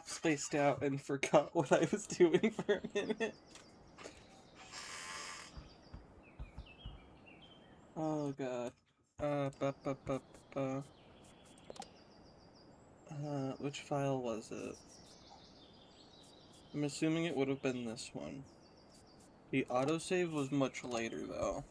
half spaced out and forgot what I was doing for a minute. Oh god. Which file was it? I'm assuming it would have been this one. The autosave was much later, though.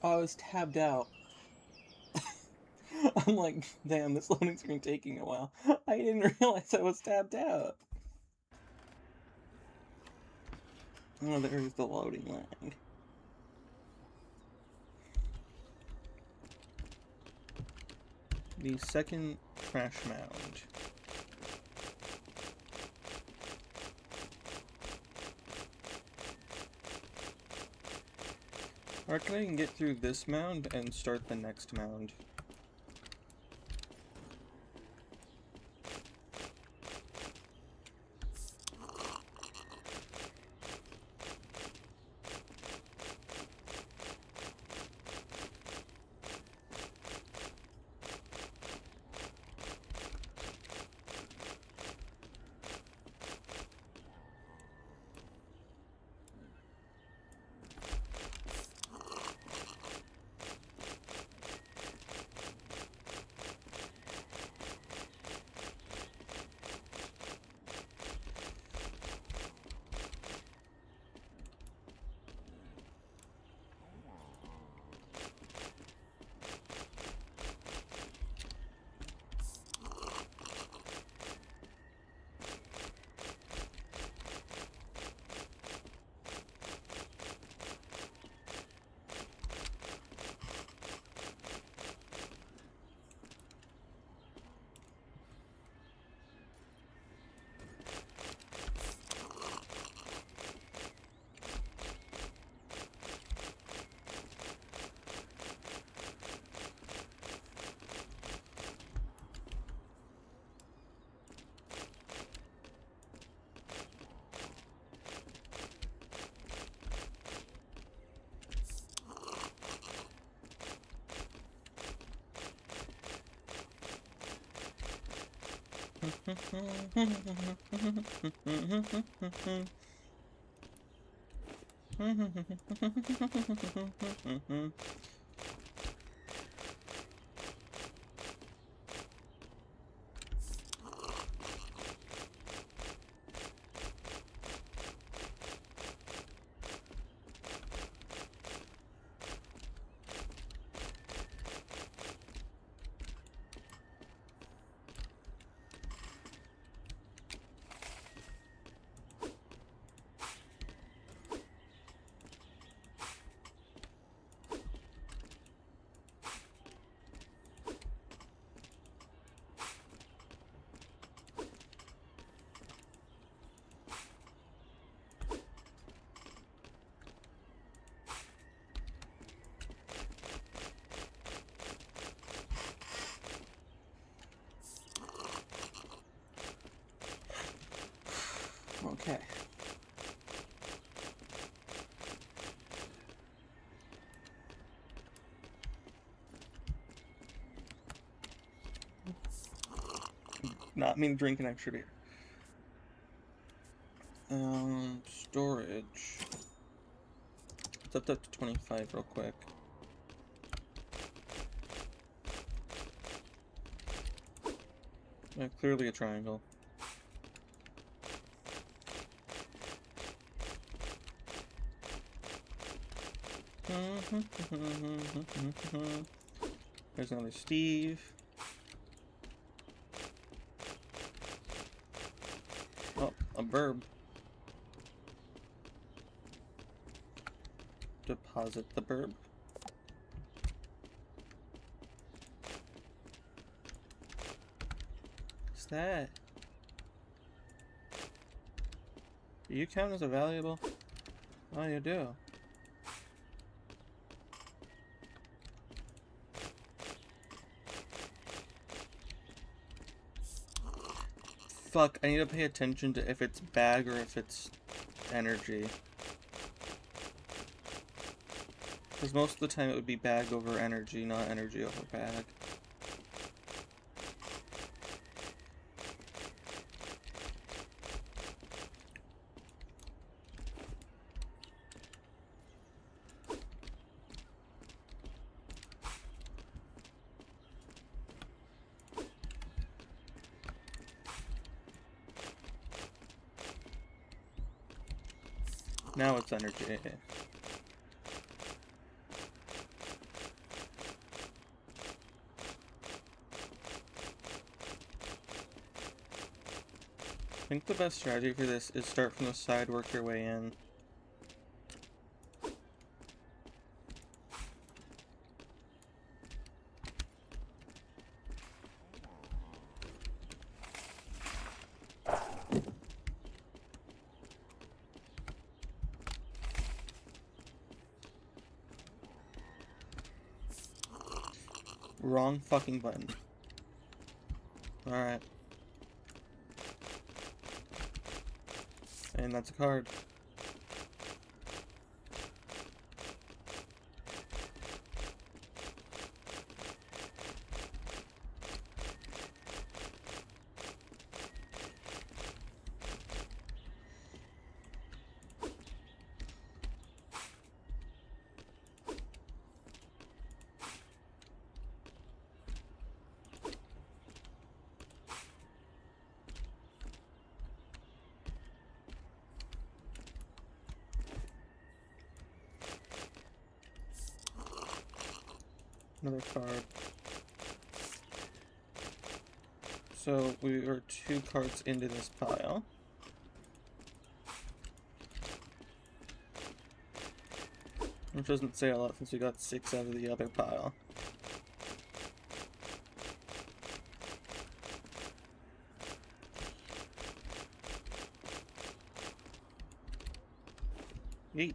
Oh, I was tabbed out. I'm like, damn, this loading screen taking a while. I didn't realize I was tabbed out. Oh, there's the loading lag. The second crash mound. I reckon I can get through this mound and start the next mound. Okay. Not mean drinking extra beer. Storage. Let's up that to 25 real quick. Clearly a triangle. There's another Steve. Oh, a burb. Deposit the burb. What's that? Do you count as a valuable? Oh, you do. Fuck, I need to pay attention to if it's bag or if it's energy. Because most of the time it would be bag over energy, not energy over bag. Now it's energy. I think the best strategy for this is start from the side, work your way in. Wrong fucking button. Alright. And that's a card. Another card. So we are 2 cards into this pile. Which doesn't say a lot since we got 6 out of the other pile. Yeet.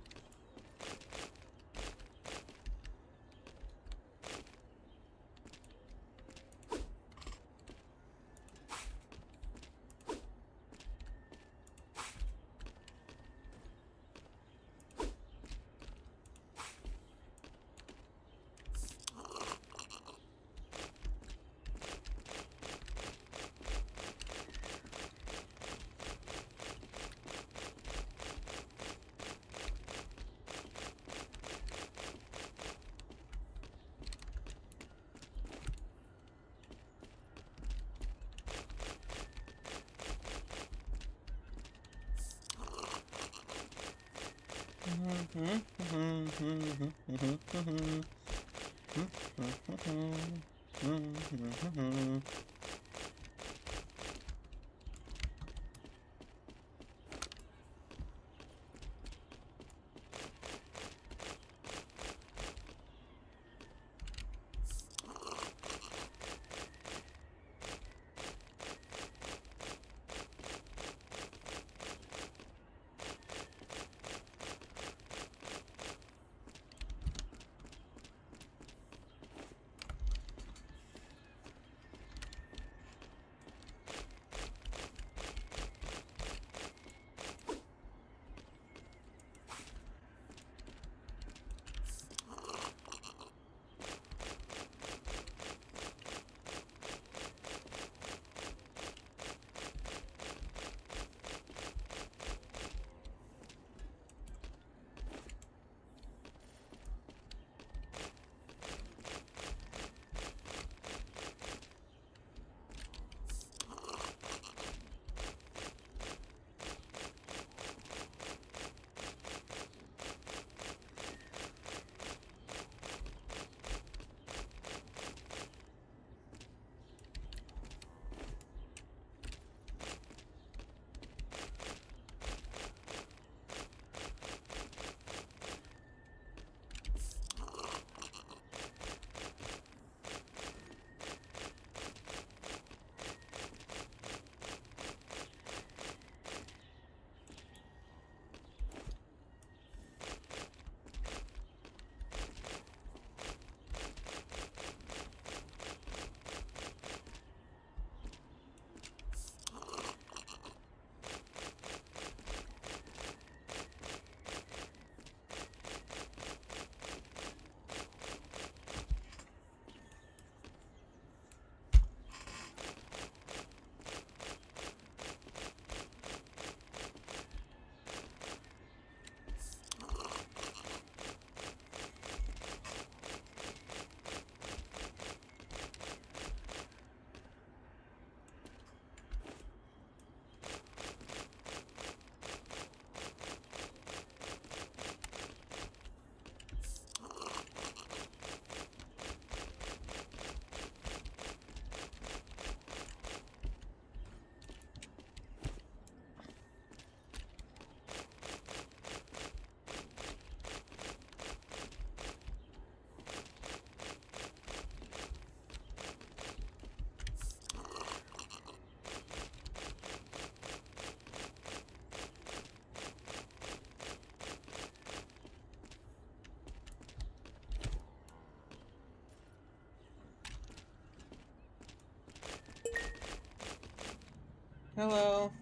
Hello.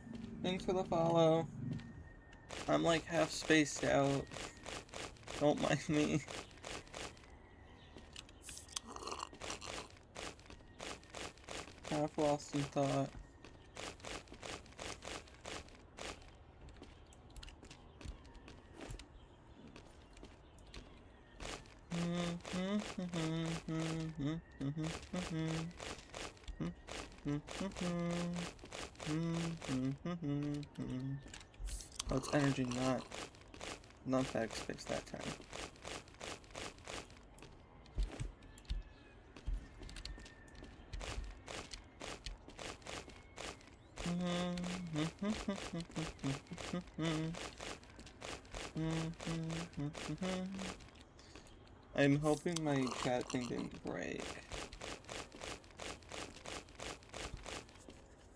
Thanks for the follow. I'm like half spaced out. Don't mind me. Half lost in thought. Oh, it's energy, not backspace that time. I'm hoping my chat thing didn't break.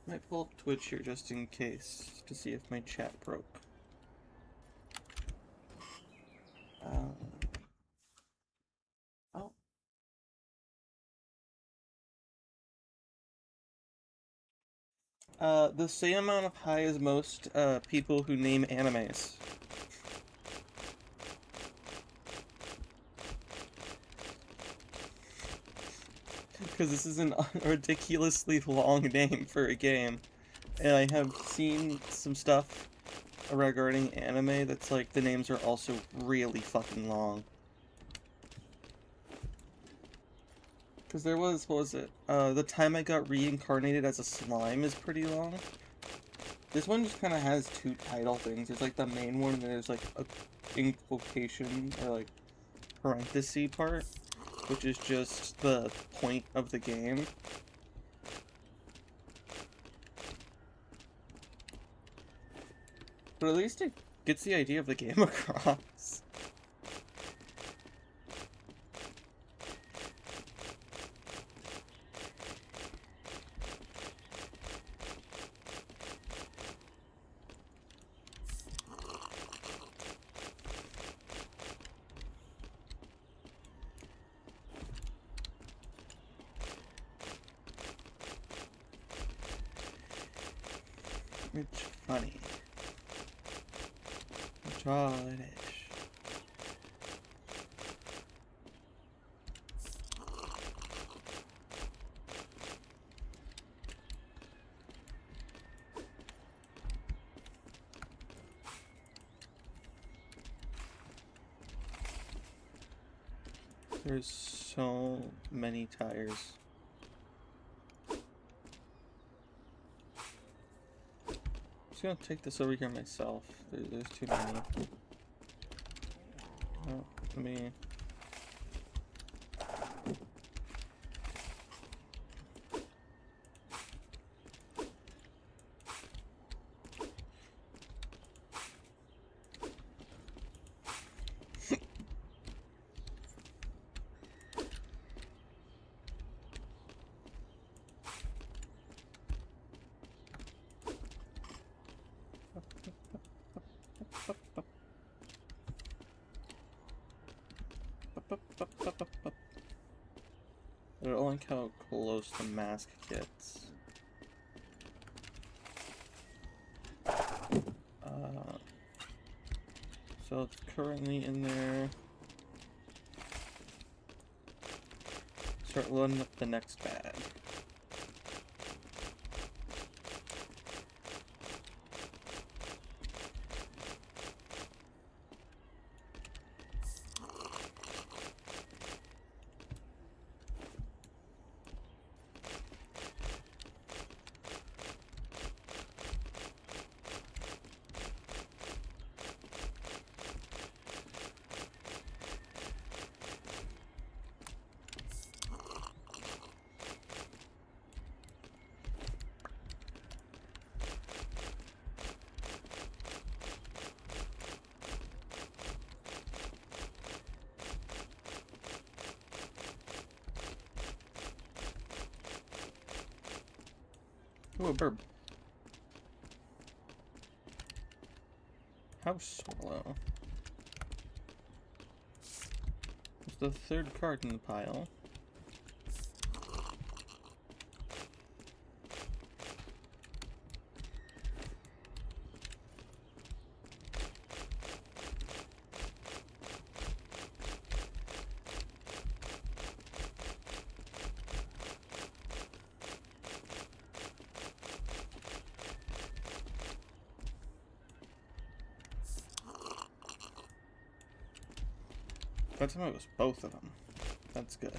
Might pull up Twitch here just in case to see if my chat broke. The same amount of high as most people who name animes. Because this is a ridiculously long name for a game. And I have seen some stuff regarding anime that's like, the names are also really fucking long. Because there was, what was it? The time I got reincarnated as a slime is pretty long. This one just kind of has two title things. There's like the main one, and then there's like a invocation or like parenthesis part, which is just the point of the game. But at least it gets the idea of the game across. It's funny. Childish. There's so many tires. I'm just gonna take this over here myself. There's too many. Oh, let me... I don't like how close the mask gets. So it's currently in there. Start loading up the next bag. Ooh, a burb. House swallow. It's the third card in the pile. That time it was both of them. That's good.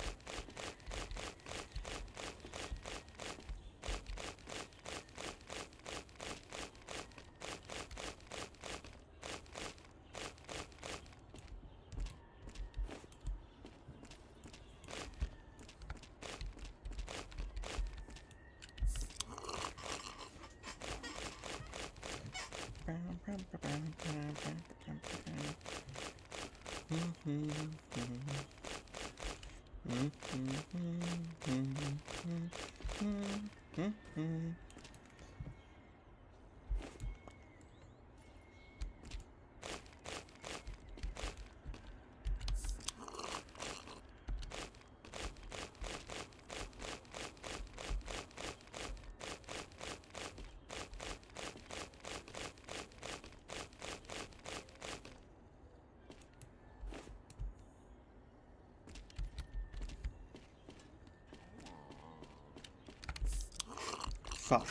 Fuck.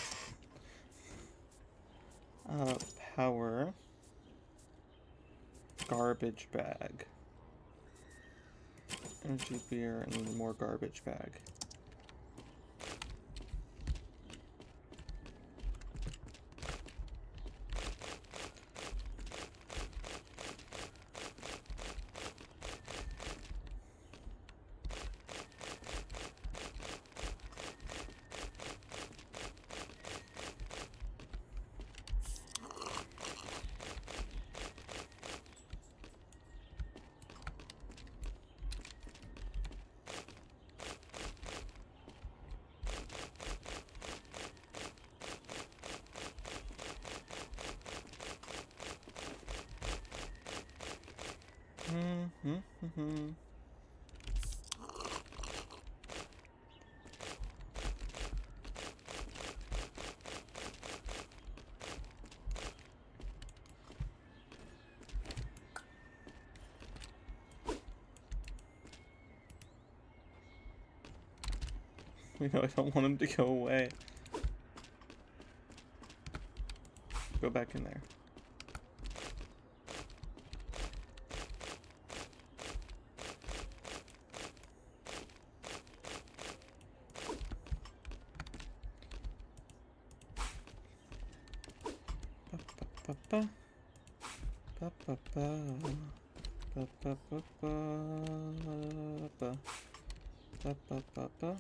Power. Garbage bag. Energy beer and more garbage bag. Mm-hmm. You know, I don't want him to go away. Go back in there. Ba-ba-ba-ba. Ba-ba-ba. Ba-ba-ba-ba. Ba-ba-ba-ba.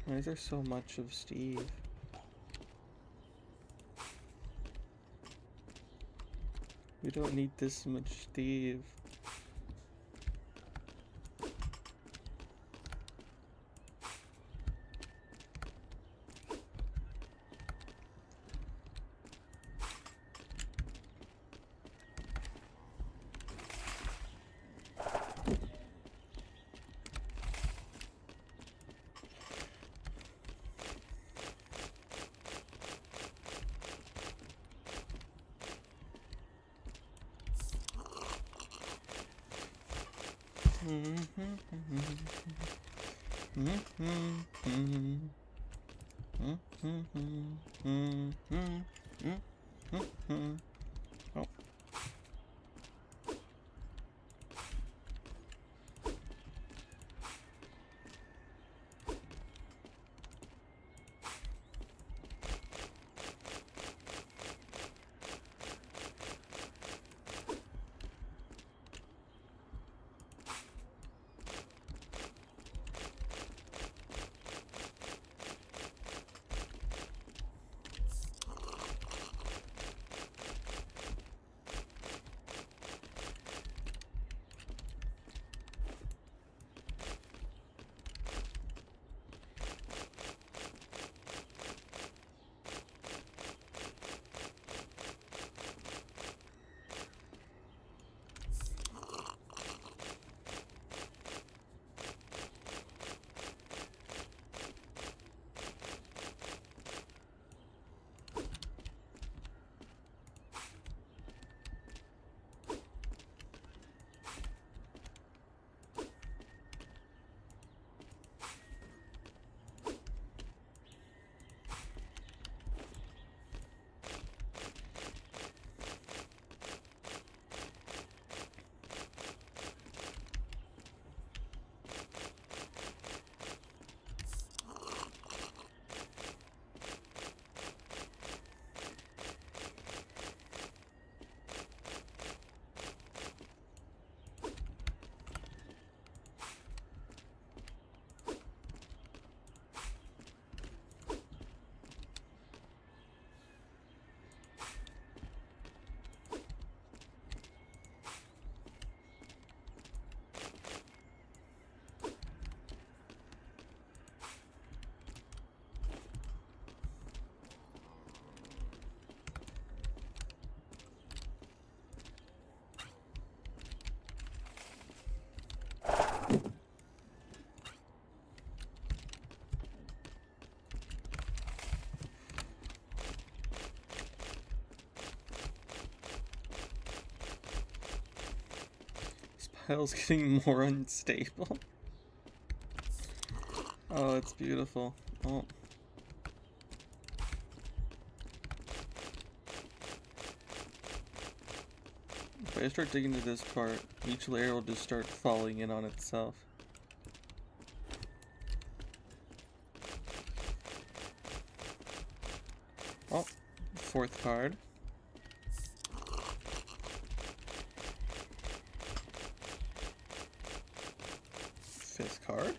Why is there so much of Steve? We don't need this much Steve. Oh. This pile's getting more unstable. Oh, it's beautiful. Oh. If I start digging to this part, each layer will just start falling in on itself. Oh, fourth card. Fifth card.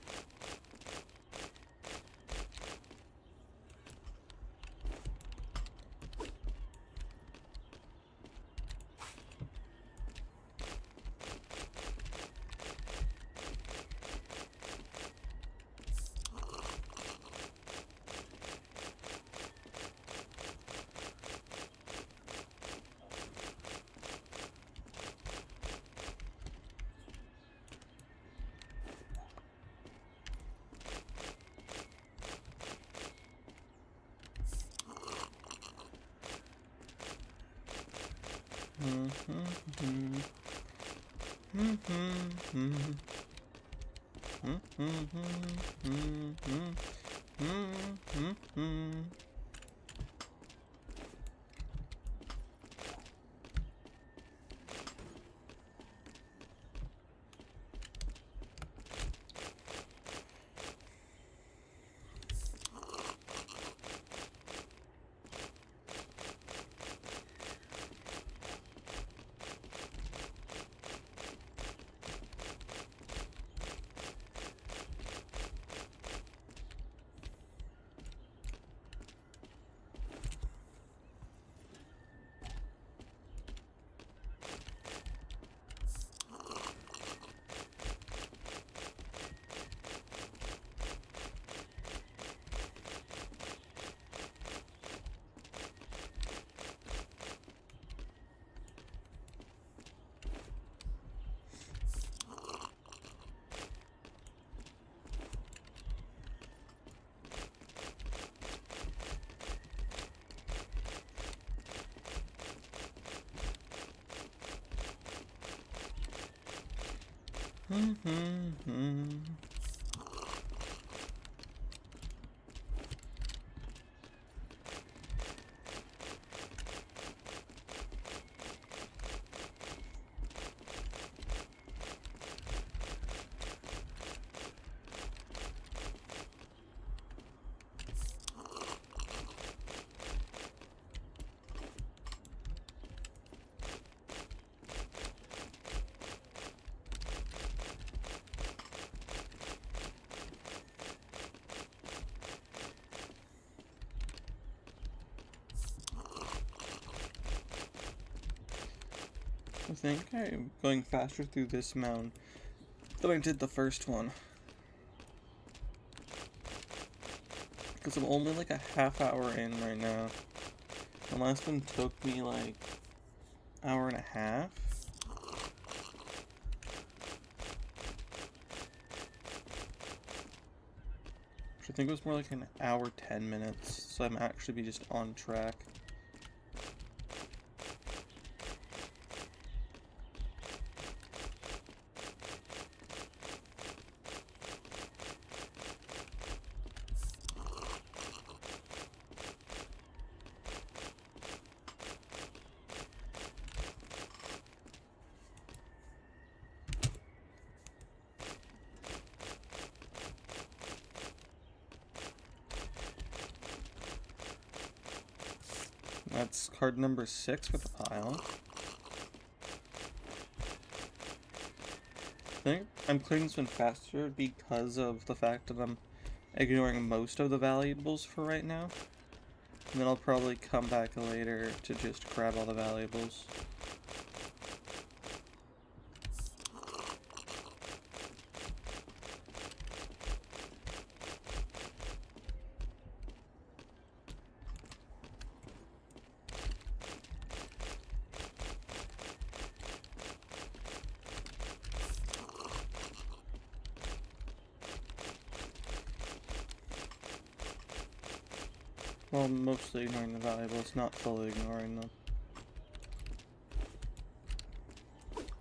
I think I'm going faster through this mound than I did the first one. Because I'm only like a half hour in right now. The last one took me like hour and a half. Which I think was more like an hour 10 minutes. So I'm actually be just on track. That's card number 6 for the pile. I think I'm clearing this one faster because of the fact that I'm ignoring most of the valuables for right now. And then I'll probably come back later to just grab all the valuables. Well, mostly ignoring the valuables, not fully ignoring them.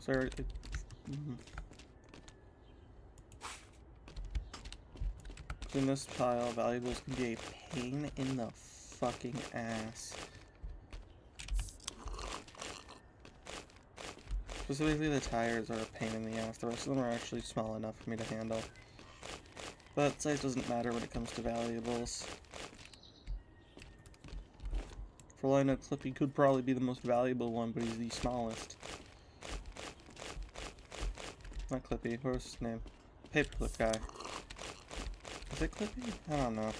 Sorry. In this pile, valuables can be a pain in the fucking ass. Specifically, the tires are a pain in the ass. The rest of them are actually small enough for me to handle. But size doesn't matter when it comes to valuables. For all I know, Clippy could probably be the most valuable one, but he's the smallest. Not Clippy, what was his name? Paperclip guy. Is it Clippy? I don't know.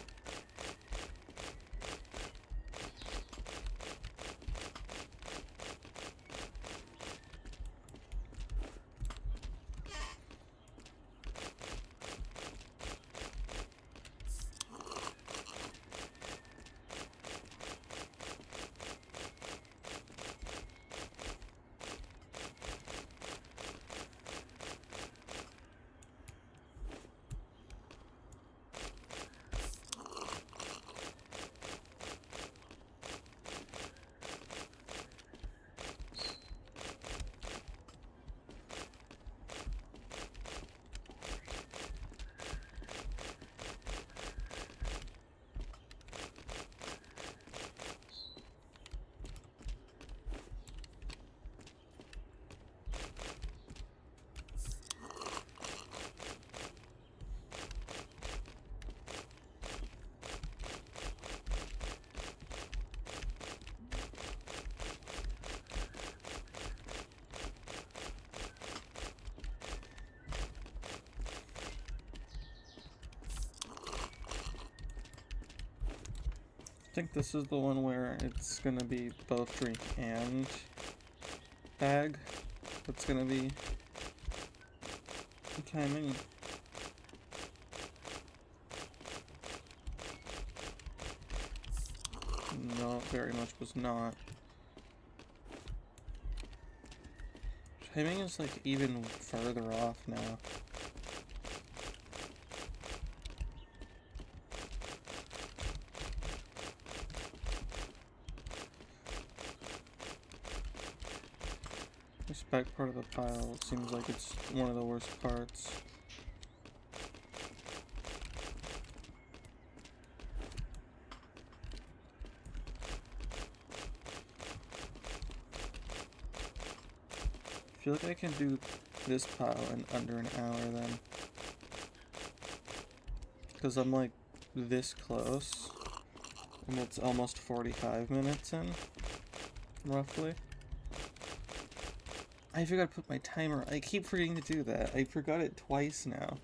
I think this is the one where it's gonna be both drink and bag. That's gonna be the timing. No, it very much was not. Timing is like even further off now. This back part of the pile seems like it's one of the worst parts. I feel like I can do this pile in under an hour then. Because I'm like this close. And it's almost 45 minutes in. Roughly. I forgot to put my timer. I keep forgetting to do that. I forgot it twice now.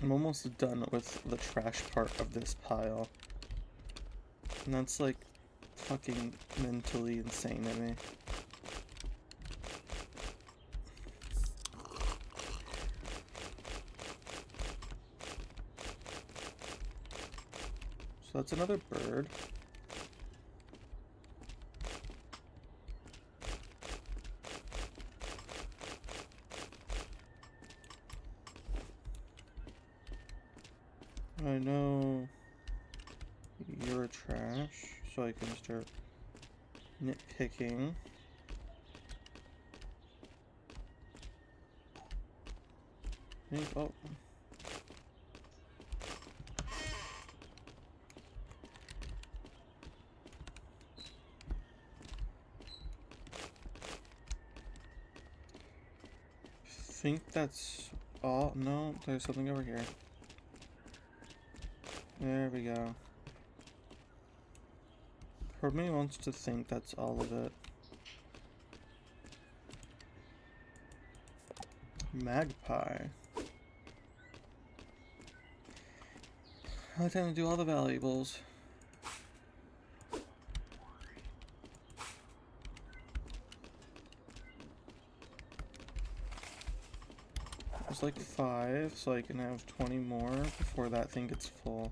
I'm almost done with the trash part of this pile. And that's like fucking mentally insane to me. So that's another bird. I know you're trash, so I can start nitpicking. Oh. I think that's all. No, there's something over here. There we go. Part of me wants to think that's all of it. Magpie. I tend to do all the valuables. There's like 5, so I can have 20 more before that thing gets full.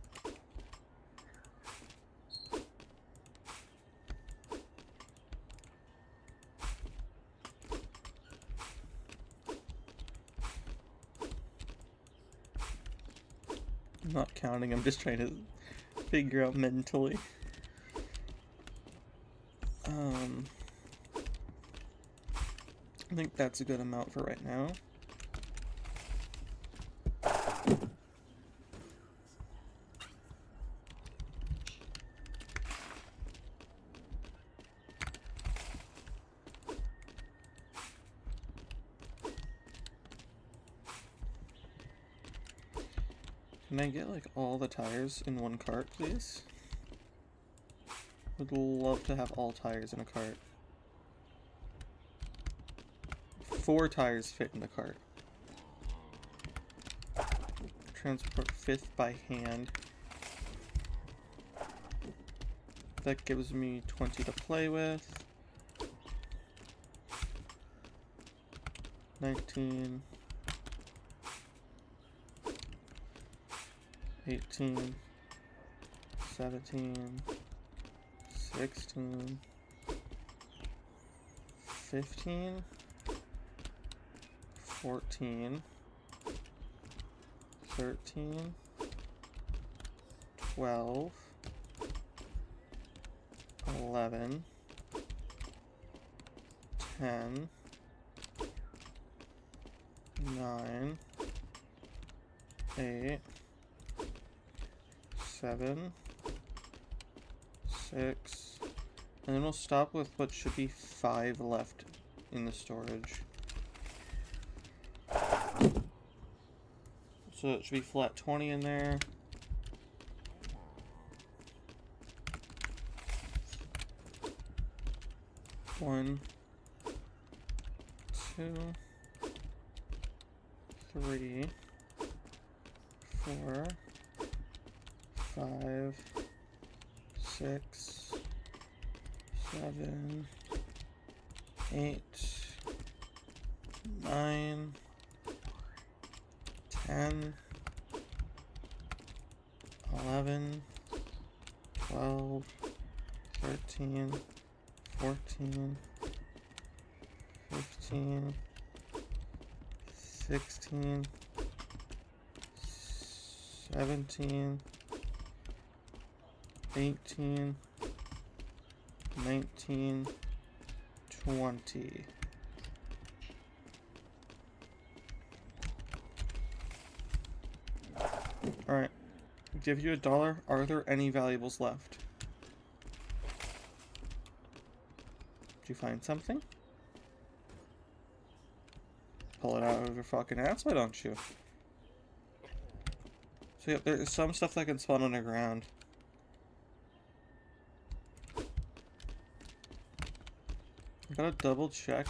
I'm not counting, I'm just trying to figure out mentally. I think that's a good amount for right now. Can I get like all the tires in one cart, please? Would love to have all tires in a cart. 4 tires fit in the cart. Transport 5th by hand. That gives me 20 to play with. 19. 18. 17. 16. 15. 14. 13. 12. 11, 10, 9, 8, 7, 6, and then we'll stop with what should be 5 left in the storage. So it should be flat 20 in there. One, 2, 3, 4, 5, 6, 7, 8, 9, 10, 11, 12, 13, 14, 15, 16, 17, 18, 19, 20. Alright. Give you $1. Are there any valuables left? Did you find something? Pull it out of your fucking ass, why don't you? So yeah, there is some stuff that can spawn underground. I gotta double check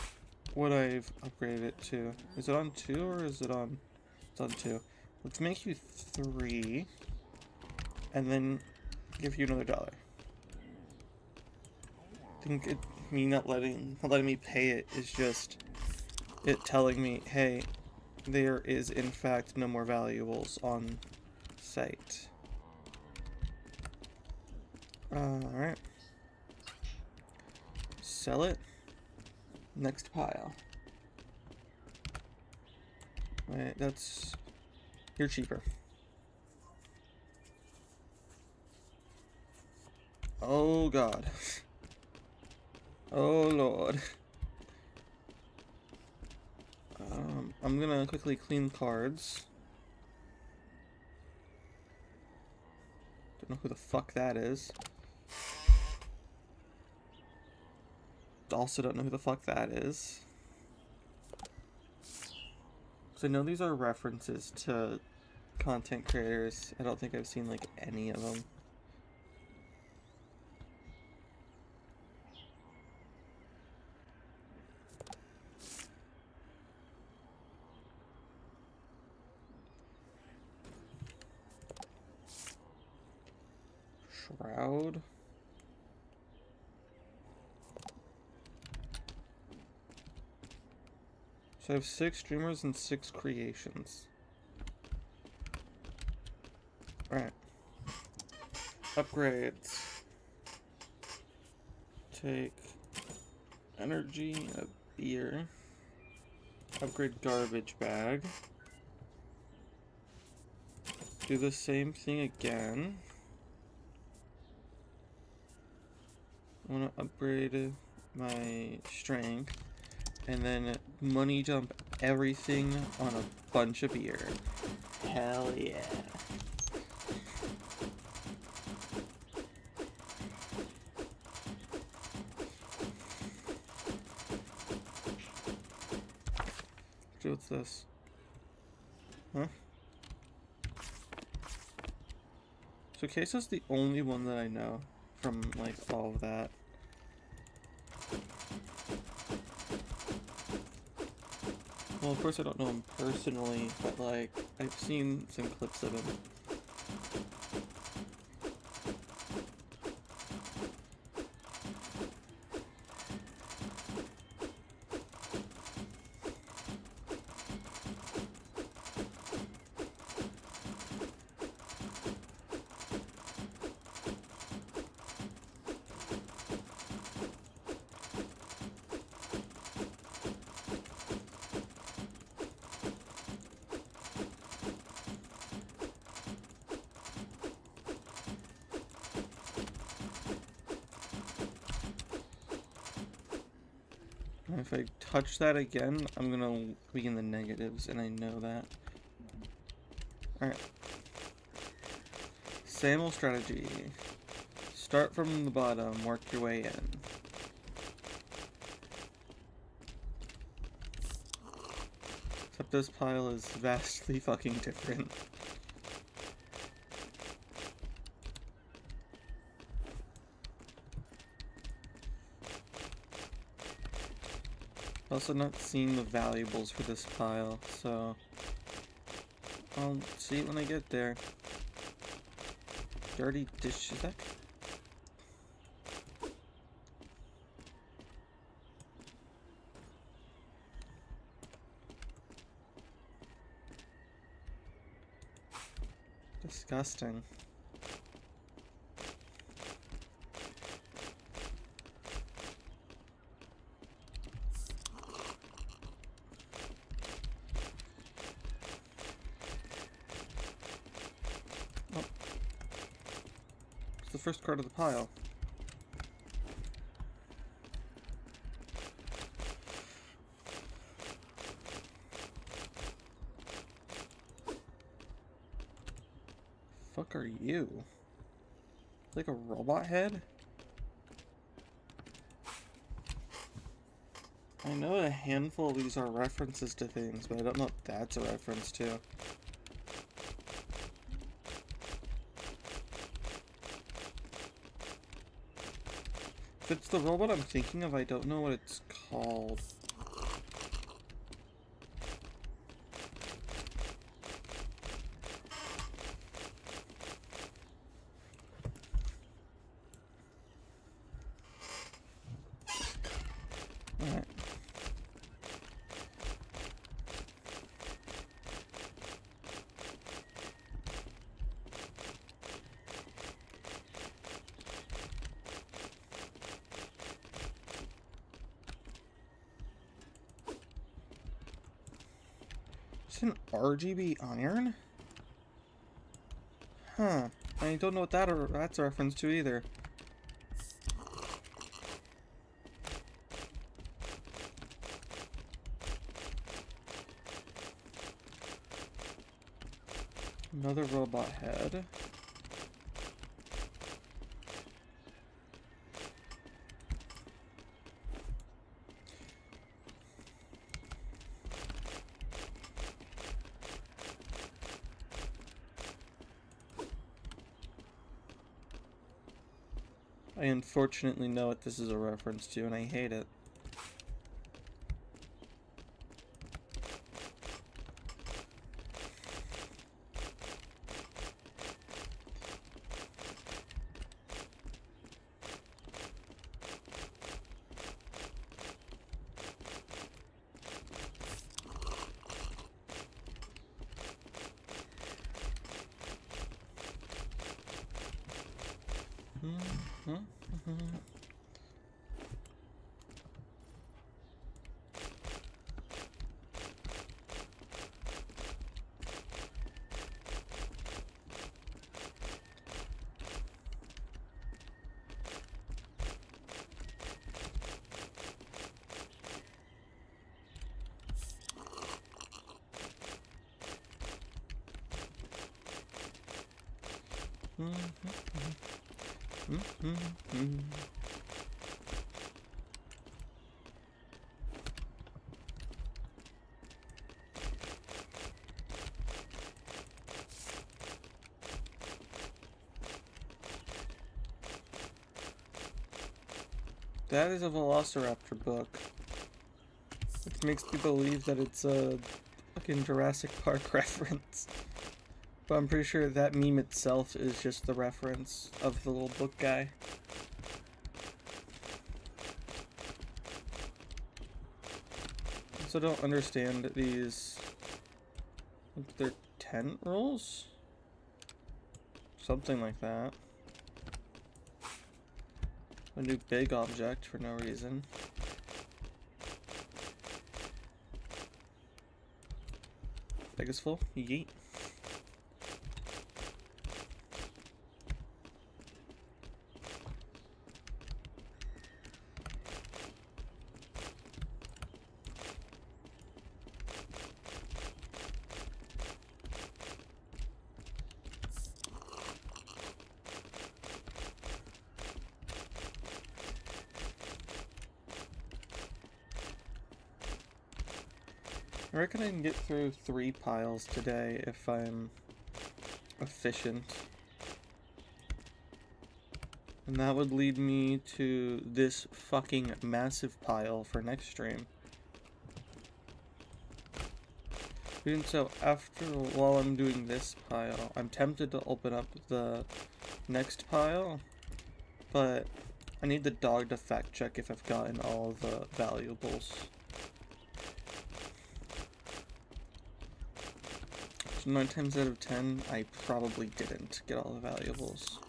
what I've upgraded it to. Is it on 2 or is it on... It's on 2. Let's make you 3. And then give you another $1. I think me not letting me pay it is just it telling me, hey, there is in fact no more valuables on site. Alright. Sell it. Next pile. Wait, that's... You're cheaper. Oh god. Oh lord. I'm gonna quickly clean cards. Don't know who the fuck that is. Also don't know who the fuck that is. So I know these are references to content creators. I don't think I've seen like any of them. Shroud. So I have 6 streamers and 6 creations. Alright. Upgrades. Take energy, a beer. Upgrade garbage bag. Do the same thing again. I want to upgrade my strength. And then money dump everything on a bunch of beer. Hell yeah. What's this? Huh? So Queso's the only one that I know from, like, all of that. Well, of course I don't know him personally, but, like, I've seen some clips of him. If I touch that again, I'm gonna be in the negatives, and I know that. Alright. Same old strategy. Start from the bottom, work your way in. Except this pile is vastly fucking different. Also not seeing the valuables for this pile, so I'll see it when I get there. Dirty dish, is that? Disgusting. Oh. It's the first card of the pile. Fuck are you? Like a robot head? I know a handful of these are references to things, but I don't know if that's a reference to. If it's the robot I'm thinking of, I don't know what it's called. Alright. It's an RGB iron? Huh. I don't know what that's a reference to either. Another robot head. I unfortunately know what this is a reference to, and I hate it. That is a Velociraptor book. Which makes me believe that it's a fucking Jurassic Park reference. But I'm pretty sure that meme itself is just the reference of the little book guy. I also don't understand these... I think they're tent rules? Something like that. A new big object for no reason. Bag is full. Yeet. I reckon I can get through 3 piles today if I'm efficient. And that would lead me to this fucking massive pile for next stream. And so while I'm doing this pile, I'm tempted to open up the next pile, but I need the dog to fact check if I've gotten all the valuables. 9 times out of 10, I probably didn't get all the valuables.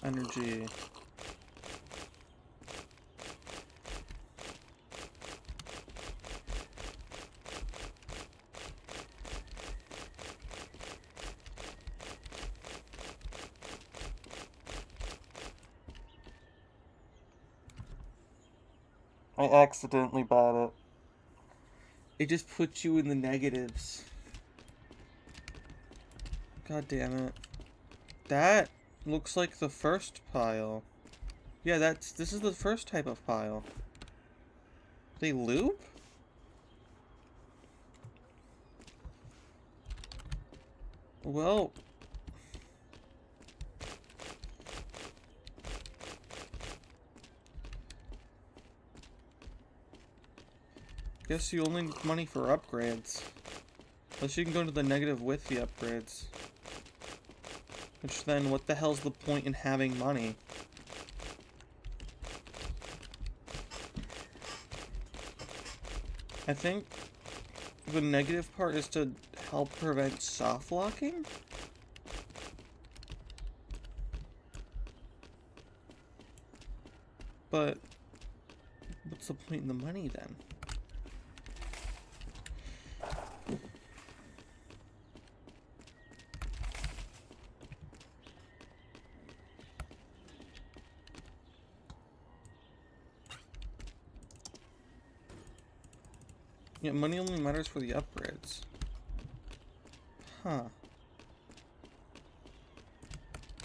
Energy. I accidentally bought it. It just puts you in the negatives. God damn it. That looks like the first pile. Yeah, this is the first type of pile. They loop? Well... guess you only need money for upgrades. Unless you can go to the negative with the upgrades. Which then, what the hell's the point in having money? I think the negative part is to help prevent soft locking? But what's the point in the money then? Yeah, money only matters for the upgrades. Huh.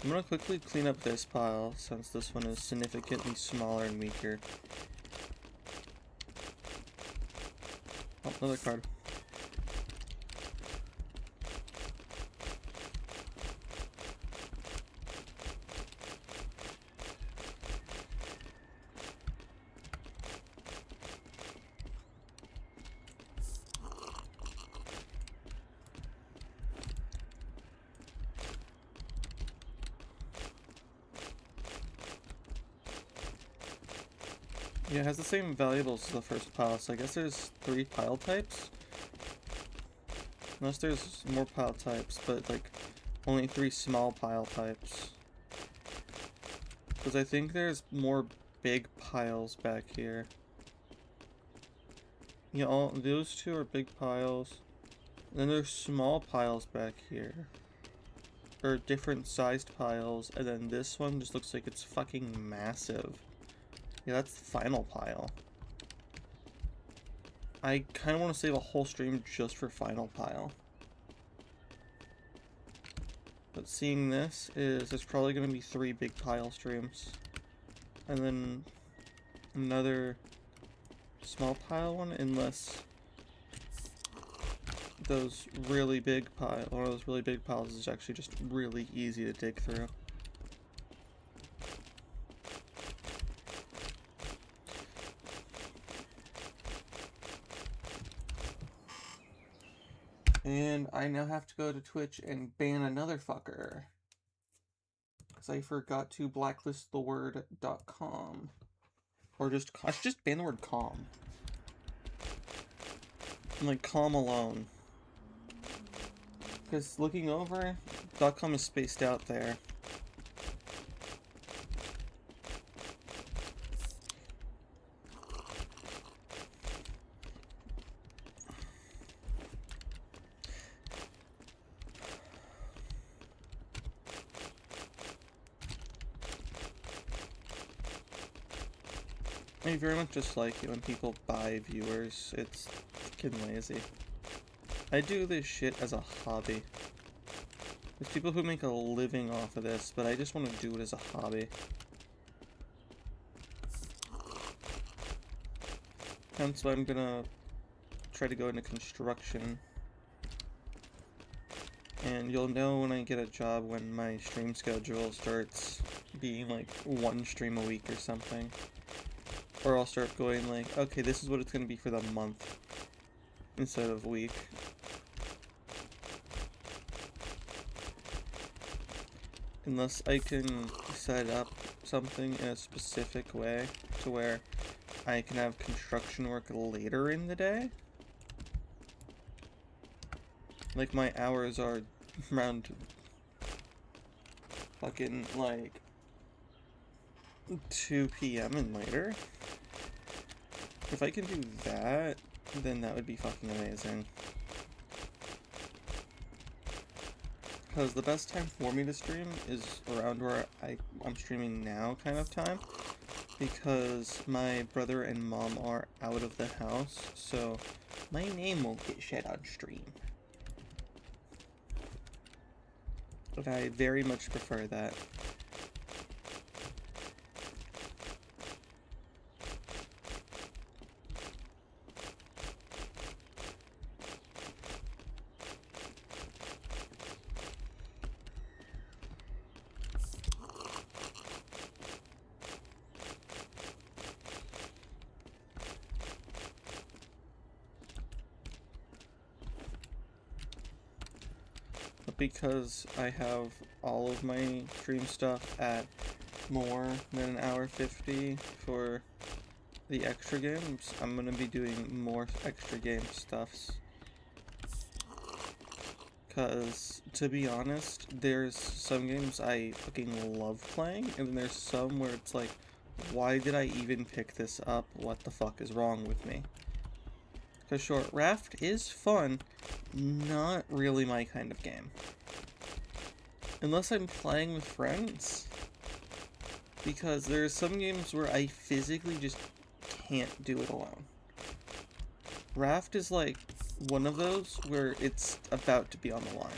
I'm gonna quickly clean up this pile, since this one is significantly smaller and weaker. Oh, another card. Yeah, it has the same valuables as the first pile, so I guess there's 3 pile types. Unless there's more pile types, but like only 3 small pile types. Because I think there's more big piles back here. Yeah, all those 2 are big piles. Then there's small piles back here. Or different sized piles, and then this one just looks like it's fucking massive. Yeah, that's the final pile. I kind of want to save a whole stream just for final pile. But seeing this is, there's probably going to be 3 big pile streams. And then another small pile one, unless those really big pile, one of those really big piles is actually just really easy to dig through. And I now have to go to Twitch and ban another fucker. Because I forgot to blacklist the word .com. Or just, I should just ban the word com. Like, com alone. Because looking over, .com is spaced out there. I very much dislike it when people buy viewers. It's fucking lazy. I do this shit as a hobby. There's people who make a living off of this, but I just want to do it as a hobby. Hence why I'm gonna try to go into construction. And you'll know when I get a job when my stream schedule starts being like 1 stream a week or something. Or I'll start going like, okay, this is what it's gonna be for the month instead of week. Unless I can set up something in a specific way to where I can have construction work later in the day. Like, my hours are around fucking like 2 p.m. and later. If I can do that, then that would be fucking amazing. Because the best time for me to stream is around where I'm streaming now kind of time. Because my brother and mom are out of the house, so my name won't get shed on stream. But I very much prefer that. Because I have all of my stream stuff at more than 1:50 for the extra games, I'm gonna be doing more extra game stuffs. Cause, to be honest, there's some games I fucking love playing, and then there's some where it's like, why did I even pick this up? What the fuck is wrong with me? Cause sure, Raft is fun, not really my kind of game. Unless I'm playing with friends. Because there are some games where I physically just can't do it alone. Raft is like one of those where it's about to be on the line.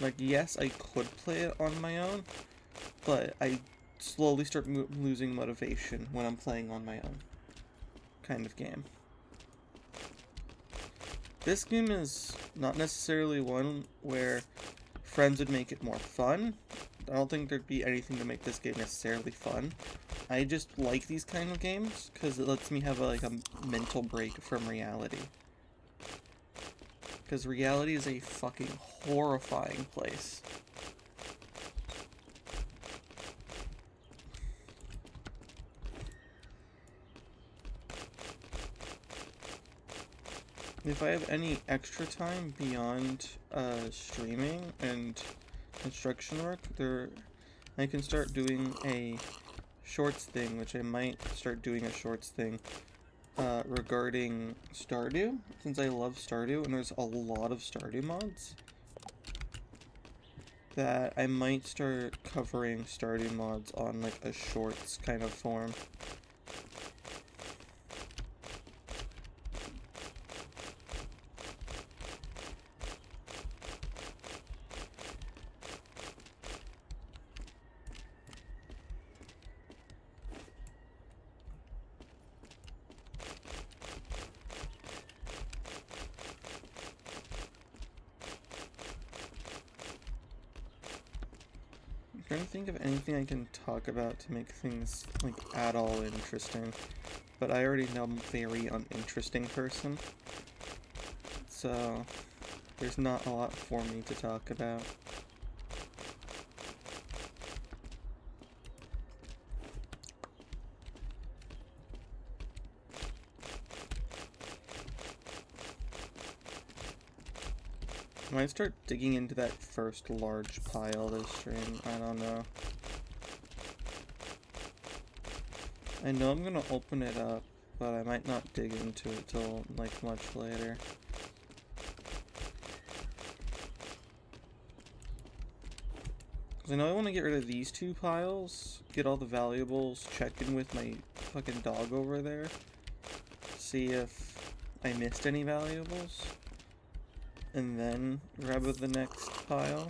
Like, yes, I could play it on my own, but I slowly start losing motivation when I'm playing on my own kind of game. This game is not necessarily one where friends would make it more fun. I don't think there'd be anything to make this game necessarily fun. I just like these kind of games because it lets me have a mental break from reality. Because reality is a fucking horrifying place. if I have any extra time beyond streaming and construction work, I can start doing a shorts thing, which I might start doing a shorts thing regarding Stardew, since I love Stardew, and there's a lot of Stardew mods, that I might start covering Stardew mods on like a shorts kind of form. I'm trying to think of anything I can talk about to make things like at all interesting, but I already know I'm a very uninteresting person, so there's not a lot for me to talk about. I might start digging into that first large pile this stream, I don't know. I know I'm gonna open it up, but I might not dig into it till like much later. Cause I know I want to get rid of these two piles, get all the valuables, check in with my fucking dog over there, see if I missed any valuables, and then grab the next pile.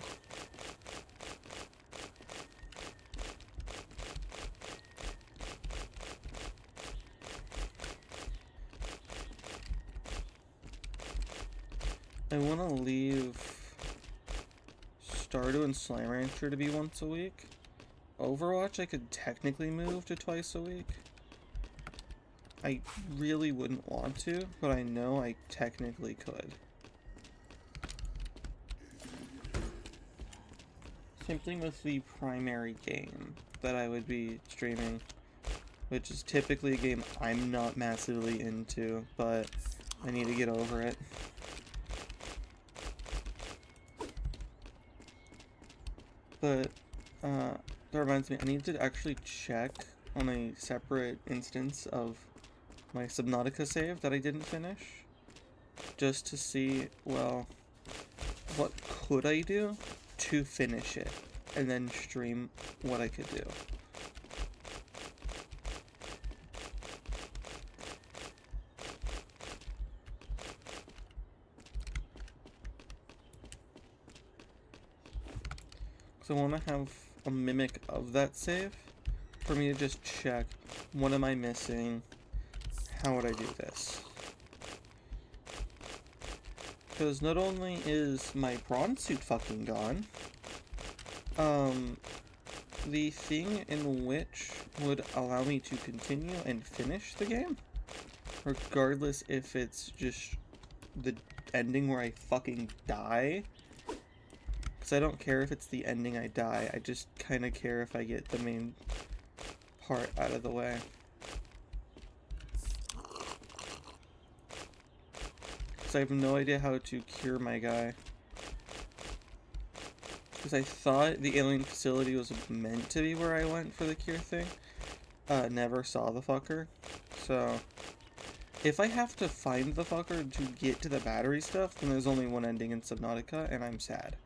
I want to leave Stardew and Slime Rancher to be once a week. Overwatch I could technically move to twice a week. I really wouldn't want to, but I know I technically could. Same thing with the primary game that I would be streaming, which is typically a game I'm not massively into, but I need to get over it. But, that reminds me, I need to actually check on a separate instance of my Subnautica save that I didn't finish, just to see, well, what could I do to finish it, and then stream what I could do. So I want to have a mimic of that save for me to just check, what am I missing, how would I do this? Because not only is my prawn suit fucking gone, the thing in which would allow me to continue and finish the game, regardless if it's just the ending where I fucking die, because I don't care if it's the ending I die, I just kind of care if I get the main part out of the way. Because I have no idea how to cure my guy. Because I thought the alien facility was meant to be where I went for the cure thing. Never saw the fucker. So, if I have to find the fucker to get to the battery stuff, then there's only one ending in Subnautica, and I'm sad.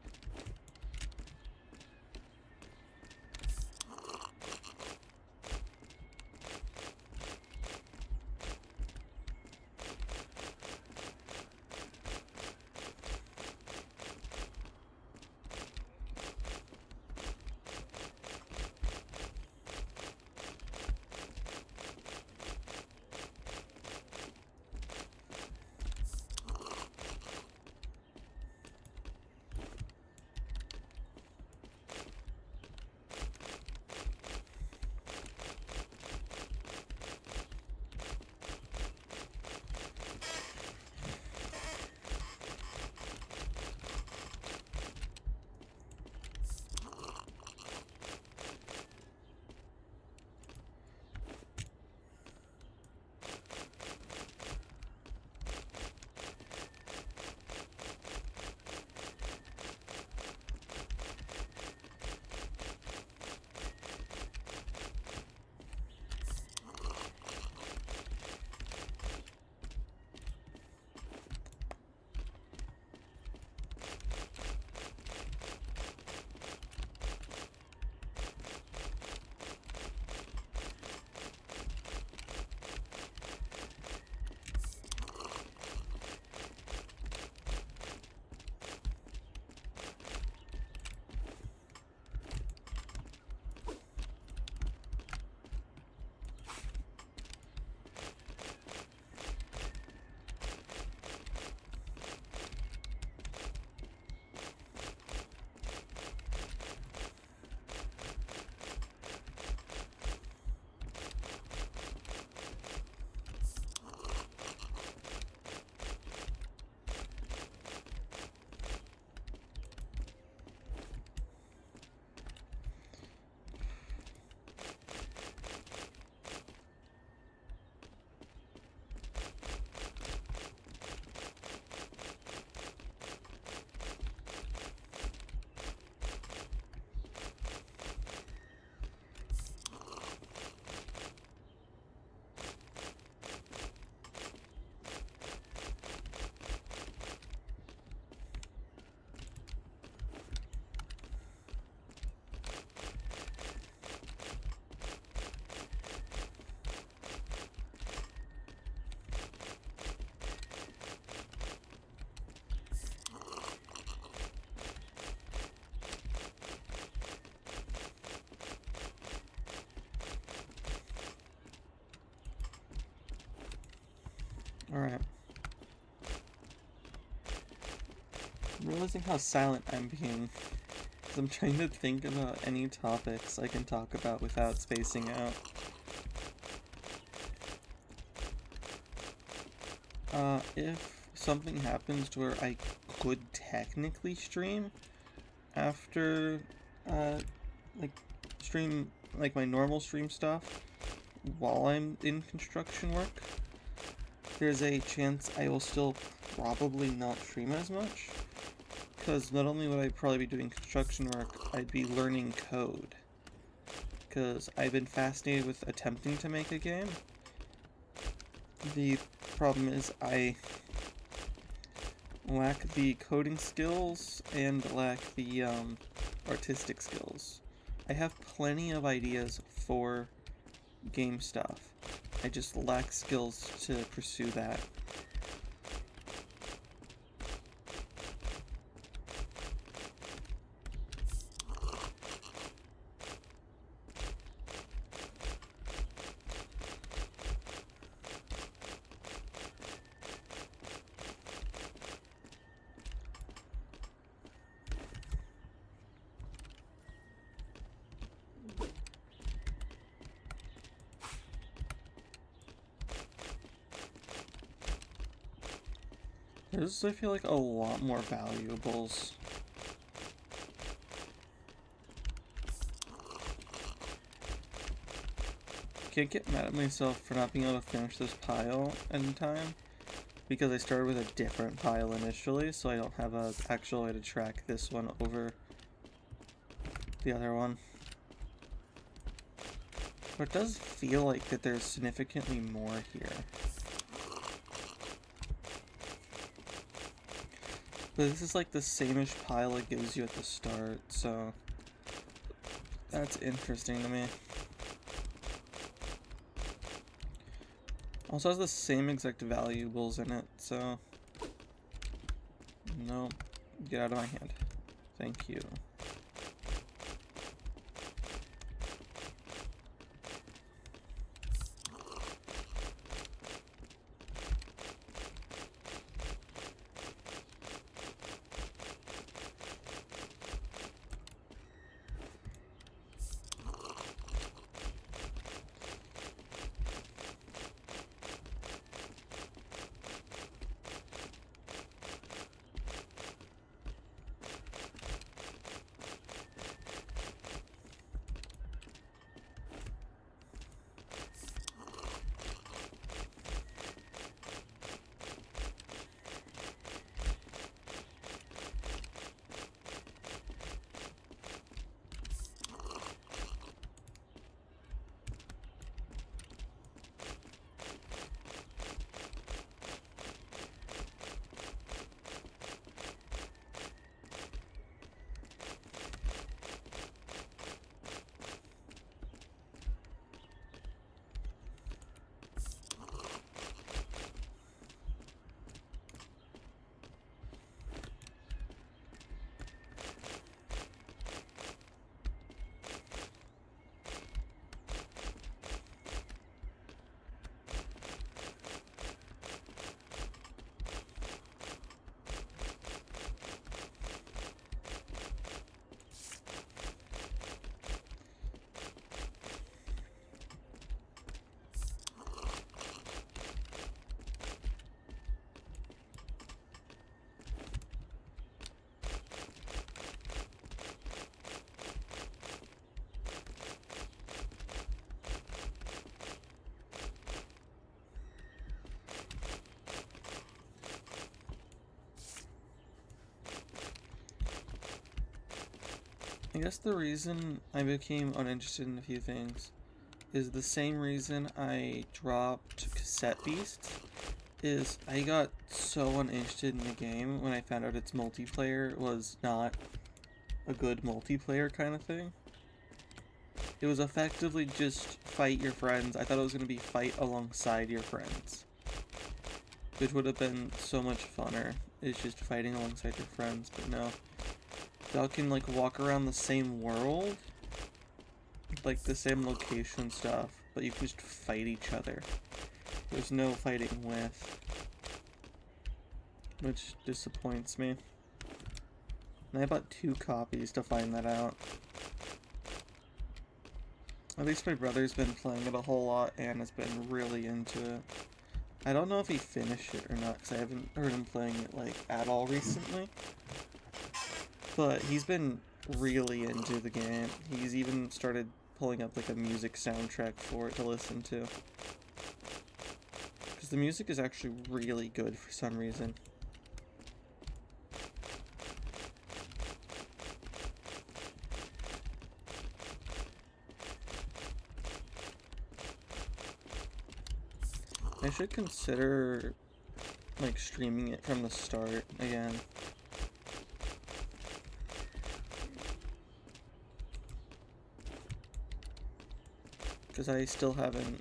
Alright. I'm realizing how silent I'm being. Because I'm trying to think about any topics I can talk about without spacing out. If something happens to where I could technically stream after, like, stream, like, my normal stream stuff while I'm in construction work, there's a chance I will still probably not stream as much. Because not only would I probably be doing construction work, I'd be learning code. Because I've been fascinated with attempting to make a game. The problem is I lack the coding skills and lack the artistic skills. I have plenty of ideas for game stuff. I just lack skills to pursue that. There's, I feel like, a lot more valuables. Can't get mad at myself for not being able to finish this pile in time, because I started with a different pile initially, so I don't have an actual way to track this one over the other one. But it does feel like that there's significantly more here. But this is like the same-ish pile it gives you at the start, so that's interesting to me. Also has the same exact valuables in it, so no, get out of my hand. Thank you. I guess the reason I became uninterested in a few things is the same reason I dropped Cassette Beast. Is I got so uninterested in the game when I found out its multiplayer was not a good multiplayer kind of thing. It was effectively just fight your friends. I thought it was going to be fight alongside your friends, which would have been so much funner. It's just fighting alongside your friends, but no. Y'all can like walk around the same world, like the same location stuff, but you can just fight each other. There's no fighting with, which disappoints me. And I bought 2 copies to find that out. At least my brother's been playing it a whole lot and has been really into it. I don't know if he finished it or not, because I haven't heard him playing it, like, at all recently. But he's been really into the game. He's even started pulling up, like, a music soundtrack for it to listen to. Because the music is actually really good for some reason. I should consider, like, streaming it from the start again. Because I still haven't,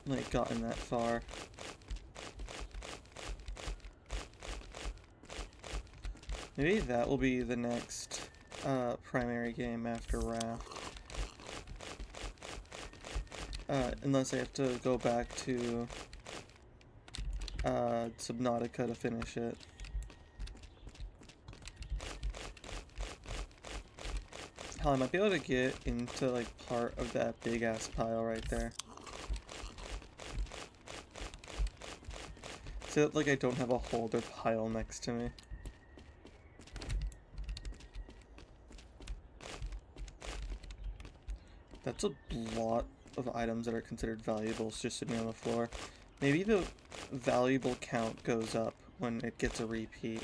like, gotten that far. Maybe that will be the next primary game after Raft. Unless I have to go back to Subnautica to finish it. Hell, I might be able to get into, like, part of that big-ass pile right there. So that, like, I don't have a holder pile next to me. That's a lot of items that are considered valuables just sitting on the floor. Maybe the valuable count goes up when it gets a repeat.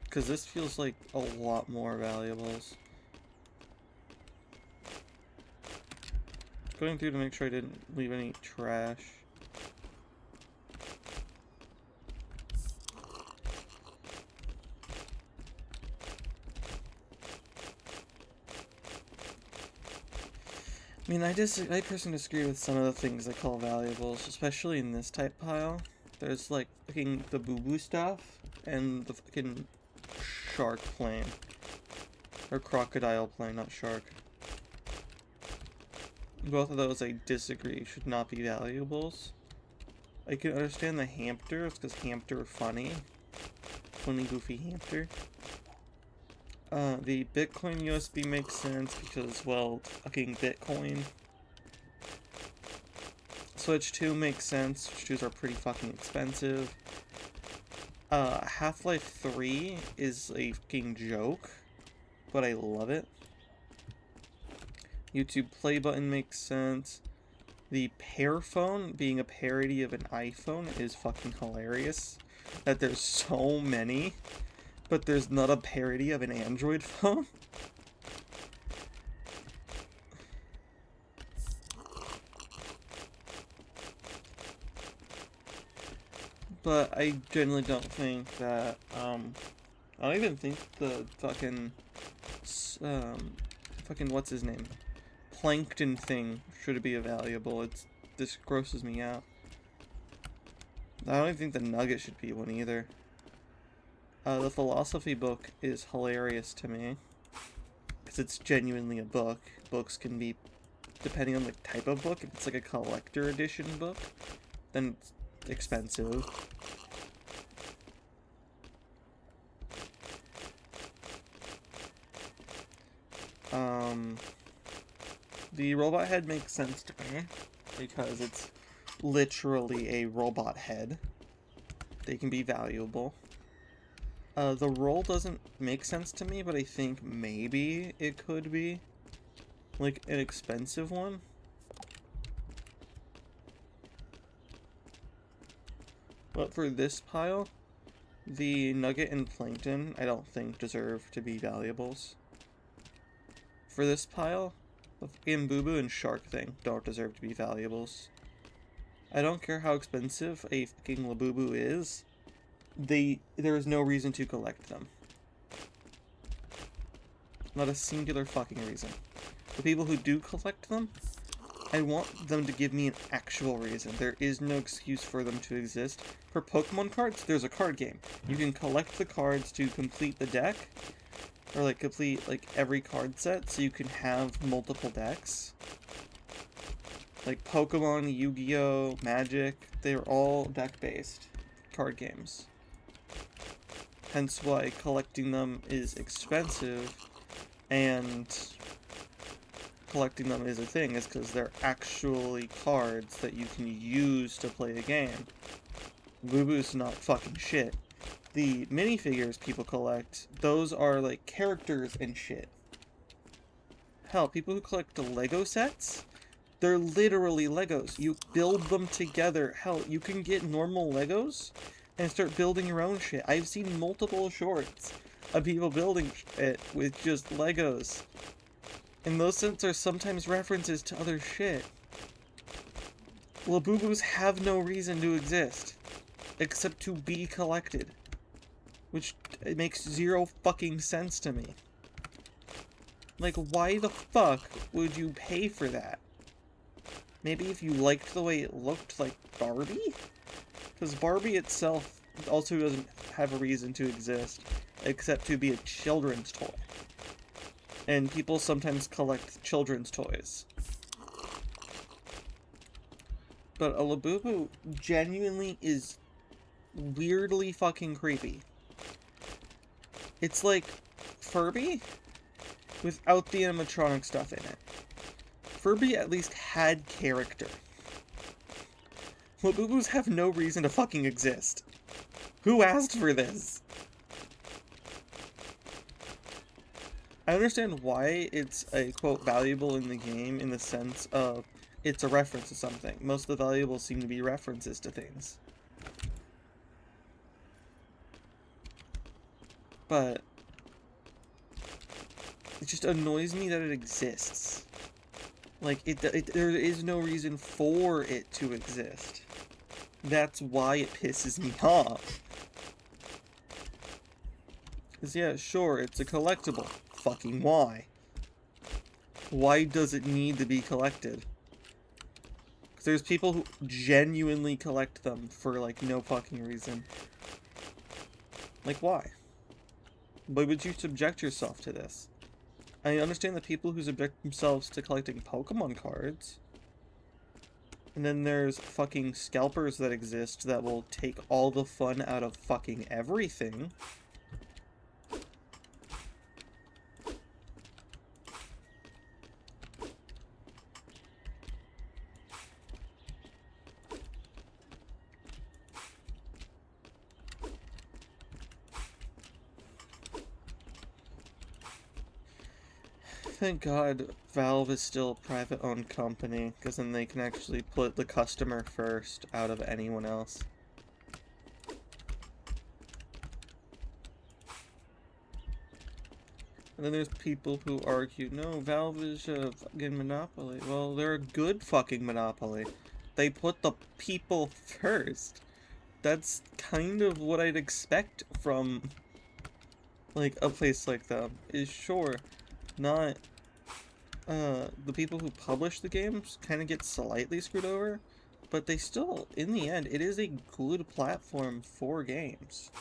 Because this feels like a lot more valuables. Going through to make sure I didn't leave any trash. I mean, I personally disagree with some of the things I call valuables, especially in this type pile. There's, like, fucking the boo-boo stuff, and the fucking shark plane. Or crocodile plane, not shark. Both of those I disagree should not be valuables. I can understand the hamster, it's because hamster are funny. Funny, goofy hamster. The Bitcoin USB makes sense because, well, fucking Bitcoin. Switch 2 makes sense. Switch 2s are pretty fucking expensive. Half-Life 3 is a fucking joke, but I love it. YouTube play button makes sense. The Pearphone being a parody of an iPhone is fucking hilarious. That there's so many, but there's not a parody of an Android phone. But I generally don't think that, I don't even think the fucking, what's his name? Plankton thing should be a valuable. This grosses me out. I don't even think the nugget should be one either. The philosophy book is hilarious to me. Because it's genuinely a book. Books can be, depending on the type of book, if it's like a collector edition book, then it's expensive. The robot head makes sense to me, because it's literally a robot head. They can be valuable. The roll doesn't make sense to me, but I think maybe it could be, like, an expensive one. But for this pile, the nugget and plankton I don't think deserve to be valuables. For this pile, the fucking boo-boo and shark thing don't deserve to be valuables. I don't care how expensive a fucking Labubu is, there is no reason to collect them. Not a singular fucking reason. The people who do collect them, I want them to give me an actual reason. There is no excuse for them to exist. For Pokemon cards, there's a card game. You can collect the cards to complete the deck, or like complete like every card set, so you can have multiple decks. Like Pokemon, Yu-Gi-Oh, Magic, they're all deck-based card games. Hence why collecting them is expensive, and collecting them is a thing, is because they're actually cards that you can use to play a game. Boo-Boo's not fucking shit. The minifigures people collect, those are like characters and shit. Hell, people who collect the Lego sets, they're literally Legos. You build them together. Hell, you can get normal Legos and start building your own shit. I've seen multiple shorts of people building it with just Legos. And those sets are sometimes references to other shit. Labubu's have no reason to exist, except to be collected. Which it makes zero fucking sense to me. Like, why the fuck would you pay for that? Maybe if you liked the way it looked like Barbie? Because Barbie itself also doesn't have a reason to exist, except to be a children's toy. And people sometimes collect children's toys. But a Labubu genuinely is weirdly fucking creepy. It's like Furby without the animatronic stuff in it. Furby at least had character. Labubus have no reason to fucking exist. Who asked for this? I understand why it's a, quote, valuable in the game in the sense of it's a reference to something. Most of the valuables seem to be references to things. But it just annoys me that it exists. Like, there is no reason for it to exist. That's why it pisses me off. Because, yeah, sure, it's a collectible. Fucking why? Why does it need to be collected? Because there's people who genuinely collect them for, like, no fucking reason. Like, why? Why would you subject yourself to this? I understand the people who subject themselves to collecting Pokemon cards. And then there's fucking scalpers that exist that will take all the fun out of fucking everything. Thank God Valve is still a private-owned company, because then they can actually put the customer first out of anyone else. And then there's people who argue, no, Valve is a fucking monopoly. Well, they're a good fucking monopoly. They put the people first. That's kind of what I'd expect from, like, a place like them. Is sure, not, the people who publish the games kind of get slightly screwed over, but they still, in the end, it is a good platform for games.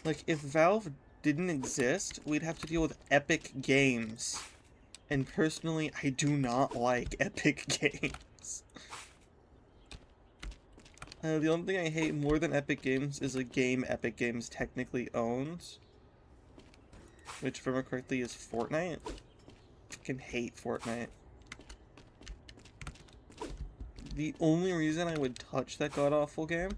Like, if Valve didn't exist, we'd have to deal with Epic Games. And personally, I do not like Epic Games. The only thing I hate more than Epic Games is a game Epic Games technically owns. Which, if I remember correctly, is Fortnite. I fucking hate Fortnite. The only reason I would touch that god-awful game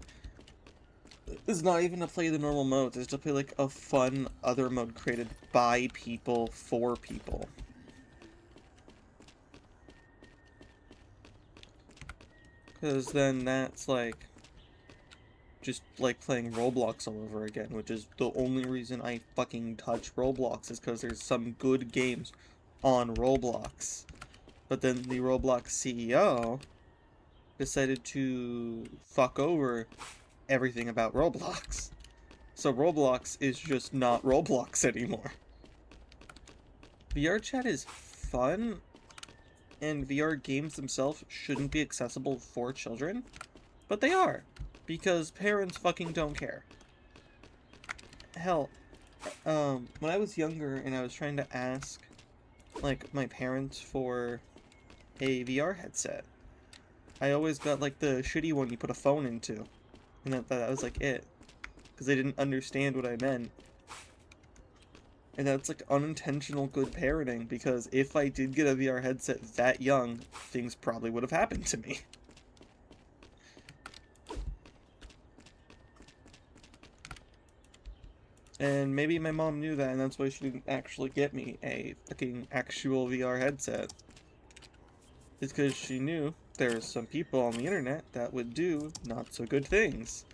is not even to play the normal modes, it's to play like a fun other mode created by people for people. Because then that's like just like playing Roblox all over again, which is the only reason I fucking touch Roblox, is because there's some good games on Roblox. But then the Roblox CEO decided to fuck over everything about Roblox. So Roblox is just not Roblox anymore. VR chat is fun, and VR games themselves shouldn't be accessible for children, but they are, because parents fucking don't care. Hell, when I was younger and I was trying to ask like my parents for a VR headset. I always got like the shitty one you put a phone into, and that was like it, because they didn't understand what I meant. And that's like unintentional good parenting, because if I did get a VR headset that young, things probably would have happened to me. And maybe my mom knew that, and that's why she didn't actually get me a fucking actual VR headset. It's because she knew there's some people on the internet that would do not so good things.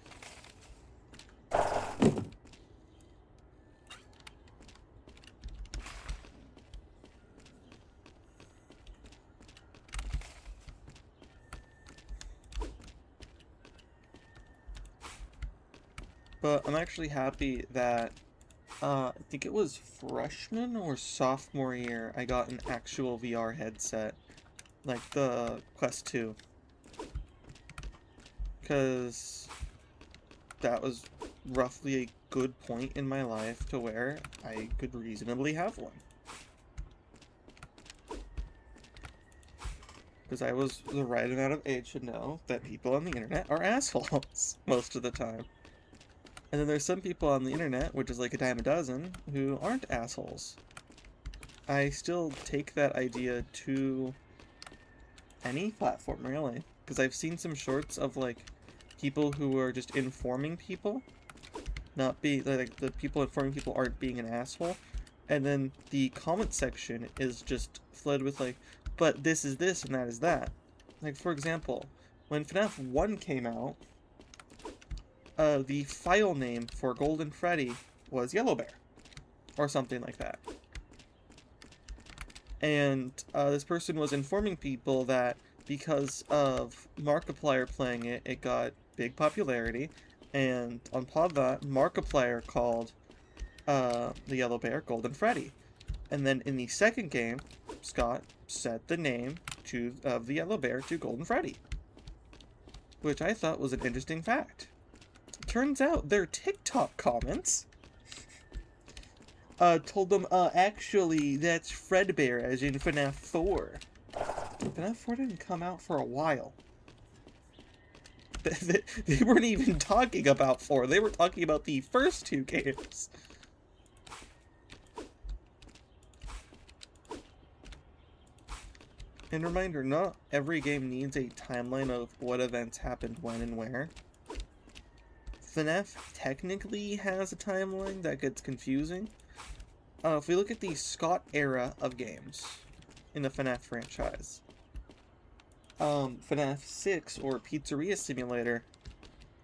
But I'm actually happy that I think it was freshman or sophomore year I got an actual VR headset, like the Quest 2, because that was roughly a good point in my life to where I could reasonably have one. Because I was the right amount of age to know that people on the internet are assholes most of the time. And then there's some people on the internet, which is like a dime a dozen, who aren't assholes. I still take that idea to any platform, really. Because I've seen some shorts of, like, people who are just informing people. Not being, like, the people informing people aren't being an asshole. And then the comment section is just flooded with, like, but this is this and that is that. Like, for example, when FNAF 1 came out, the file name for Golden Freddy was Yellow Bear, or something like that. And this person was informing people that because of Markiplier playing it, it got big popularity, and on top of that, Markiplier called the Yellow Bear Golden Freddy. And then in the second game, Scott set the name of the Yellow Bear to Golden Freddy, which I thought was an interesting fact. Turns out their TikTok comments told them, actually, that's Fredbear, as in FNAF 4. FNAF 4 didn't come out for a while. They weren't even talking about 4, they were talking about the first 2 games. And reminder, not every game needs a timeline of what events happened when and where. FNAF technically has a timeline that gets confusing. If we look at the Scott era of games in the FNAF franchise, FNAF 6, or Pizzeria Simulator,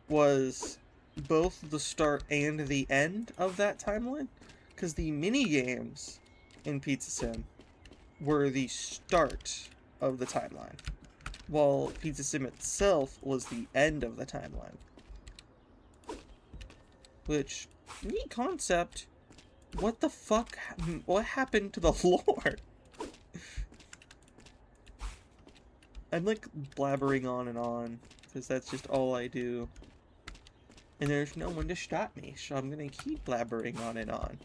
was both the start and the end of that timeline, because the mini-games in Pizza Sim were the start of the timeline, while Pizza Sim itself was the end of the timeline. Which, neat concept. What the fuck? What happened to the lore? I'm like blabbering on, because that's just all I do. And there's no one to stop me, so I'm gonna keep blabbering on and on.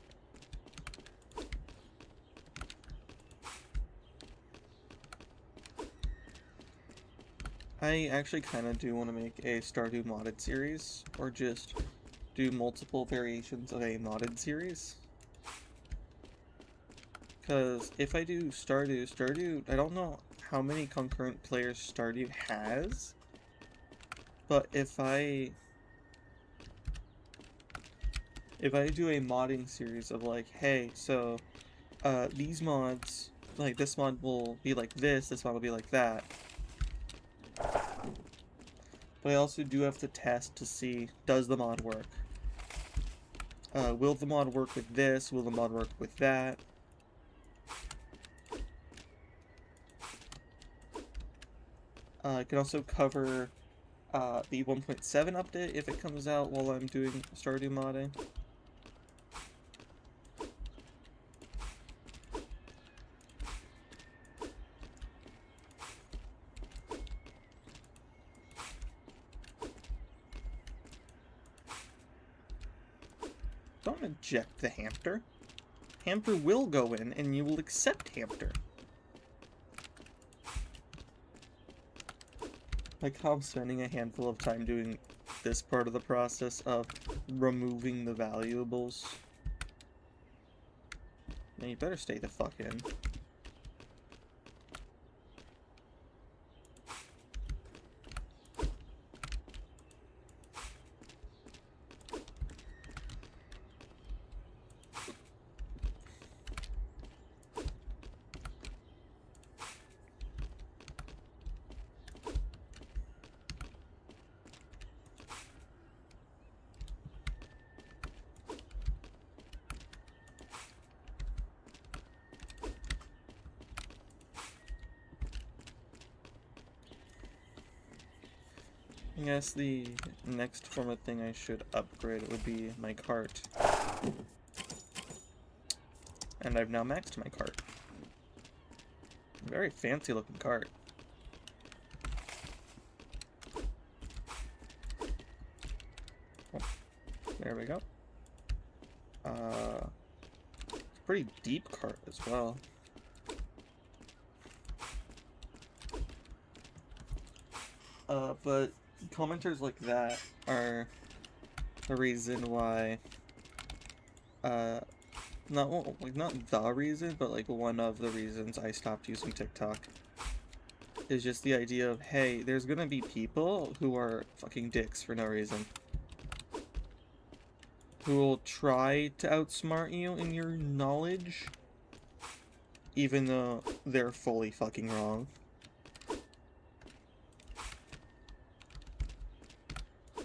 I actually kind of do want to make a Stardew modded series, or just do multiple variations of a modded series. Because if I do Stardew, I don't know how many concurrent players Stardew has, but if I do a modding series of like, hey, so these mods, like this mod will be like this mod will be like that. But I also do have to test to see, does the mod work? Will the mod work with this? Will the mod work with that? I can also cover the 1.7 update if it comes out while I'm doing Stardew modding. Don't eject the hamster. Hamper will go in, and you will accept Hamper. Like how I'm spending a handful of time doing this part of the process of removing the valuables. Now you better stay the fuck in. I guess the next form of thing I should upgrade would be my cart. And I've now maxed my cart. Very fancy looking cart. Oh, there we go. Pretty deep cart as well. But commenters like that are the reason why, not the reason, but like one of the reasons I stopped using TikTok. Is just the idea of, hey, there's gonna be people who are fucking dicks for no reason. Who will try to outsmart you in your knowledge, even though they're fully fucking wrong.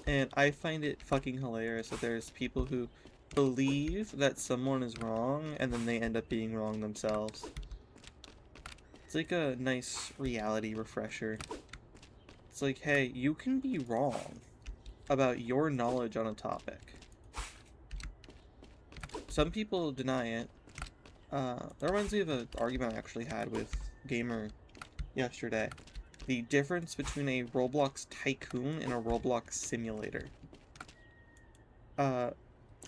And I find it fucking hilarious that there's people who believe that someone is wrong and then they end up being wrong themselves. It's like a nice reality refresher. It's like, hey, you can be wrong about your knowledge on a topic. Some people deny it. That reminds me of an argument I actually had with Gamer yesterday. The difference between a Roblox tycoon and a Roblox simulator.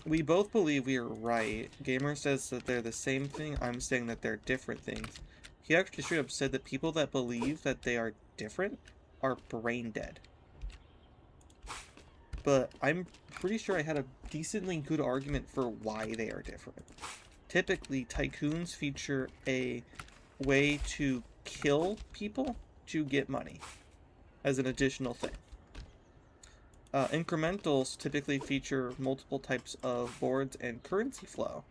We both believe we are right. Gamer says that they're the same thing. I'm saying that they're different things. He actually straight up said that people that believe that they are different are brain dead. But I'm pretty sure I had a decently good argument for why they are different. Typically, tycoons feature a way to kill people to get money as an additional thing. Incrementals typically feature multiple types of boards and currency flow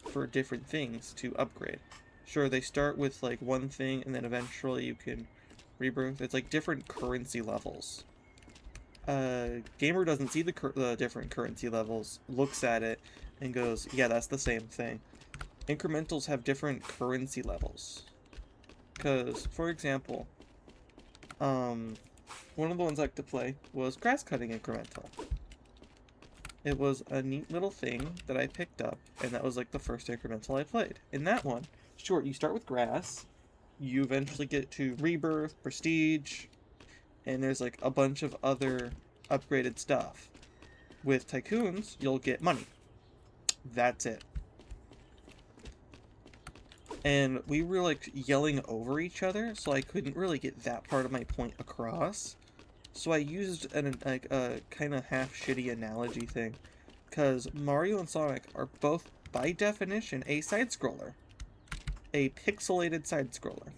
for different things to upgrade. Sure, they start with like one thing and then eventually you can rebirth. It's like different currency levels. Gamer doesn't see the different currency levels, looks at it, and goes, yeah, that's the same thing. Incrementals have different currency levels. Because, for example, one of the ones I like to play was Grass Cutting Incremental. It was a neat little thing that I picked up, and that was like the first incremental I played. In that one, sure, you start with grass, you eventually get to Rebirth, Prestige, and there's like a bunch of other upgraded stuff. With Tycoons, you'll get money. That's it. And we were like yelling over each other, so I couldn't really get that part of my point across. So I used a kind of half shitty analogy thing, because Mario and Sonic are both, by definition, a side-scroller. A pixelated side-scroller.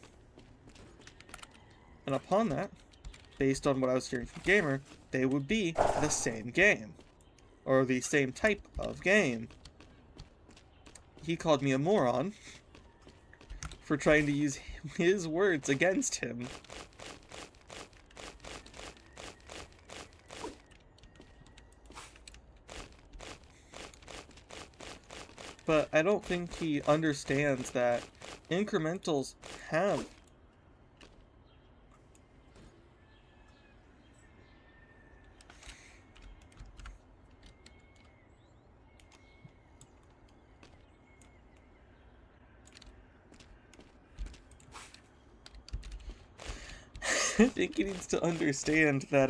And upon that, based on what I was hearing from Gamer, they would be the same game. Or the same type of game. He called me a moron for trying to use his words against him. But I don't think he understands that incrementals have I think he needs to understand that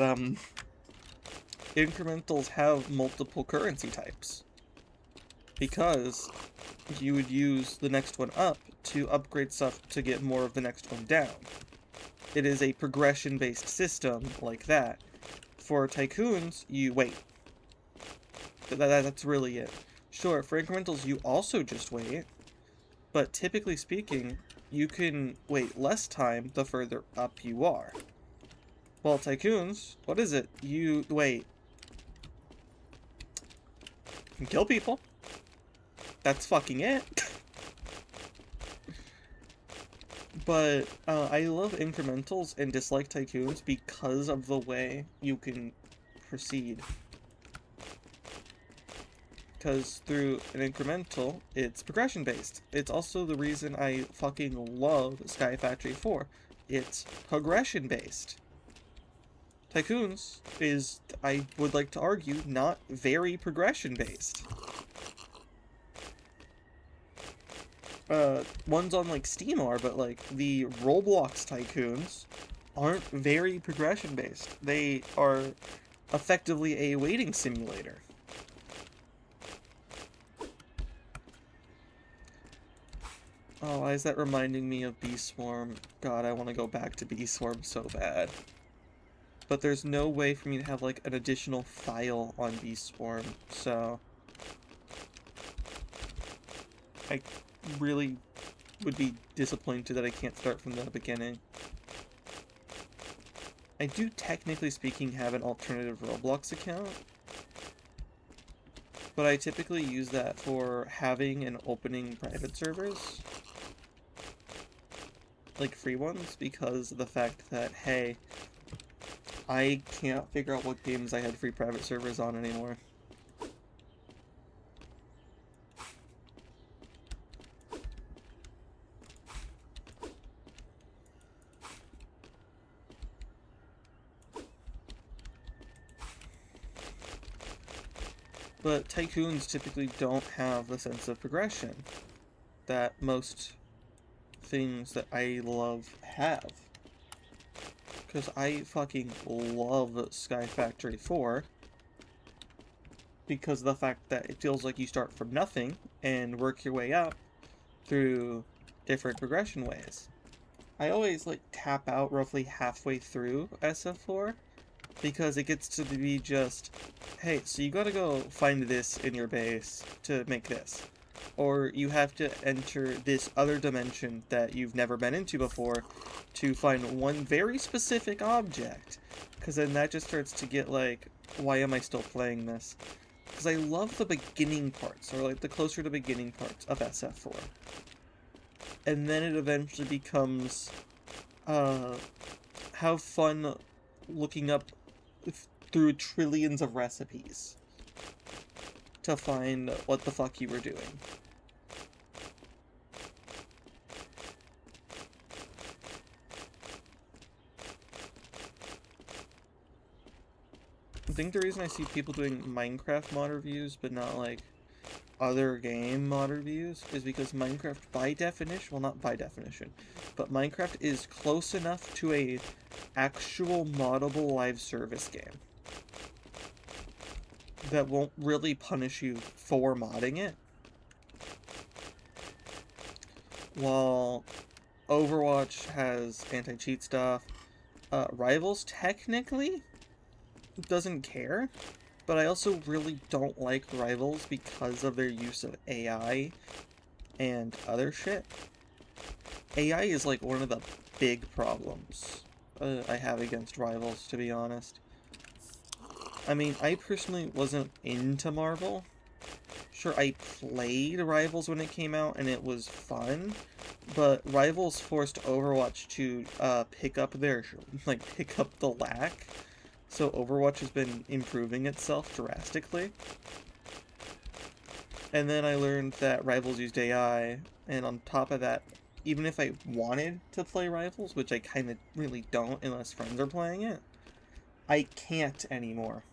incrementals have multiple currency types. Because you would use the next one up to upgrade stuff to get more of the next one down. It is a progression-based system like that. For Tycoons, you wait. That's really it. Sure, for incrementals, you also just wait, but typically speaking, you can wait less time the further up you are. Well, Tycoons, what is it? You wait. You can kill people. That's fucking it. But I love incrementals and dislike Tycoons because of the way you can proceed. Because through an incremental, it's progression based. It's also the reason I fucking love Sky Factory 4. It's progression based. Tycoons is, I would like to argue, not very progression based. Ones on like Steam are, but like the Roblox Tycoons aren't very progression based. They are effectively a waiting simulator. Oh, why is that reminding me of Bee Swarm? God, I want to go back to Bee Swarm so bad. But there's no way for me to have like an additional file on Bee Swarm, so I really would be disappointed that I can't start from the beginning. I do, technically speaking, have an alternative Roblox account, but I typically use that for having and opening private servers, like free ones, because of the fact that, hey, I can't figure out what games I had free private servers on anymore. But Tycoons typically don't have the sense of progression that most things that I love have. Because I fucking love Sky Factory 4 because of the fact that it feels like you start from nothing and work your way up through different progression ways. I always like tap out roughly halfway through SF4 because it gets to be just, hey, so you gotta go find this in your base to make this. Or you have to enter this other dimension that you've never been into before to find one very specific object. Because then that just starts to get like, why am I still playing this? Because I love the beginning parts, or like the closer to beginning parts of SF4. And then it eventually becomes, have fun looking up through trillions of recipes to find what the fuck you were doing. I think the reason I see people doing Minecraft mod reviews but not like other game mod reviews is because Minecraft by definition, well not by definition, but Minecraft is close enough to a actual moddable live service game that won't really punish you for modding it. While Overwatch has anti-cheat stuff, Rivals technically doesn't care, but I also really don't like Rivals because of their use of AI and other shit. AI is like one of the big problems I have against Rivals, to be honest. I mean, I personally wasn't into Marvel. Sure, I played Rivals when it came out and it was fun, but Rivals forced Overwatch to pick up the lack. So Overwatch has been improving itself drastically. And then I learned that Rivals used AI, and on top of that, even if I wanted to play Rivals, which I kind of really don't unless friends are playing it, I can't anymore.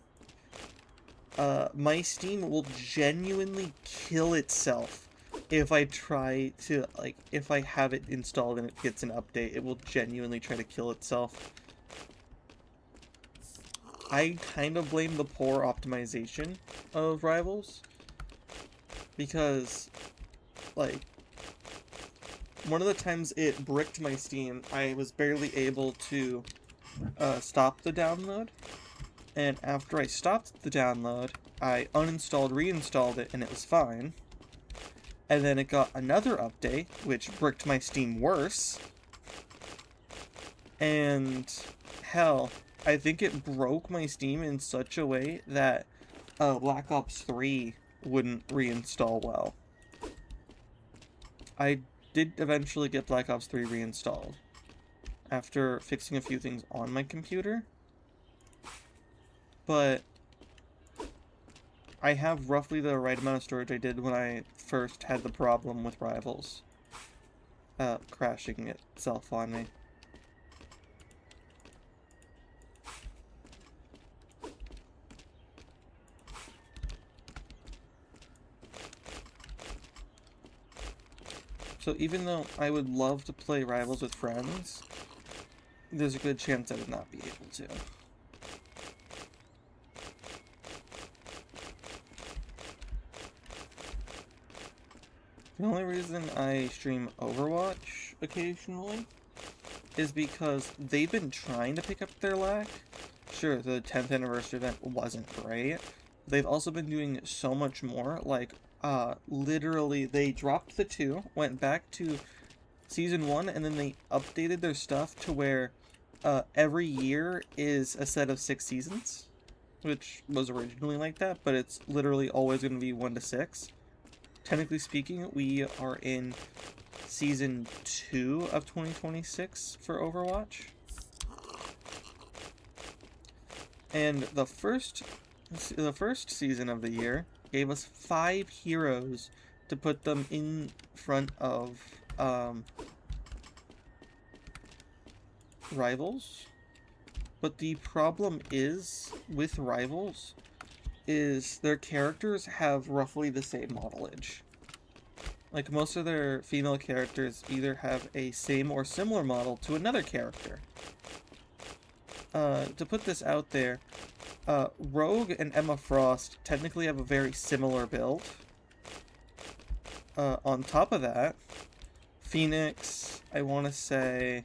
My Steam will genuinely kill itself if I try to, like, if I have it installed and it gets an update, it will genuinely try to kill itself. I kind of blame the poor optimization of Rivals, because like, one of the times it bricked my Steam, I was barely able to stop the download. And after I stopped the download, I uninstalled, reinstalled it, and it was fine. And then it got another update, which bricked my Steam worse. And hell, I think it broke my Steam in such a way that Black Ops 3 wouldn't reinstall well. I did eventually get Black Ops 3 reinstalled after fixing a few things on my computer. But I have roughly the right amount of storage I did when I first had the problem with Rivals crashing itself on me. So even though I would love to play Rivals with friends, there's a good chance I would not be able to. The only reason I stream Overwatch occasionally is because they've been trying to pick up their lag. Sure, the 10th anniversary event wasn't great. They've also been doing so much more, like, literally, they dropped the 2, went back to Season 1, and then they updated their stuff to where, every year is a set of 6 seasons, which was originally like that, but it's literally always going to be 1 to 6. Technically speaking, we are in Season 2 of 2026 for Overwatch. And the first season of the year gave us 5 heroes to put them in front of Rivals. But the problem is with Rivals is their characters have roughly the same modelage. Like, most of their female characters either have a same or similar model to another character. To put this out there, Rogue and Emma Frost technically have a very similar build. On top of that, Phoenix, I want to say,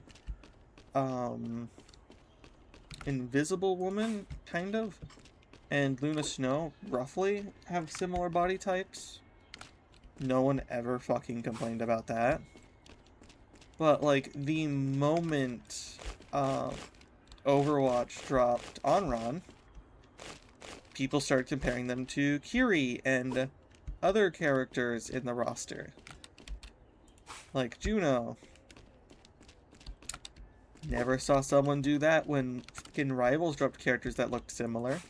Invisible Woman, kind of, and Luna Snow, roughly, have similar body types. No one ever fucking complained about that. But, like, the moment, Overwatch dropped Onron, people started comparing them to Kiri and other characters in the roster. Like Juno. Never saw someone do that when fucking Rivals dropped characters that looked similar.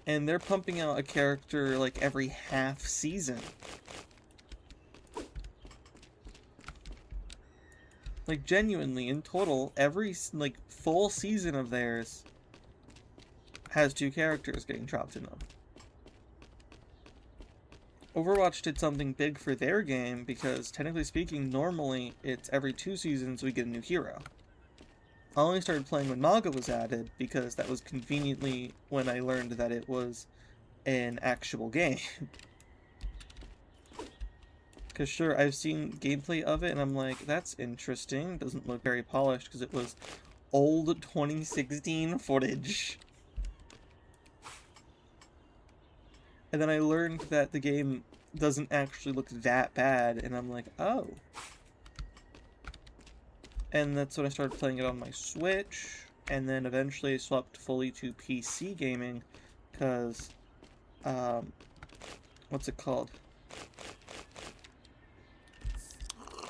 And they're pumping out a character like every half season. Like, genuinely, in total, every, like, full season of theirs has 2 characters getting dropped in them. Overwatch did something big for their game because, technically speaking, normally it's every 2 seasons we get a new hero. I only started playing when Naga was added because that was conveniently when I learned that it was an actual game. Because sure, I've seen gameplay of it and I'm like, that's interesting. Doesn't look very polished because it was old 2016 footage. And then I learned that the game doesn't actually look that bad, and I'm like, oh. And that's when I started playing it on my Switch, and then eventually I swapped fully to PC gaming, because, what's it called?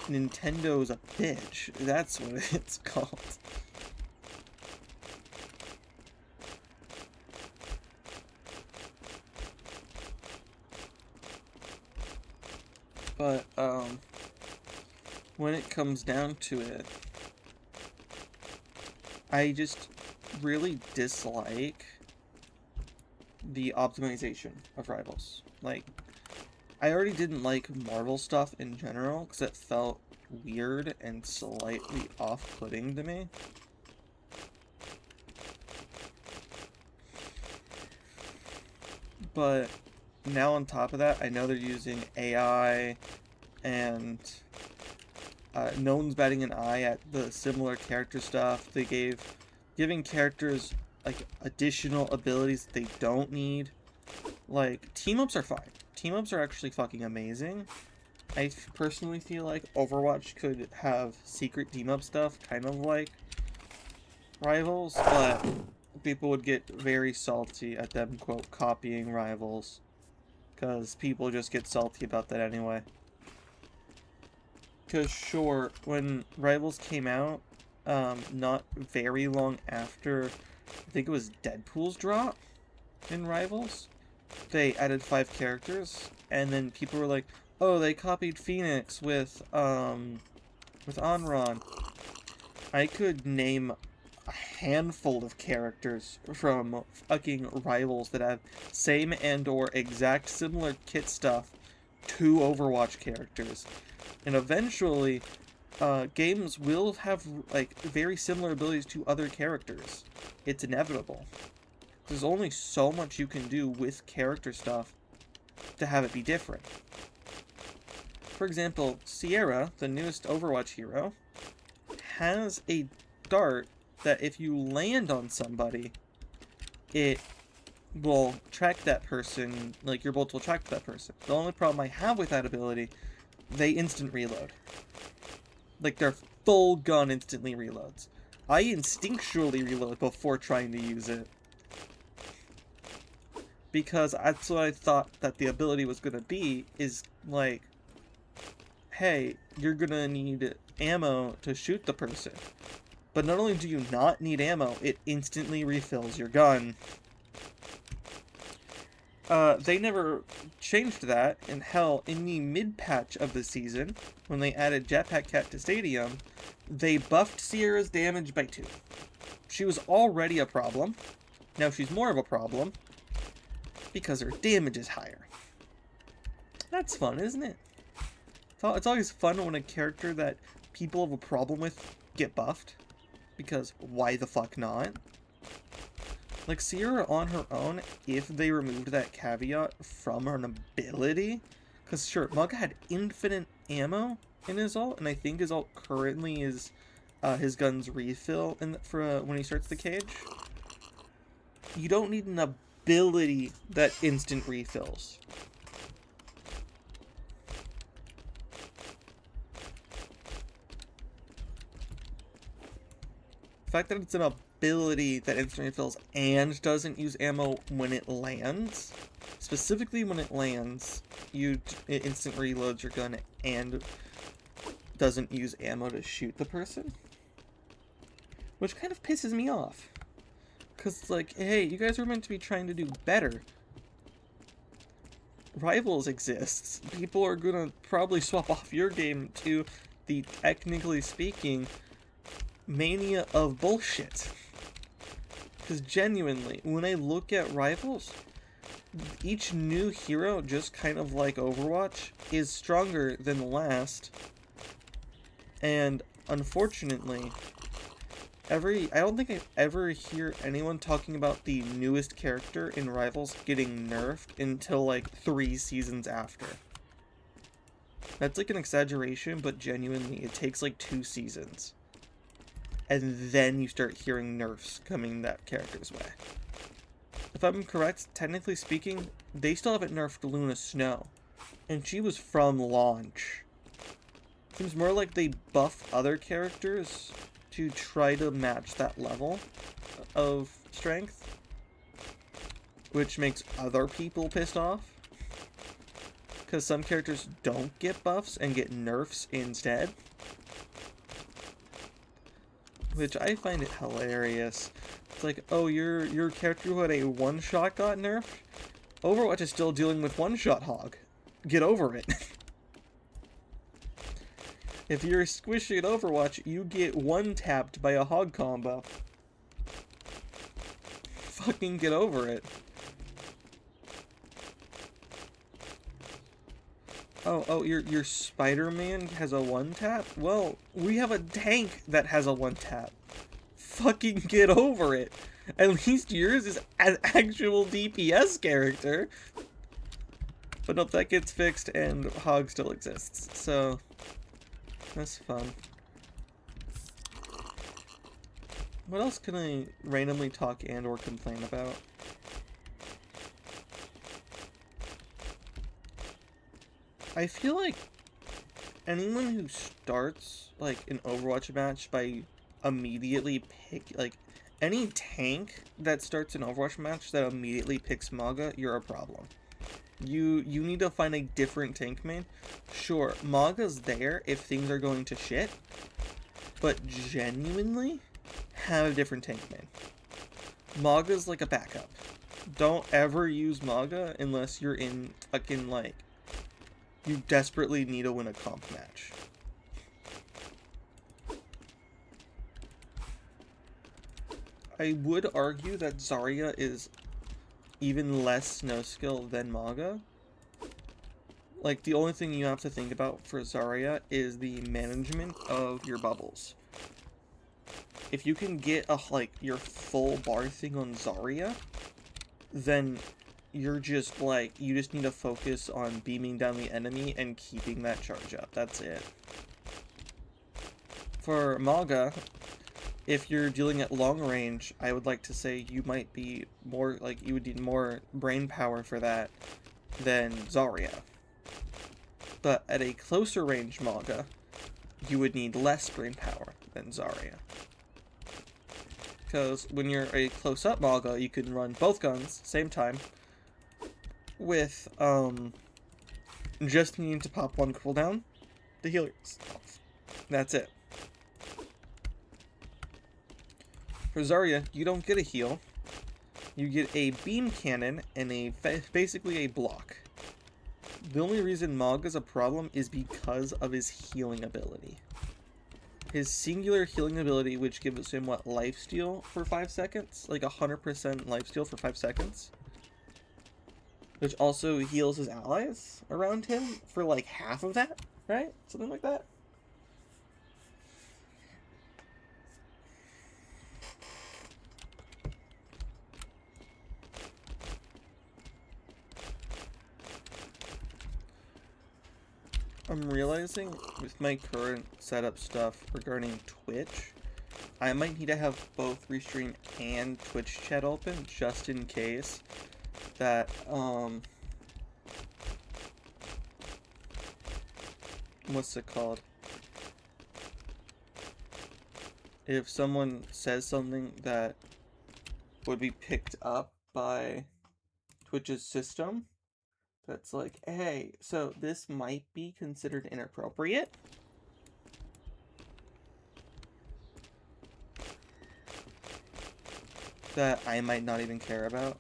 Nintendo's a bitch. That's what it's called. But, when it comes down to it, I just really dislike the optimization of Rivals. Like, I already didn't like Marvel stuff in general, because it felt weird and slightly off-putting to me. But now on top of that, I know they're using AI, and no one's batting an eye at the similar character stuff. Giving characters like additional abilities that they don't need. Like, team-ups are fine. Team-ups are actually fucking amazing. I personally feel like Overwatch could have secret team-up stuff, kind of like Rivals, but people would get very salty at them, quote, copying Rivals. Because people just get salty about that anyway. Because, sure, when Rivals came out, not very long after, I think it was Deadpool's drop in Rivals, they added 5 characters, and then people were like, oh, they copied Phoenix with Onron. I could name a handful of characters from fucking Rivals that have same and or exact similar kit stuff to Overwatch characters. And eventually, games will have, like, very similar abilities to other characters. It's inevitable. There's only so much you can do with character stuff to have it be different. For example, Sierra, the newest Overwatch hero, has a dart that if you land on somebody, it will track that person, like your bolt will track that person. The only problem I have with that ability, they instant reload. Like, their full gun instantly reloads. I instinctually reload before trying to use it. Because that's what I thought that the ability was going to be, is like, hey, you're going to need ammo to shoot the person. But not only do you not need ammo, it instantly refills your gun. They never changed that, and hell, in the mid-patch of the season, when they added Jetpack Cat to Stadium, they buffed Sierra's damage by 2. She was already a problem. Now she's more of a problem, because her damage is higher. That's fun, isn't it? It's always fun when a character that people have a problem with get buffed, because why the fuck not? Like, Sierra on her own, if they removed that caveat from her ability, because sure, Mugga had infinite ammo in his ult, and I think his ult currently is his gun's refill for when he starts the cage. You don't need an ability that instant refills. The fact that it's an ability that instant refills and doesn't use ammo when it lands, specifically when it lands, it instant reloads your gun and doesn't use ammo to shoot the person, which kind of pisses me off. Because, like, hey, you guys were meant to be trying to do better. Rivals exists. People are gonna probably swap off your game to the, technically speaking, mania of bullshit. Because genuinely, when I look at Rivals, each new hero, just kind of like Overwatch, is stronger than the last. And unfortunately, I don't think I ever hear anyone talking about the newest character in Rivals getting nerfed until like 3 seasons after. That's like an exaggeration, but genuinely, it takes like 2 seasons. And then you start hearing nerfs coming that character's way. If I'm correct, technically speaking, they still haven't nerfed Luna Snow. And she was from launch. Seems more like they buff other characters to try to match that level of strength, which makes other people pissed off. Because some characters don't get buffs and get nerfs instead. Which I find it hilarious. It's like, oh, your character who had a one-shot got nerfed? Overwatch is still dealing with one-shot hog. Get over it. If you're squishy at Overwatch, you get one-tapped by a hog combo. Fucking get over it. Oh, your Spider-Man has a one-tap? Well, we have a tank that has a one-tap. Fucking get over it. At least yours is an actual DPS character. But nope, that gets fixed and Hog still exists, so that's fun. What else can I randomly talk and or complain about? I feel like anyone who starts like an Overwatch match by immediately any tank that starts an Overwatch match that immediately picks Mauga, you're a problem. You need to find a different tank main. Sure, Mauga's there if things are going to shit, but genuinely have a different tank main. Mauga's like a backup. Don't ever use Mauga unless you're in fucking like you desperately need to win a comp match. I would argue that Zarya is even less no skill than Mauga. Like, the only thing you have to think about for Zarya is the management of your bubbles. If you can get your full bar thing on Zarya, then you're just you just need to focus on beaming down the enemy and keeping that charge up. That's it. For Mauga, if you're dealing at long range, I would like to say you might be more, you would need more brain power for that than Zarya. But at a closer range Mauga, you would need less brain power than Zarya. Because when you're a close-up Mauga, you can run both guns, same time, with, just needing to pop one cooldown, the healer's off. That's it. For Zarya, you don't get a heal. You get a beam cannon and basically a block. The only reason Mauga's a problem is because of his healing ability. His singular healing ability, which gives him, lifesteal for 5 seconds? 100% lifesteal for 5 seconds? Which also heals his allies around him for, half of that, right? Something like that? I'm realizing with my current setup stuff regarding Twitch, I might need to have both Restream and Twitch chat open just in case that, what's it called? If someone says something that would be picked up by Twitch's system, that's like, hey, so this might be considered inappropriate. That I might not even care about.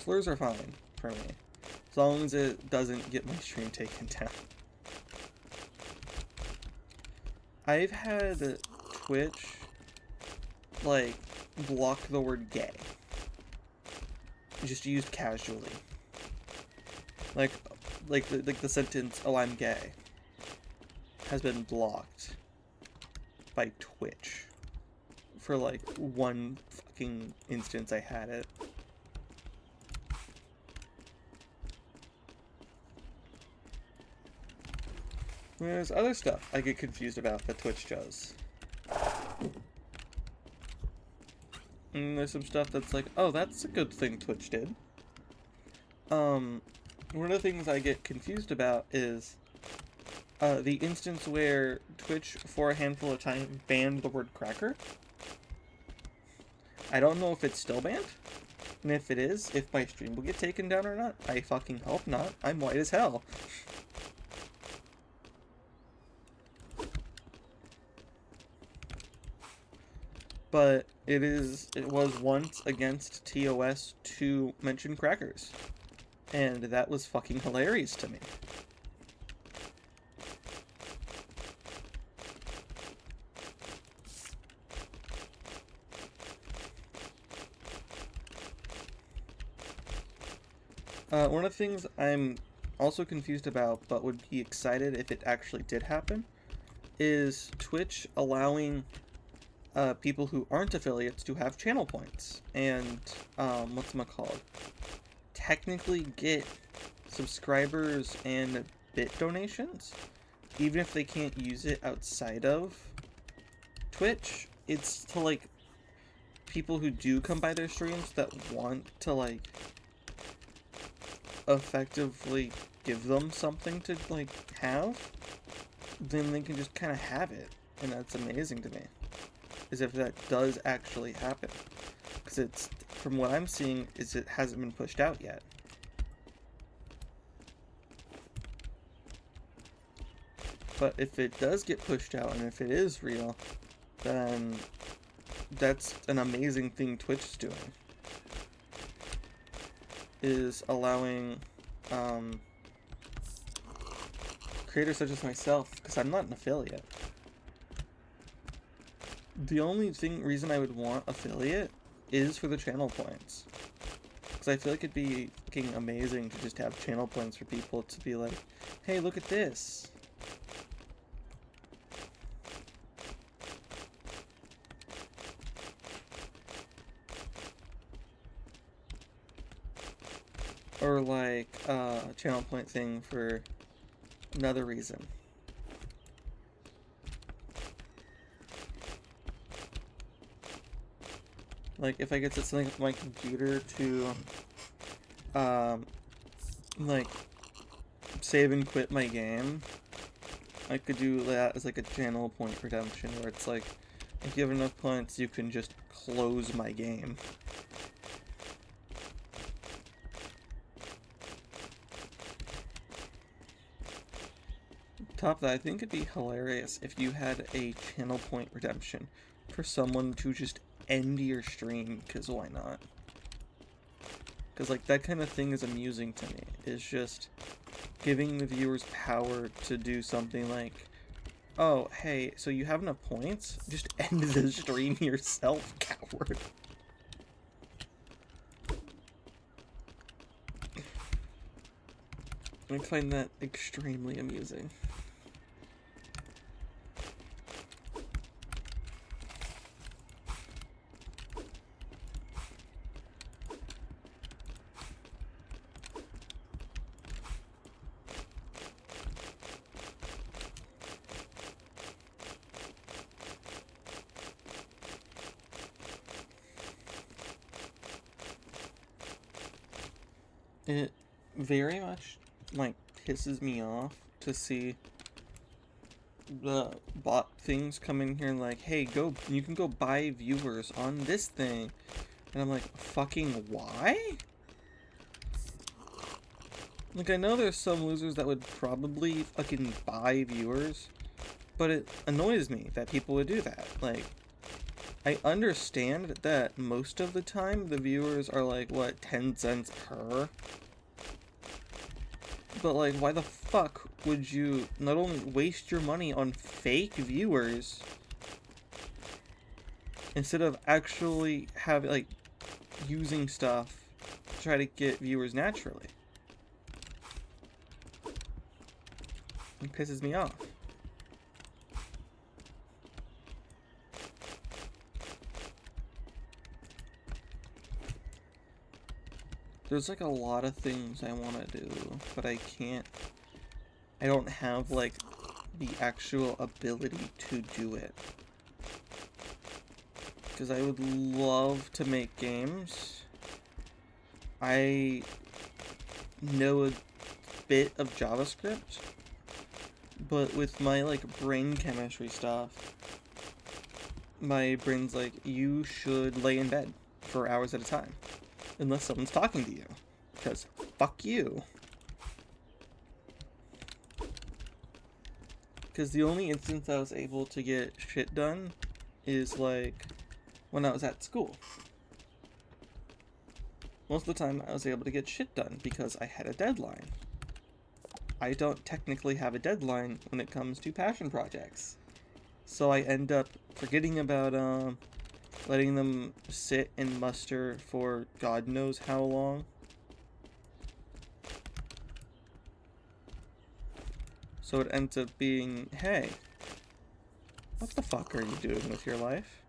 Slurs are fine for me. As long as it doesn't get my stream taken down. I've had Twitch, block the word gay. Just used casually. The sentence, oh, I'm gay, has been blocked by Twitch for, one fucking instance I had it. There's other stuff I get confused about that Twitch does. And there's some stuff that's like, oh, that's a good thing Twitch did. One of the things I get confused about is the instance where Twitch, for a handful of time, banned the word cracker. I don't know if it's still banned, and if it is, if my stream will get taken down or not. I fucking hope not. I'm white as hell. But it was once against TOS to mention crackers. And that was fucking hilarious to me. One of the things I'm also confused about, but would be excited if it actually did happen, is Twitch allowing people who aren't affiliates to have channel points and, technically get subscribers and bit donations, even if they can't use it outside of Twitch, it's to like people who do come by their streams that want to like effectively give them something to like have, then they can just kind of have it, and that's amazing to me, as if that does actually happen, because it's, from what I'm seeing, is it hasn't been pushed out yet. But if it does get pushed out, and if it is real, then that's an amazing thing Twitch is doing. Is allowing creators such as myself, because I'm not an affiliate. The only reason I would want affiliate is for the channel points. Because I feel like it'd be fucking amazing to just have channel points for people to be like, hey, look at this. Or like a channel point thing for another reason. Like if I get to something with my computer to like save and quit my game, I could do that as like a channel point redemption, where it's like, if you have enough points, you can just close my game. Top of that, I think it'd be hilarious if you had a channel point redemption for someone to just end your stream, because why not? Because like that kind of thing is amusing to me. It's just giving the viewers power to do something like, oh, hey, so you have enough points? Just end the stream yourself, coward. I find that extremely amusing. It very much, like, pisses me off to see the bot things come in here and like, hey, you can go buy viewers on this thing. And I'm like, fucking why? Like, I know there's some losers that would probably fucking buy viewers, but it annoys me that people would do that. Like, I understand that most of the time the viewers are like, what, 10 cents per? But like, why the fuck would you not only waste your money on fake viewers instead of actually having, like, using stuff to try to get viewers naturally? It pisses me off. There's like a lot of things I want to do, but I can't. I don't have like the actual ability to do it. Because I would love to make games. I know a bit of JavaScript, but with my like brain chemistry stuff, my brain's like, you should lay in bed for hours at a time. Unless someone's talking to you. Because fuck you. Because the only instance I was able to get shit done is like when I was at school. Most of the time I was able to get shit done because I had a deadline. I don't technically have a deadline when it comes to passion projects. So I end up forgetting about letting them sit and muster for God knows how long. So it ends up being, hey, what the fuck are you doing with your life?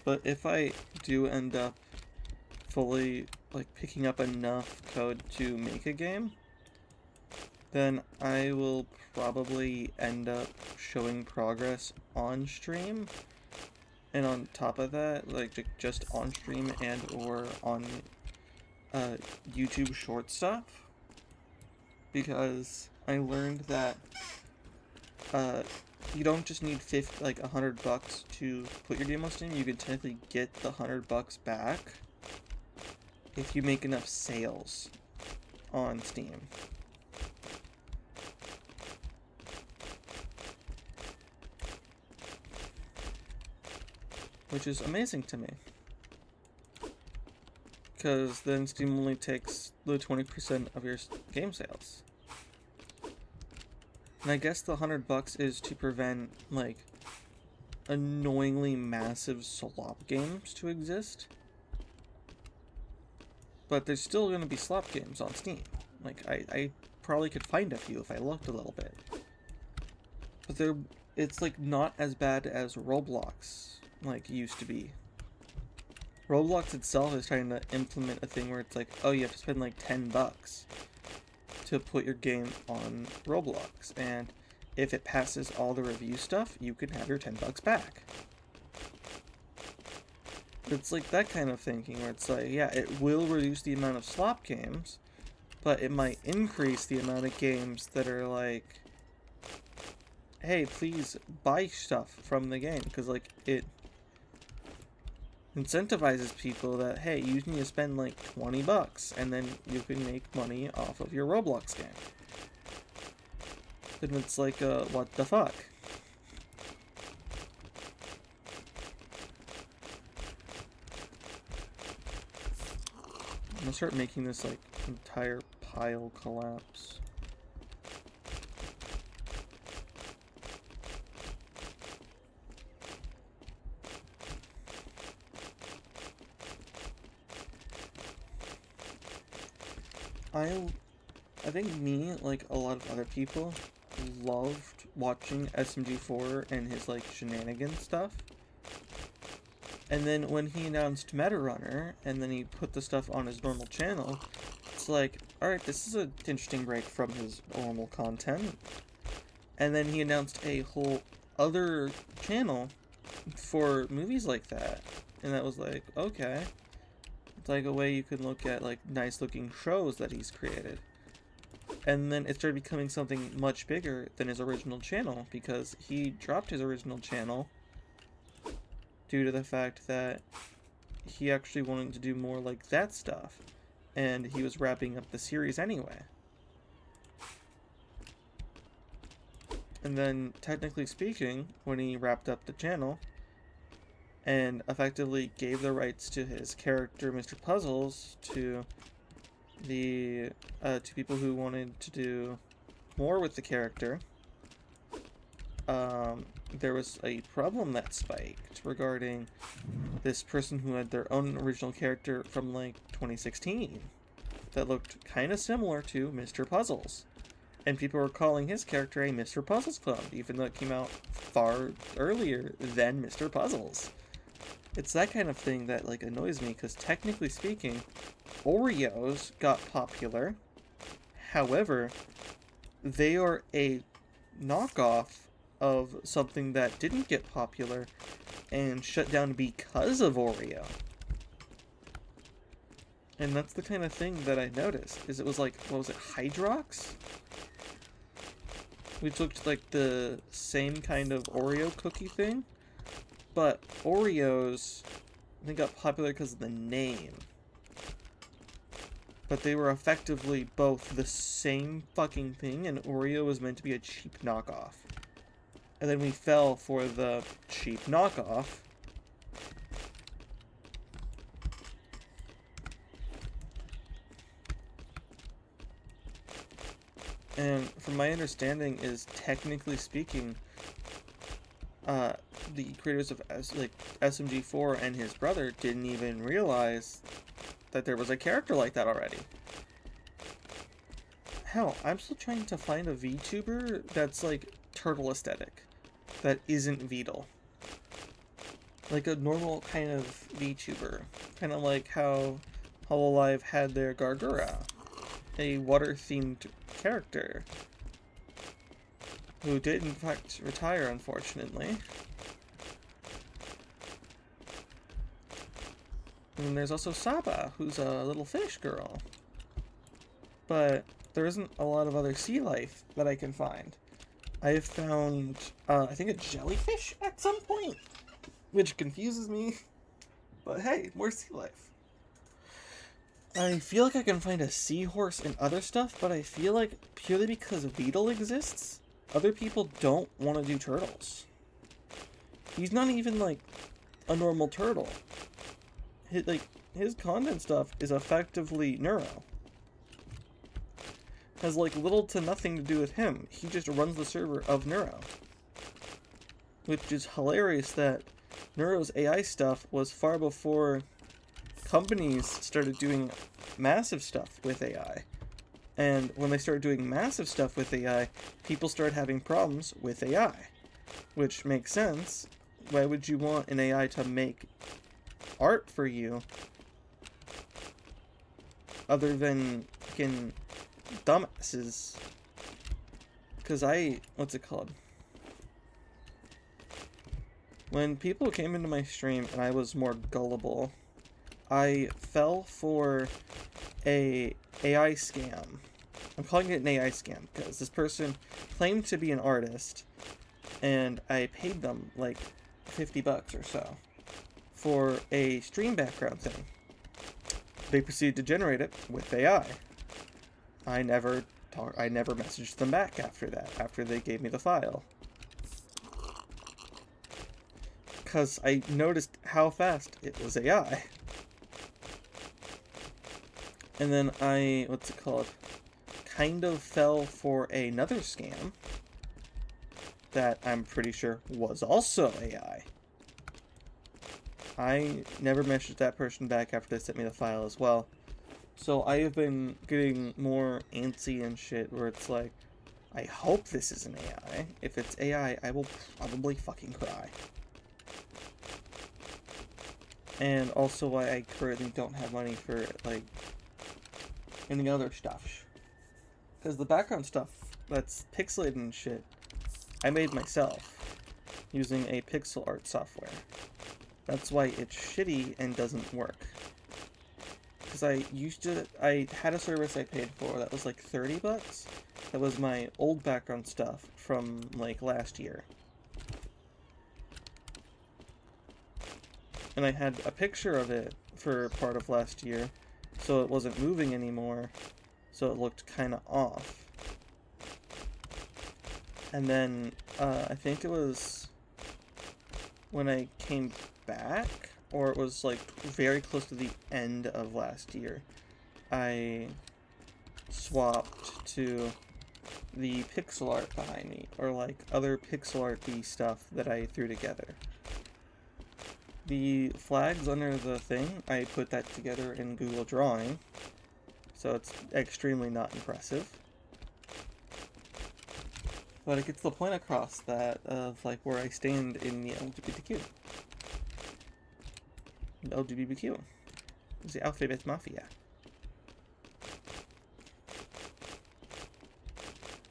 But if I do end up fully, like, picking up enough code to make a game, then I will probably end up showing progress on stream. And on top of that, like, just on stream and or on YouTube short stuff. Because I learned that you don't just need $100 to put your game on Steam. You can technically get the $100 back if you make enough sales on Steam. Which is amazing to me. Because then Steam only takes the 20% of your game sales. And I guess the $100 is to prevent, like, annoyingly massive slop games to exist. But there's still going to be slop games on Steam. Like, I probably could find a few if I looked a little bit. But it's, like, not as bad as Roblox, like, used to be. Roblox itself is trying to implement a thing where it's like, oh, you have to spend, like, $10 to put your game on Roblox, and if it passes all the review stuff, you can have your $10 back. It's like that kind of thinking where it's like, yeah, it will reduce the amount of slop games, but it might increase the amount of games that are like, hey, please buy stuff from the game, because, like, it incentivizes people that, hey, you need to spend like $20 and then you can make money off of your Roblox game. Then it's like, what the fuck? I'm gonna start making this, like, entire pile collapse. I think me, like a lot of other people, loved watching SMG4 and his, like, shenanigan stuff. And then when he announced MetaRunner, and then he put the stuff on his normal channel, it's like, alright, this is an interesting break from his normal content. And then he announced a whole other channel for movies like that. And that was like, okay. It's like a way you can look at, like, nice looking shows that he's created. And then it started becoming something much bigger than his original channel, because he dropped his original channel due to the fact that he actually wanted to do more like that stuff, and he was wrapping up the series anyway. And then, technically speaking, when he wrapped up the channel and effectively gave the rights to his character Mr. Puzzles to the to people who wanted to do more with the character, there was a problem that spiked regarding this person who had their own original character from, like, 2016 that looked kind of similar to Mr. Puzzles. And people were calling his character a Mr. Puzzles clone, even though it came out far earlier than Mr. Puzzles. It's that kind of thing that, like, annoys me, because technically speaking, Oreos got popular. However, they are a knockoff of something that didn't get popular and shut down because of Oreo. And that's the kind of thing that I noticed, is it was like, what was it, Hydrox? Which looked like the same kind of Oreo cookie thing, but Oreos, I think, got popular because of the name. But they were effectively both the same fucking thing, and Oreo was meant to be a cheap knockoff. And then we fell for the cheap knockoff. And from my understanding is, technically speaking, the creators of SMG4 and his brother didn't even realize that there was a character like that already. Hell, I'm still trying to find a VTuber that's, like, turtle aesthetic, that isn't Vedal. like a normal kind of VTuber. Kind of like how Hololive had their Gargura, a water-themed character who did in fact retire, unfortunately. And there's also Saba, who's a little fish girl. But there isn't a lot of other sea life that I can find. I have found, I think a jellyfish at some point, which confuses me. But hey, more sea life. I feel like I can find a seahorse and other stuff, but I feel like purely because Beetle exists, other people don't want to do turtles. He's not even like a normal turtle. His content stuff is effectively Neuro. Has like little to nothing to do with him. He just runs the server of Neuro. Which is hilarious that Neuro's AI stuff was far before companies started doing massive stuff with AI. And when they started doing massive stuff with AI, people started having problems with AI. Which makes sense. Why would you want an AI to make art for you other than fucking dumbasses? Because what's it called? When people came into my stream and I was more gullible, I fell for a AI scam. I'm calling it an AI scam because this person claimed to be an artist and I paid them like $50 or so for a stream background thing. They proceeded to generate it with AI. I never messaged them back after that, after they gave me the file. Because I noticed how fast it was AI. And then kind of fell for another scam that I'm pretty sure was also AI. I never messaged that person back after they sent me the file as well. So I have been getting more antsy and shit where it's like, I hope this isn't AI. If it's AI, I will probably fucking cry. And also why I currently don't have money for, like, any other stuff. Because the background stuff that's pixelated and shit, I made myself using a pixel art software. That's why it's shitty and doesn't work. Because I had a service I paid for that was like $30. That was my old background stuff from like last year. And I had a picture of it for part of last year, so it wasn't moving anymore, so it looked kind of off. And then, I think it was when I came back, or it was like very close to the end of last year, I swapped to the pixel art behind me, or like other pixel art-y stuff that I threw together. The flags under the thing, I put that together in Google Drawing, so it's extremely not impressive. But it gets the point across that of like where I stand in the LGBTQ. LGBTQ. It's the Alphabet Mafia.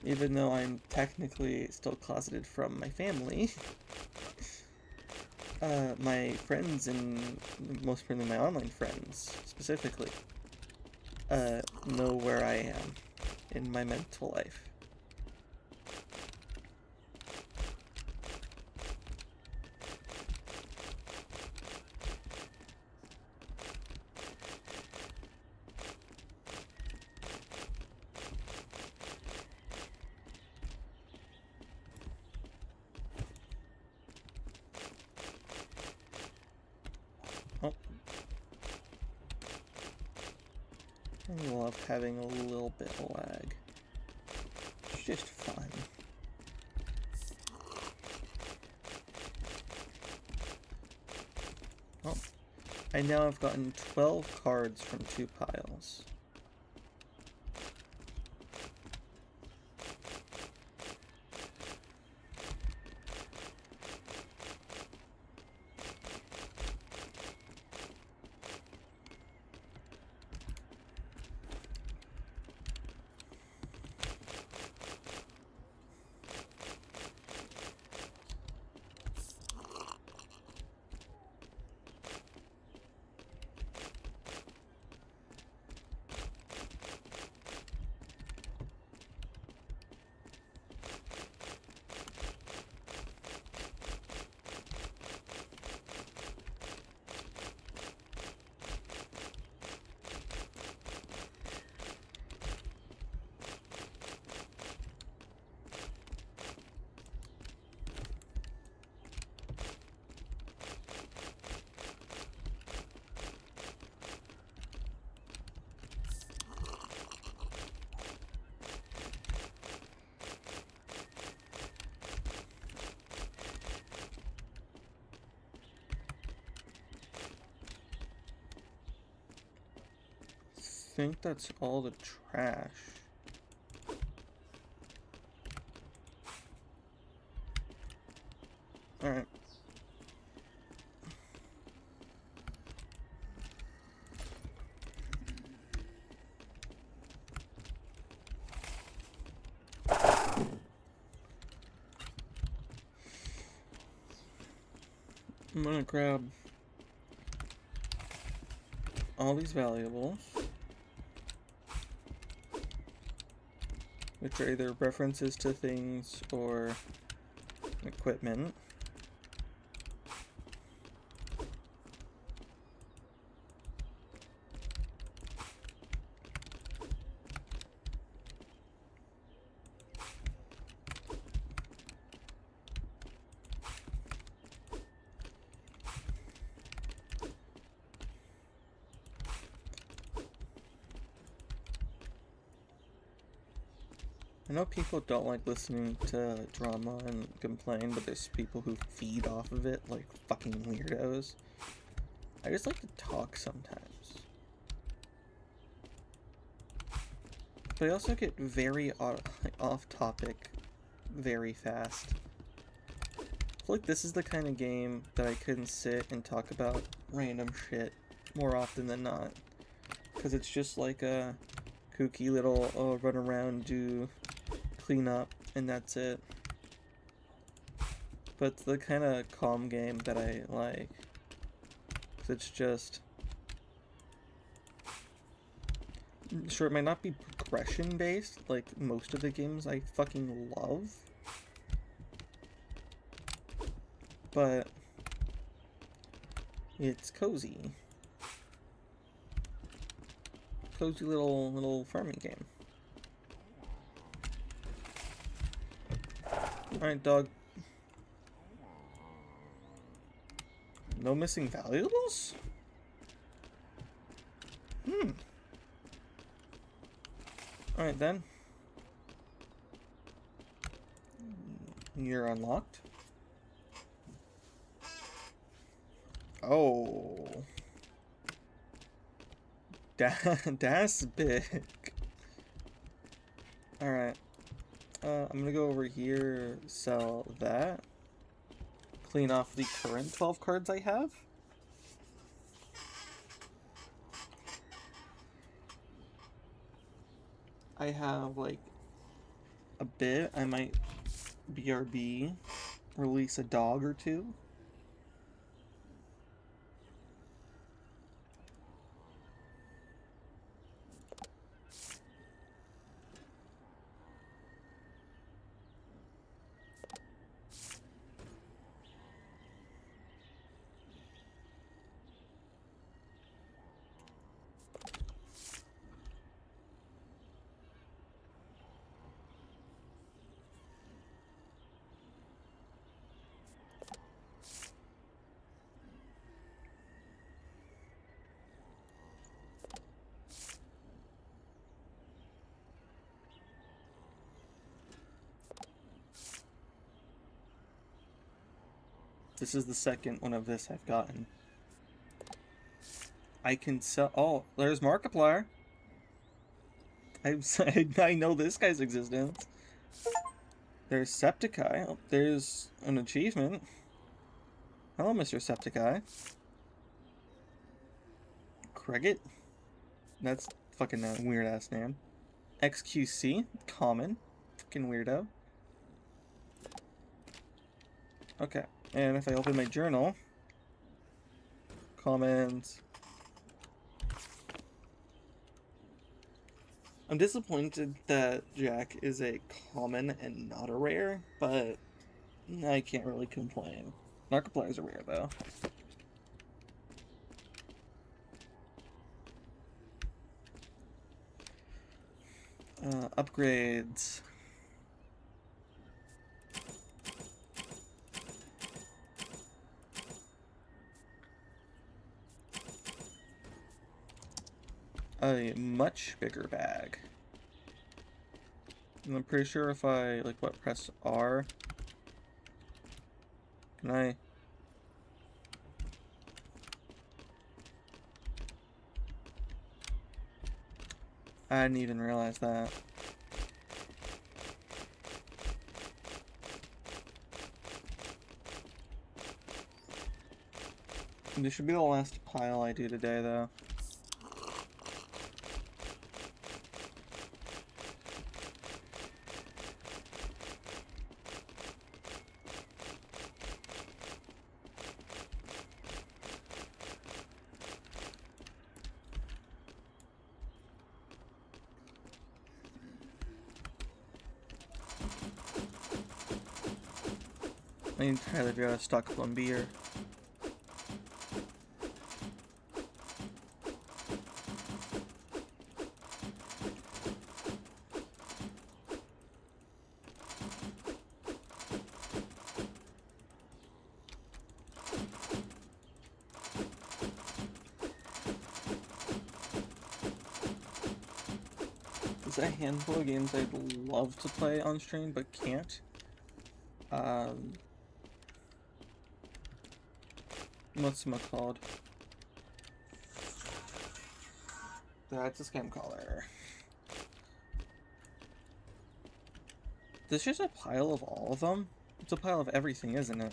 Even though I'm technically still closeted from my family, my friends, and most importantly my online friends specifically, know where I am in my mental life. Oh. I love having a little bit of lag. It's just fun. Oh. I now have gotten 12 cards from 2 piles. think that's all the trash. Alright. I'm gonna grab all these valuables, which are either references to things or equipment. I know people don't like listening to drama and complain, but there's people who feed off of it like fucking weirdos. I just like to talk sometimes. But I also get very off topic very fast. I feel like this is the kind of game that I couldn't sit and talk about random shit more often than not. Because it's just like a kooky little run around, do clean up, and that's it. But it's the kind of calm game that I like. 'Cause it's just... Sure, it might not be progression based like most of the games I fucking love. But it's cozy. Cozy little farming game. Alright, dog. No missing valuables? Alright then. You're unlocked. Oh. That's big. Alright. I'm gonna go over here, sell that. Clean off the current 12 cards I have. I have like a bit. I might BRB, release a dog or two. This is the second one of this I've gotten. I can sell... Oh, there's Markiplier. I know this guy's existence. There's Septiceye. Oh, there's an achievement. Hello, Mr. Septiceye. Cregget? That's fucking a weird-ass name. XQC. Common. Fucking weirdo. Okay. And if I open my journal... Comments... I'm disappointed that Jack is a common and not a rare, but I can't really complain. Markiplier's a rare, though. Upgrades. A much bigger bag. And I'm pretty sure if I, like, what, press R? Can I... I didn't even realize that. This should be the last pile I do today, though. I entirely forgot to stock plum beer. There's a handful of games I'd love to play on stream, but can't. What's it called? That's a scam caller. This just a pile of all of them? It's a pile of everything, isn't it?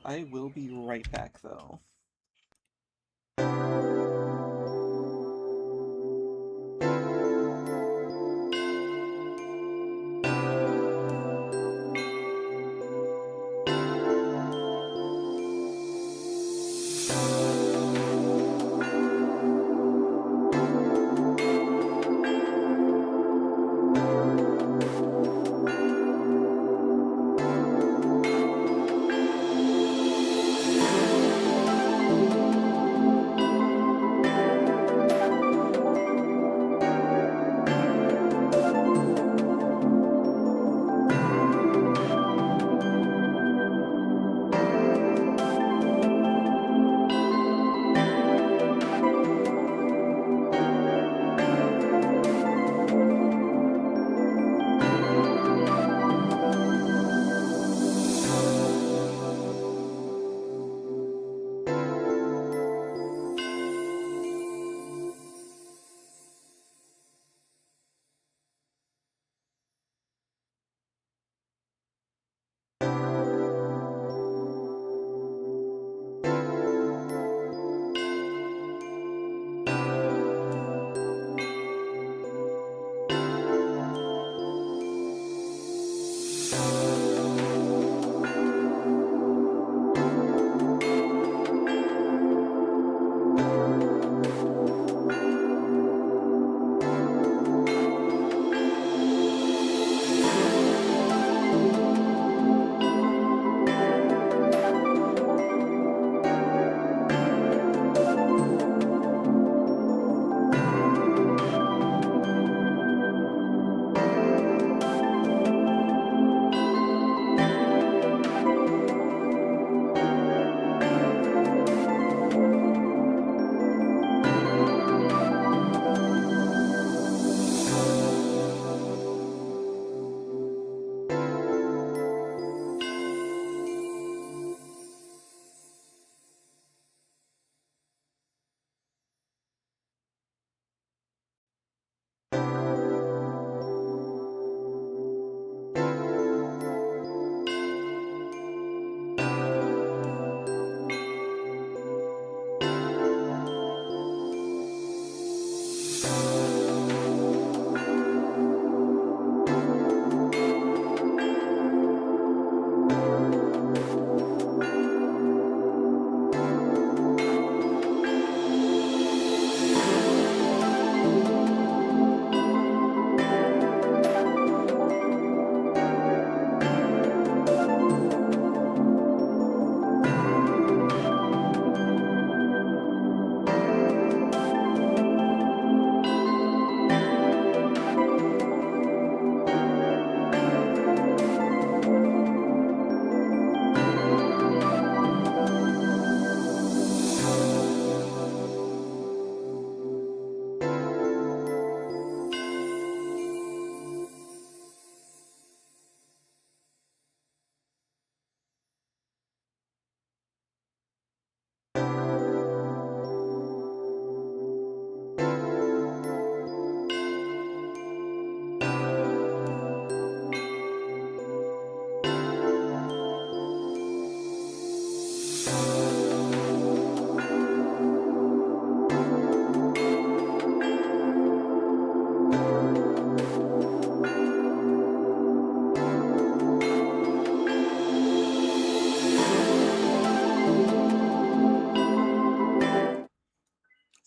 I will be right back, though.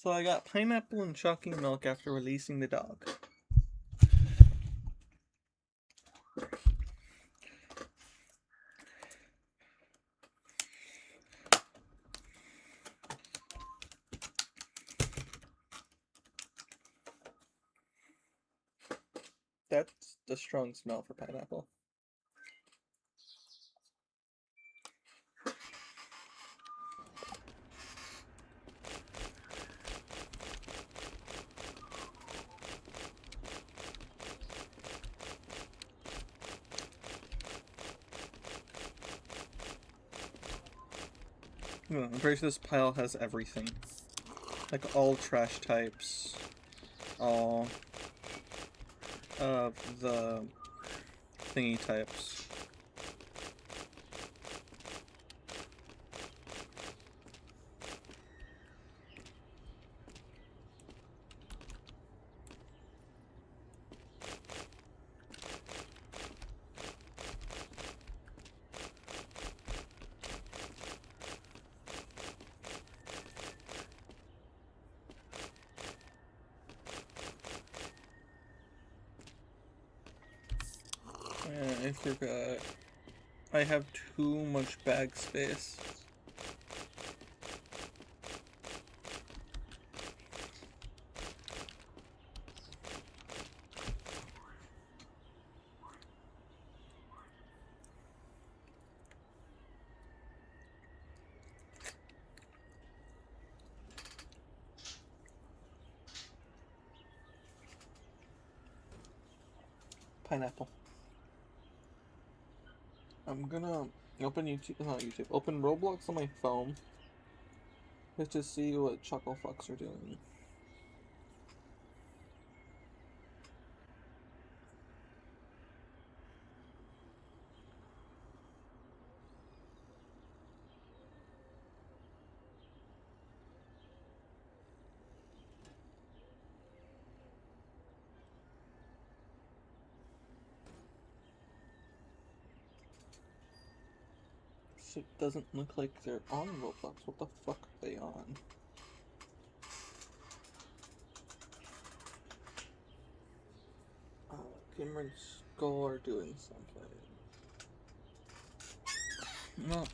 So I got pineapple and chalky milk after releasing the dog. That's the strong smell for pineapple. I'm pretty sure this pile has everything. Like all trash types, all of the thingy types. I forgot. I have too much bag space. Pineapple. I'm gonna open YouTube, not YouTube, open Roblox on my phone just to see what Chuckle Fucks are doing. It doesn't look like they're on Roblox. What the fuck are they on? Gamer and Skull are doing something. No.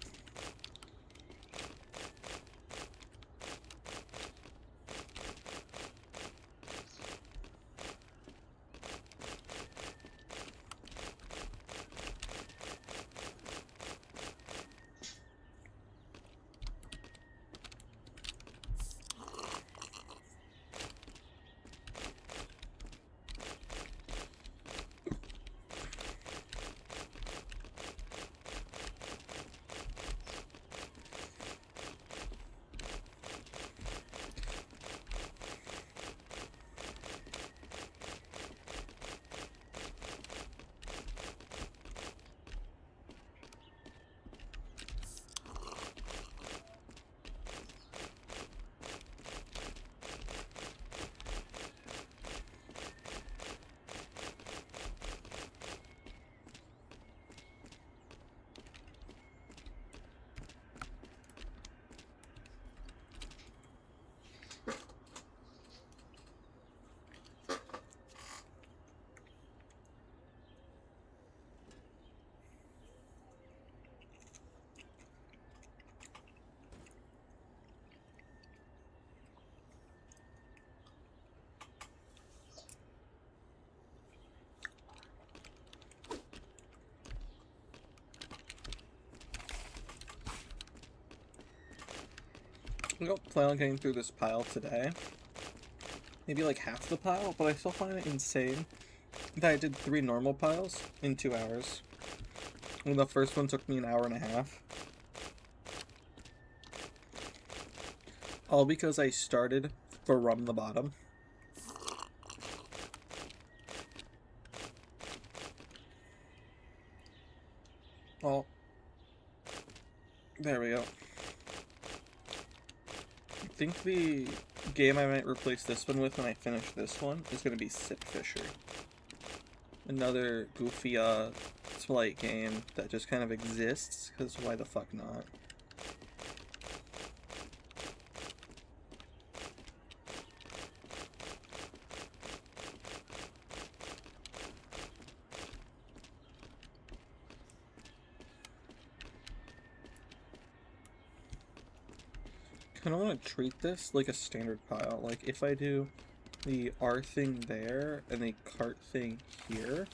I don't plan on getting through this pile today. Maybe like half the pile, but I still find it insane that I did 3 normal piles in 2 hours. And the first one took me an hour and a half. All because I started from the bottom. Oh. There we go. I think the game I might replace this one with when I finish this one is going to be Sip Fisher. Another goofy, Twilight game that just kind of exists, because why the fuck not? I don't want to treat this like a standard pile. Like, if I do the R thing there and the cart thing here,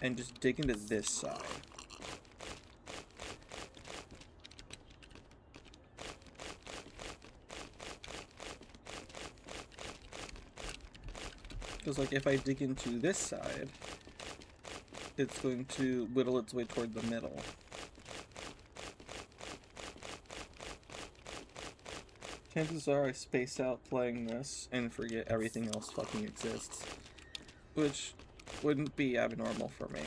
and just dig into this side. Because, like, if I dig into this side, it's going to whittle its way toward the middle. Chances are I space out playing this and forget everything else fucking exists. Which wouldn't be abnormal for me.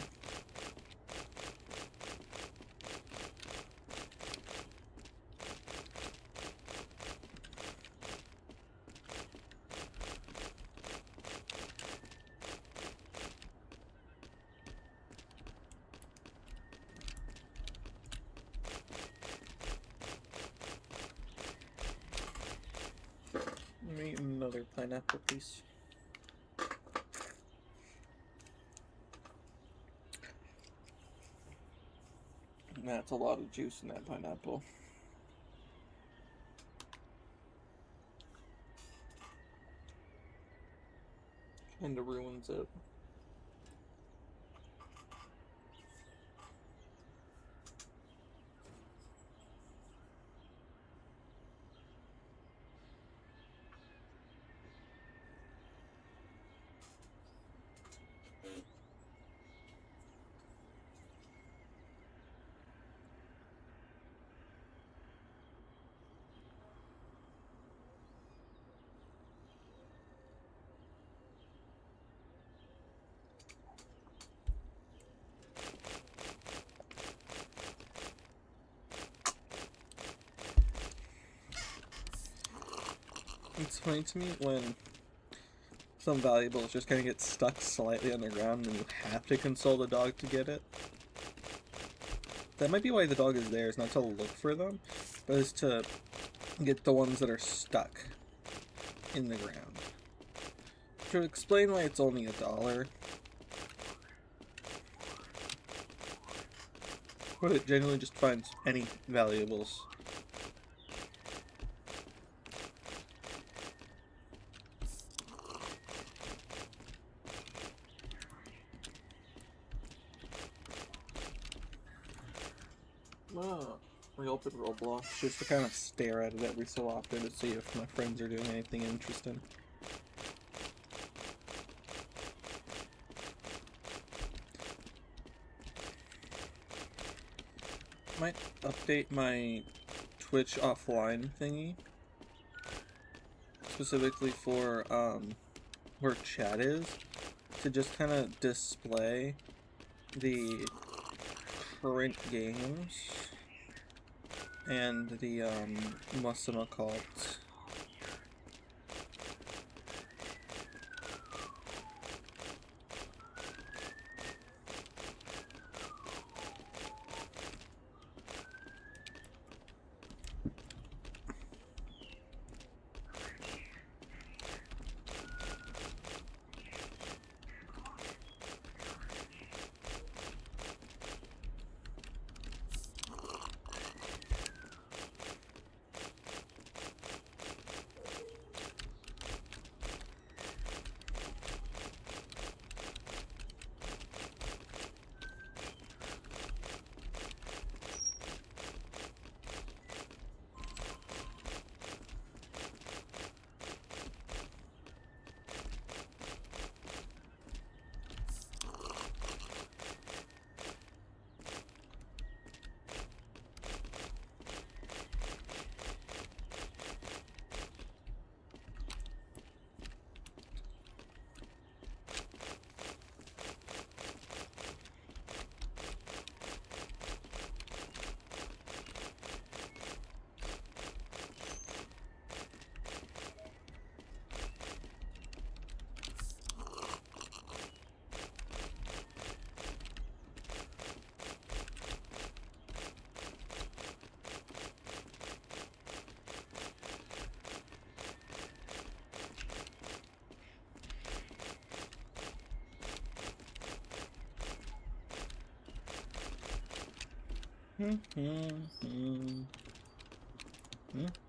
Let me eat another pineapple piece. That's a lot of juice in that pineapple. Kinda ruins it. It's funny to me when some valuables just kind of get stuck slightly on the ground and you have to console the dog to get it. That might be why the dog is there, is not to look for them, but is to get the ones that are stuck in the ground. To explain why it's only $1, but it genuinely just finds any valuables. I open Roblox just to kind of stare at it every so often to see if my friends are doing anything interesting. Might update my Twitch offline thingy, specifically for where chat is, to just kind of display the current games and the whatchamacallit.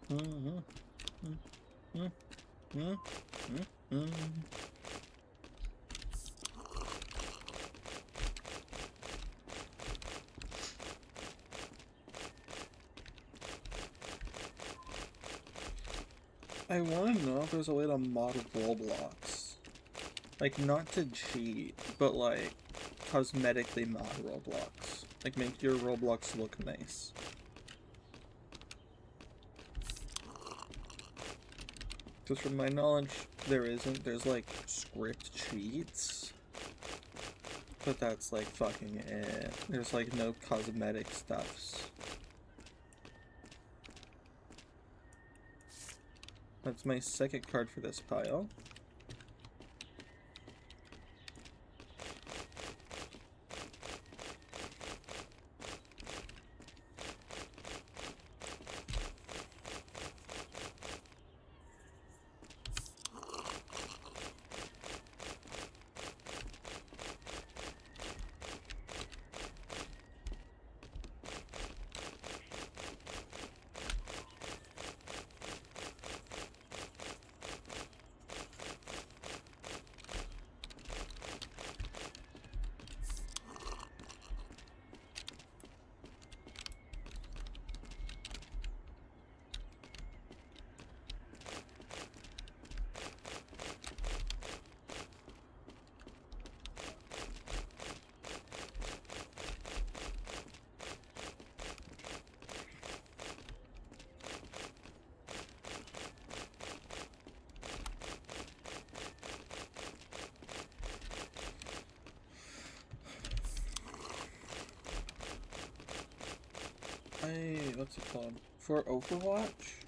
Mm-hmm. Mm-hmm. Mm-hmm. I want to know if there's a way to mod Roblox. Like, not to cheat, but like, cosmetically mod Roblox. Like, make your Roblox look nice. Because from my knowledge, there isn't. There's like script cheats. But that's like fucking it. There's like no cosmetic stuffs. That's my second card for this pile. What's it called? For Overwatch,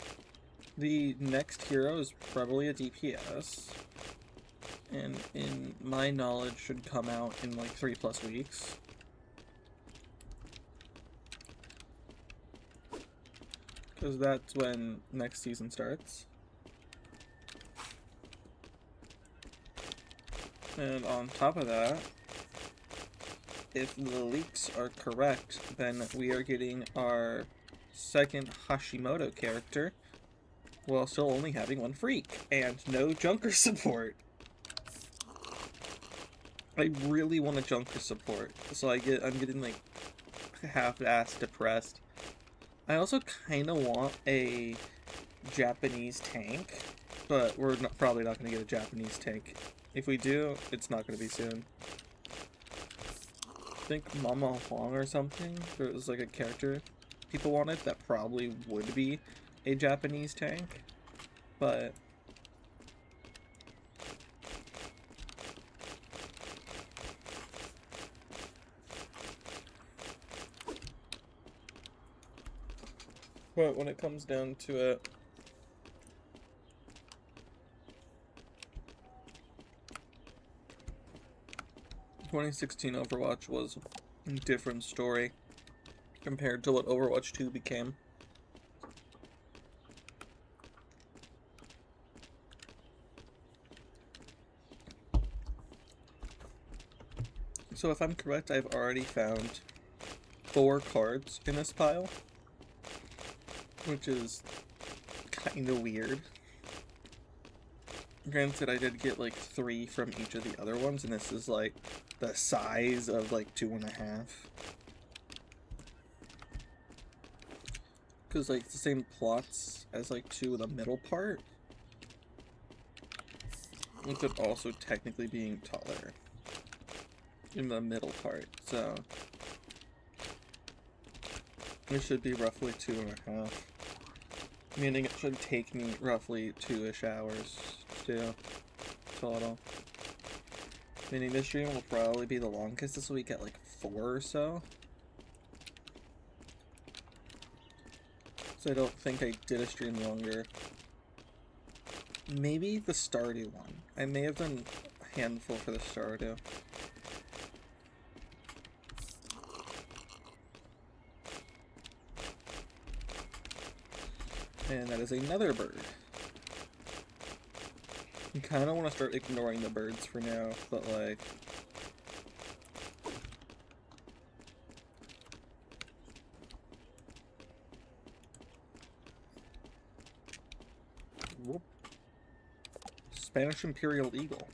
the next hero is probably a DPS, and in my knowledge should come out in like 3+ weeks. Because that's when next season starts. And on top of that, if the leaks are correct, then we are getting our second Hashimoto character while still only having one freak and no Junker support. I really want a Junker support, so I'm getting like half-assed depressed. I also kind of want a Japanese tank, but we're probably not going to get a Japanese tank. If we do, it's not going to be soon. I think Mama Huang or something, there was like a character people wanted that probably would be a Japanese tank, but when it comes down to it, ...2016 Overwatch was a different story compared to what Overwatch 2 became. So if I'm correct, I've already found 4 cards in this pile, which is kind of weird. Granted, I did get like 3 from each of the other ones, and this is like the size of like 2.5. Because like it's the same plots as like 2 of the middle part, with it also technically being taller in the middle part, so it should be roughly 2.5. Meaning it should take me roughly 2-ish hours to do total. Meaning this stream will probably be the longest this week at like 4 or so. So I don't think I did a stream longer. Maybe the Stardew one. I may have done a handful for the Stardew. And that is another bird. I kind of want to start ignoring the birds for now, but like... Spanish Imperial Eagle.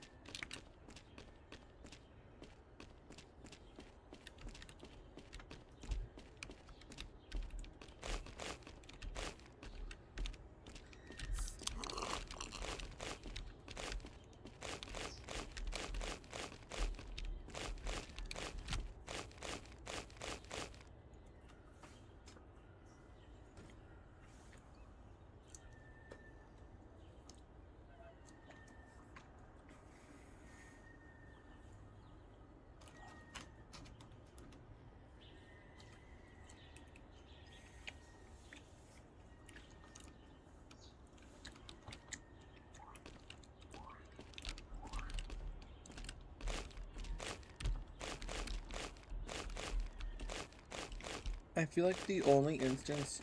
I feel like the only instance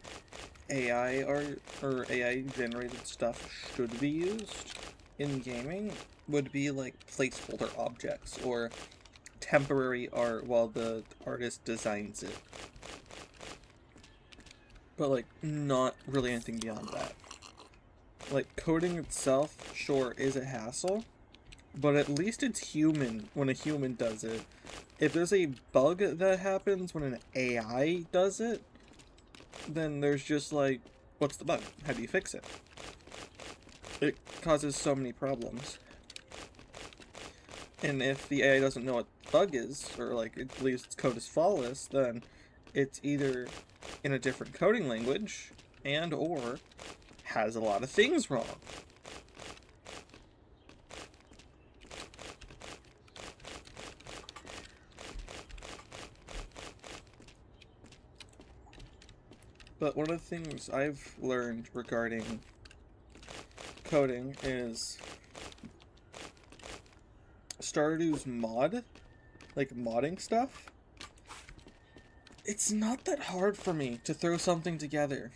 AI or AI generated stuff should be used in gaming would be like placeholder objects or temporary art while the artist designs it. But like not really anything beyond that. Like coding itself, sure, is a hassle, but at least it's human when a human does it. If there's a bug that happens when an AI does it, then there's just like, what's the bug? How do you fix it? It causes so many problems. And if the AI doesn't know what the bug is, or like it believes its code is flawless, then it's either in a different coding language and or has a lot of things wrong. But one of the things I've learned regarding coding is Stardew's mod, like modding stuff, it's not that hard for me to throw something together.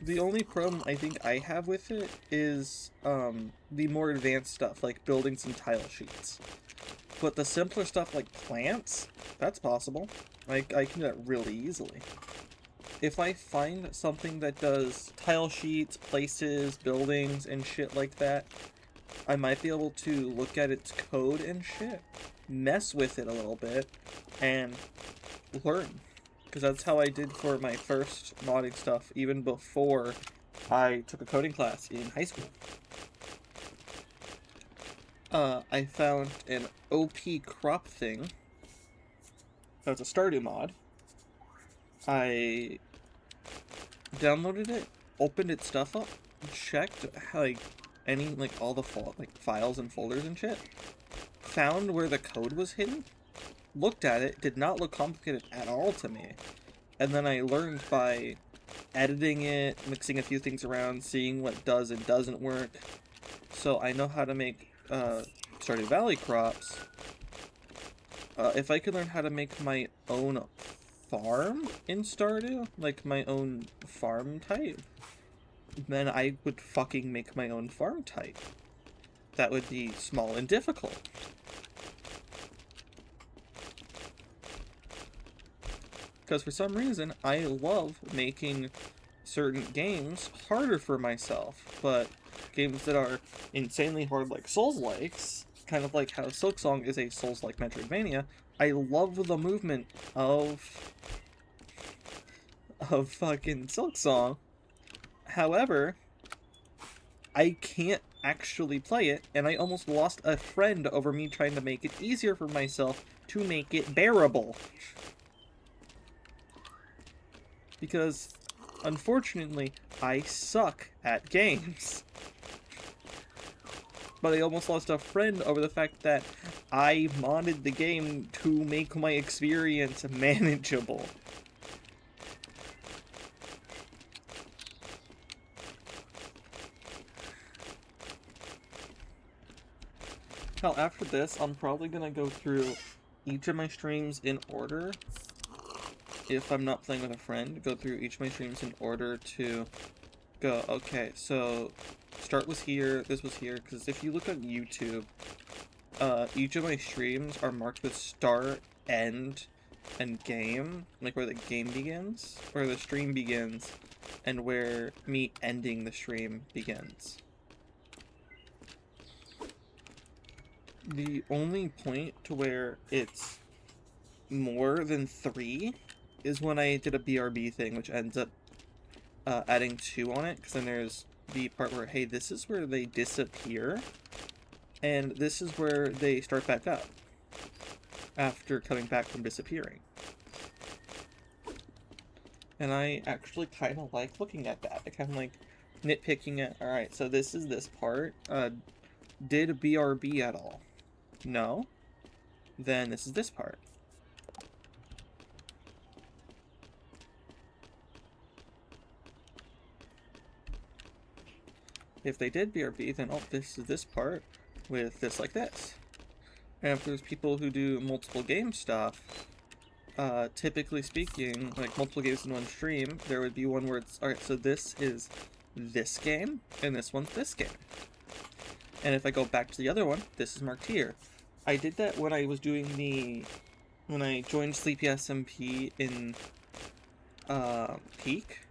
The only problem I think I have with it is the more advanced stuff, like building some tile sheets. But the simpler stuff like plants, that's possible. I can do that really easily. If I find something that does tile sheets, places, buildings, and shit like that, I might be able to look at its code and shit, mess with it a little bit, and learn. Because that's how I did for my first modding stuff, even before I took a coding class in high school. I found an OP crop thing. That was a Stardew mod. I downloaded it, opened its stuff up, checked how, like any like all the files and folders and shit, found where the code was hidden, looked at it, did not look complicated at all to me, and then I learned by editing it, mixing a few things around, seeing what does and doesn't work, so I know how to make Stardew Valley crops. If I could learn how to make my own farm in Stardew, like my own farm type, then I would fucking make my own farm type. That would be small and difficult. Because for some reason, I love making certain games harder for myself, but games that are insanely hard like Souls-likes, kind of like how Silksong is a Souls-like Metroidvania, I love the movement of fucking Silksong. However, I can't actually play it, and I almost lost a friend over me trying to make it easier for myself to make it bearable. Because, unfortunately, I suck at games. But I almost lost a friend over the fact that I modded the game to make my experience manageable. Hell, after this, I'm probably gonna go through each of my streams in order. If I'm not playing with a friend, go through each of my streams in order to go, okay, so start was here, this was here, because if you look on YouTube, each of my streams are marked with start, end, and game, like where the game begins, where the stream begins, and where me ending the stream begins. The only point to where it's more than 3 is when I did a BRB thing, which ends up adding 2 on it, because then there's the part where, hey, this is where they disappear, and this is where they start back up after coming back from disappearing. And I actually kind of like looking at that. I kind of like nitpicking it. Alright, so this is this part. Did BRB at all? No. Then this is this part. If they did BRB, then oh, this is this part with this like this. And if there's people who do multiple game stuff, typically speaking, like multiple games in one stream, there would be one where it's, alright, so this is this game, and this one's this game. And if I go back to the other one, this is marked here. I did that when I was doing when I joined Sleepy SMP in, Peak,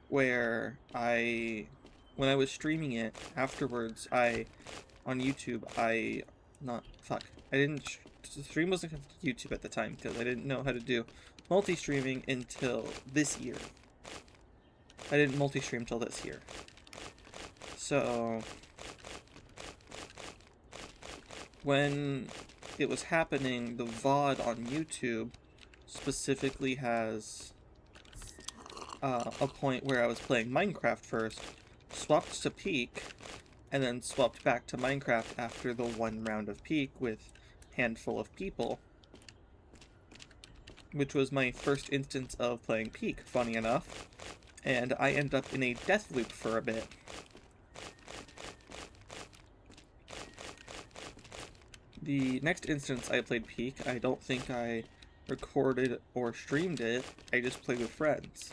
where when I was streaming it afterwards, on YouTube, the stream wasn't connected to YouTube at the time, because I didn't know how to do multi-streaming until this year. I didn't multi-stream until this year. So, when it was happening, the VOD on YouTube specifically has a point where I was playing Minecraft first, swapped to Peak, and then swapped back to Minecraft after the one round of Peak with handful of people, which was my first instance of playing Peak, funny enough, and I ended up in a death loop for a bit. The next instance I played Peak, I don't think I recorded or streamed it, I just played with friends.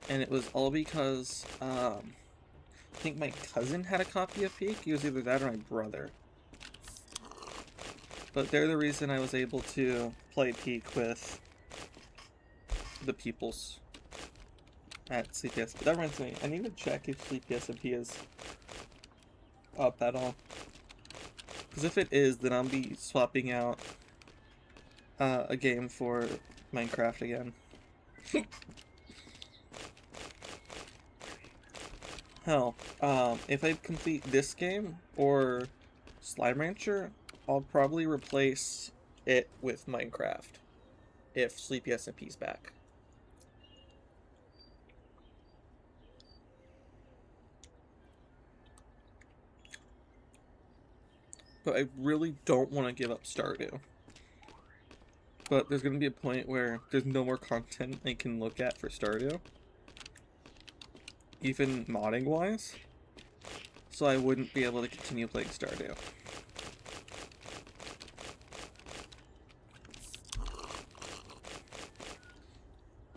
And it was all because, I think my cousin had a copy of Peak. He was either that or my brother. But they're the reason I was able to play Peak with the peoples at CPS. That reminds me, I need to check if CPSMP is up at all. Because if it is, then I'll be swapping out a game for Minecraft again. Hell, if I complete this game or Slime Rancher, I'll probably replace it with Minecraft if Sleepy SMP's back. But I really don't want to give up Stardew. But there's going to be a point where there's no more content I can look at for Stardew, even modding wise, so I wouldn't be able to continue playing Stardew.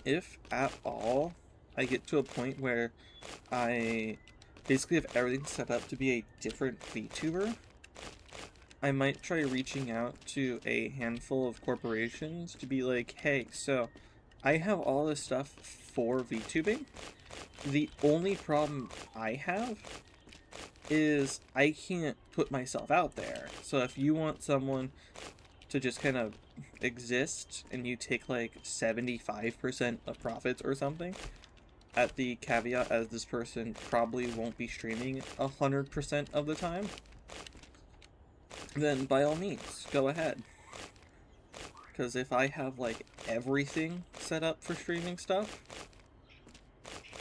If at all I get to a point where I basically have everything set up to be a different VTuber, I might try reaching out to a handful of corporations to be like, hey, so I have all this stuff for VTubing. The only problem I have is I can't put myself out there. So if you want someone to just kind of exist and you take like 75% of profits or something, at the caveat as this person probably won't be streaming 100% of the time, then by all means, go ahead. Because if I have like everything set up for streaming stuff,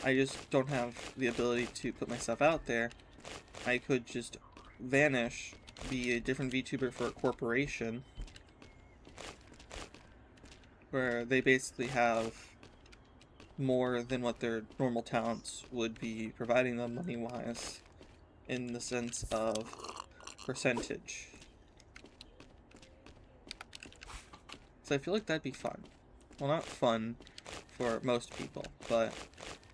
I just don't have the ability to put myself out there. I could just vanish, be a different VTuber for a corporation, where they basically have more than what their normal talents would be providing them money-wise, in the sense of percentage. So I feel like that'd be fun. Well, not fun for most people, but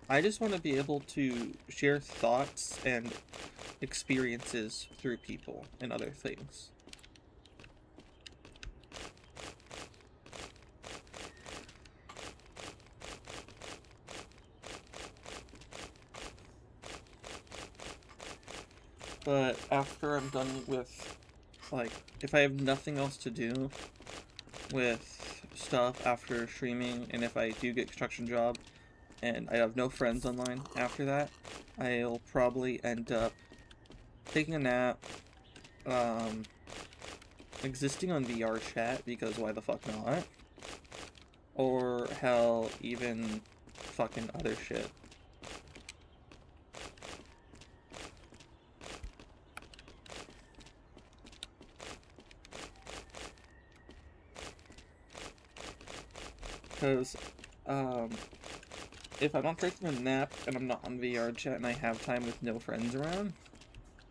I just want to be able to share thoughts and experiences through people and other things. But after I'm done with like, if I have nothing else to do with stuff after streaming, and if I do get a construction job, and I have no friends online after that, I'll probably end up taking a nap, existing on VR chat, because why the fuck not? Or hell, even fucking other shit. Because, if I'm not taking a nap and I'm not on VR chat and I have time with no friends around,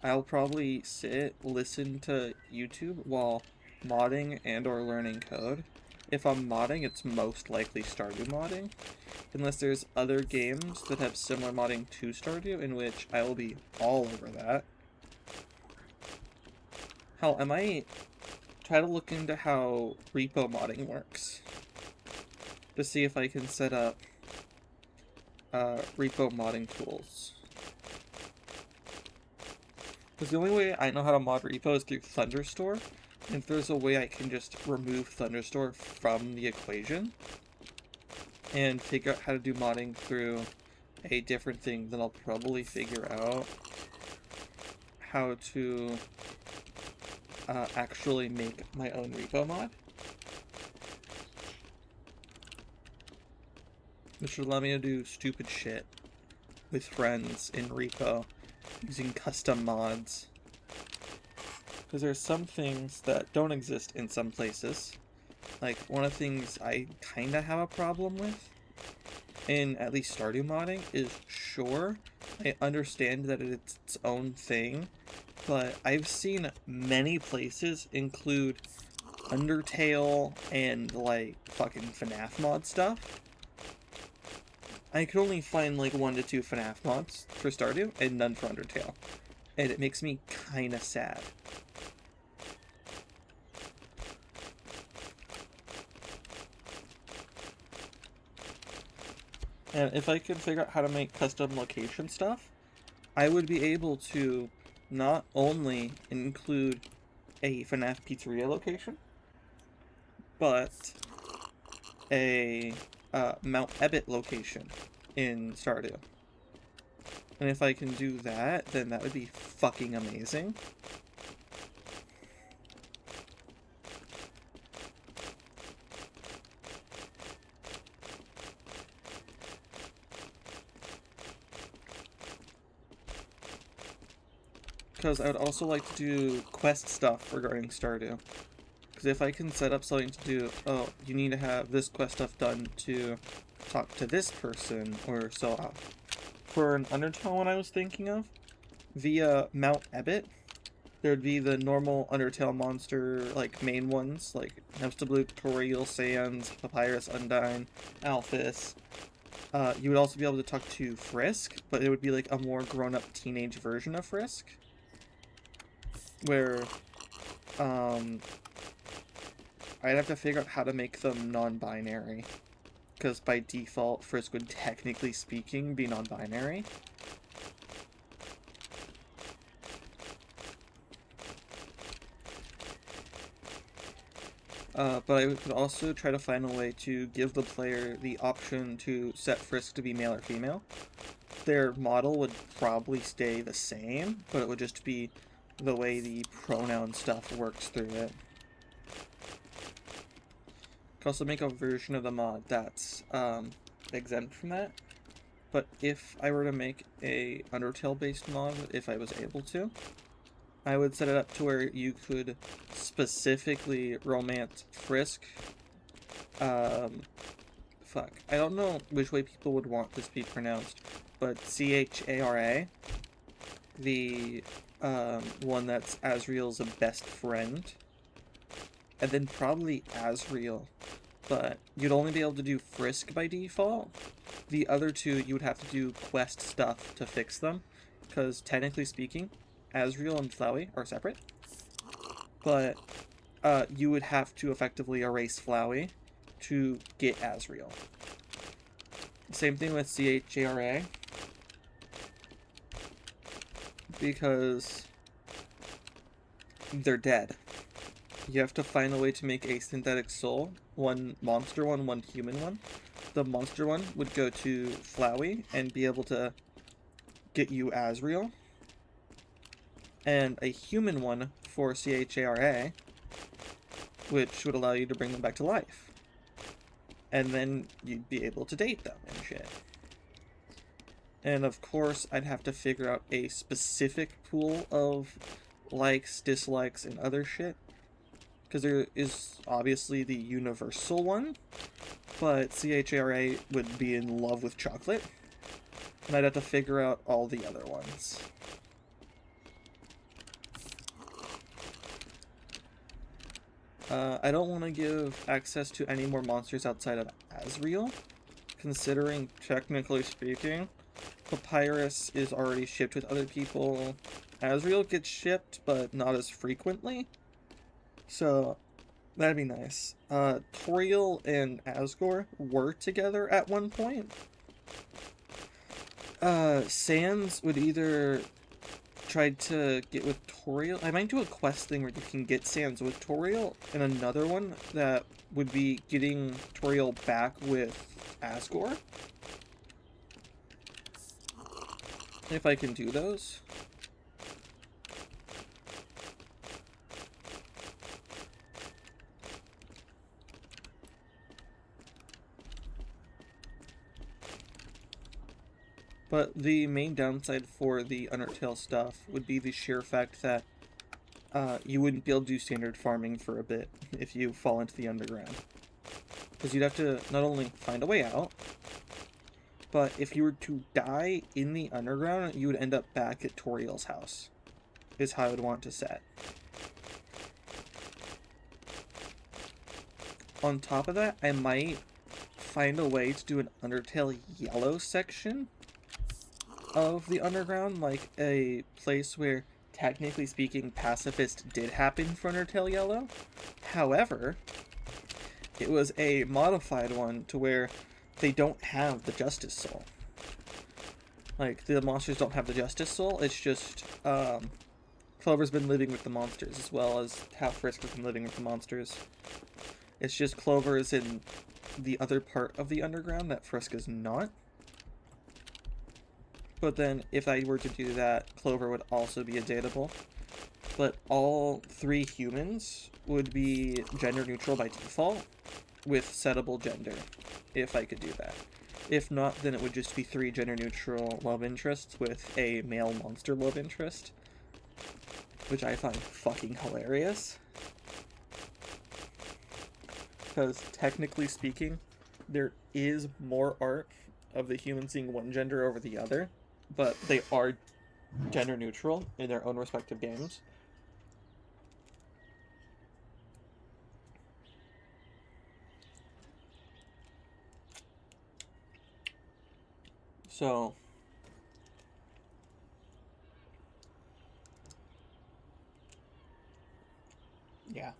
I'll probably sit, listen to YouTube while modding and or learning code. If I'm modding, it's most likely Stardew modding, unless there's other games that have similar modding to Stardew, in which I will be all over that. Hell, I might try to look into how repo modding works, to see if I can set up repo modding tools. Because the only way I know how to mod repo is through Thunderstore, and if there's a way I can just remove Thunderstore from the equation and figure out how to do modding through a different thing, then I'll probably figure out how to actually make my own repo mod, which would allow me to do stupid shit with friends in repo using custom mods. Because there's some things that don't exist in some places. Like, one of the things I kinda have a problem with in at least Stardew modding is, sure, I understand that it's its own thing, but I've seen many places include Undertale and, like, fucking FNAF mod stuff. I could only find, like, 1 to 2 FNAF mods for Stardew, and none for Undertale. And it makes me kinda sad. And if I could figure out how to make custom location stuff, I would be able to not only include a FNAF pizzeria location, but a Mount Ebbitt location in Stardew. And if I can do that, then that would be fucking amazing. Because I would also like to do quest stuff regarding Stardew. Because if I can set up something to do, oh, you need to have this quest stuff done to talk to this person, or so on. For an Undertale one I was thinking of, via Mount Ebbitt, there'd be the normal Undertale monster, like, main ones, like Nebstablook, Toriel, Sans, Papyrus, Undyne, Alphys. You would also be able to talk to Frisk, but it would be like a more grown-up teenage version of Frisk, where I'd have to figure out how to make them non-binary, because by default Frisk would, technically speaking, be non-binary. But I could also try to find a way to give the player the option to set Frisk to be male or female. Their model would probably stay the same, but it would just be the way the pronoun stuff works through it. Could also make a version of the mod that's exempt from that. But if I were to make a Undertale-based mod, if I was able to, I would set it up to where you could specifically romance Frisk. Fuck. I don't know which way people would want this to be pronounced, but Chara, the one that's Asriel's best friend, and then probably Asriel, but you'd only be able to do Frisk by default. The other two, you would have to do quest stuff to fix them, because technically speaking, Asriel and Flowey are separate, but you would have to effectively erase Flowey to get Asriel. Same thing with Chara, because they're dead. you have to find a way to make a synthetic soul, one monster one human one. The monster one would go to Flowey and be able to get you Asriel, and a human one for Chara, which would allow you to bring them back to life. And then you'd be able to date them and shit. And of course, I'd have to figure out a specific pool of likes, dislikes, and other shit. Because there is obviously the universal one, but Chara would be in love with chocolate. And I'd have to figure out all the other ones. I don't want to give access to any more monsters outside of Asriel, considering, technically speaking, Papyrus is already shipped with other people. Asriel gets shipped, but not as frequently. So, that'd be nice. Toriel and Asgore were together at one point. Sans would either try to get with Toriel. I might do a quest thing where you can get Sans with Toriel, and another one that would be getting Toriel back with Asgore. If I can do those. But the main downside for the Undertale stuff would be the sheer fact that you wouldn't be able to do standard farming for a bit if you fall into the underground. Because you'd have to not only find a way out, but if you were to die in the underground, you would end up back at Toriel's house, is how I would want to set. On top of that, I might find a way to do an Undertale Yellow section of the underground, like a place where, technically speaking, Pacifist did happen for Undertale Yellow. However, it was a modified one to where they don't have the Justice Soul. Like, the monsters don't have the Justice Soul, it's just, Clover's been living with the monsters, as well as how Frisk has been living with the monsters. It's just Clover is in the other part of the underground that Frisk is not. But then, if I were to do that, Clover would also be a dateable. But all 3 humans would be gender neutral by default, with settable gender, if I could do that. If not, then it would just be 3 gender neutral love interests with a male monster love interest, which I find fucking hilarious. Because, technically speaking, there is more art of the humans seeing one gender over the other, but they are gender neutral in their own respective games. So, yeah.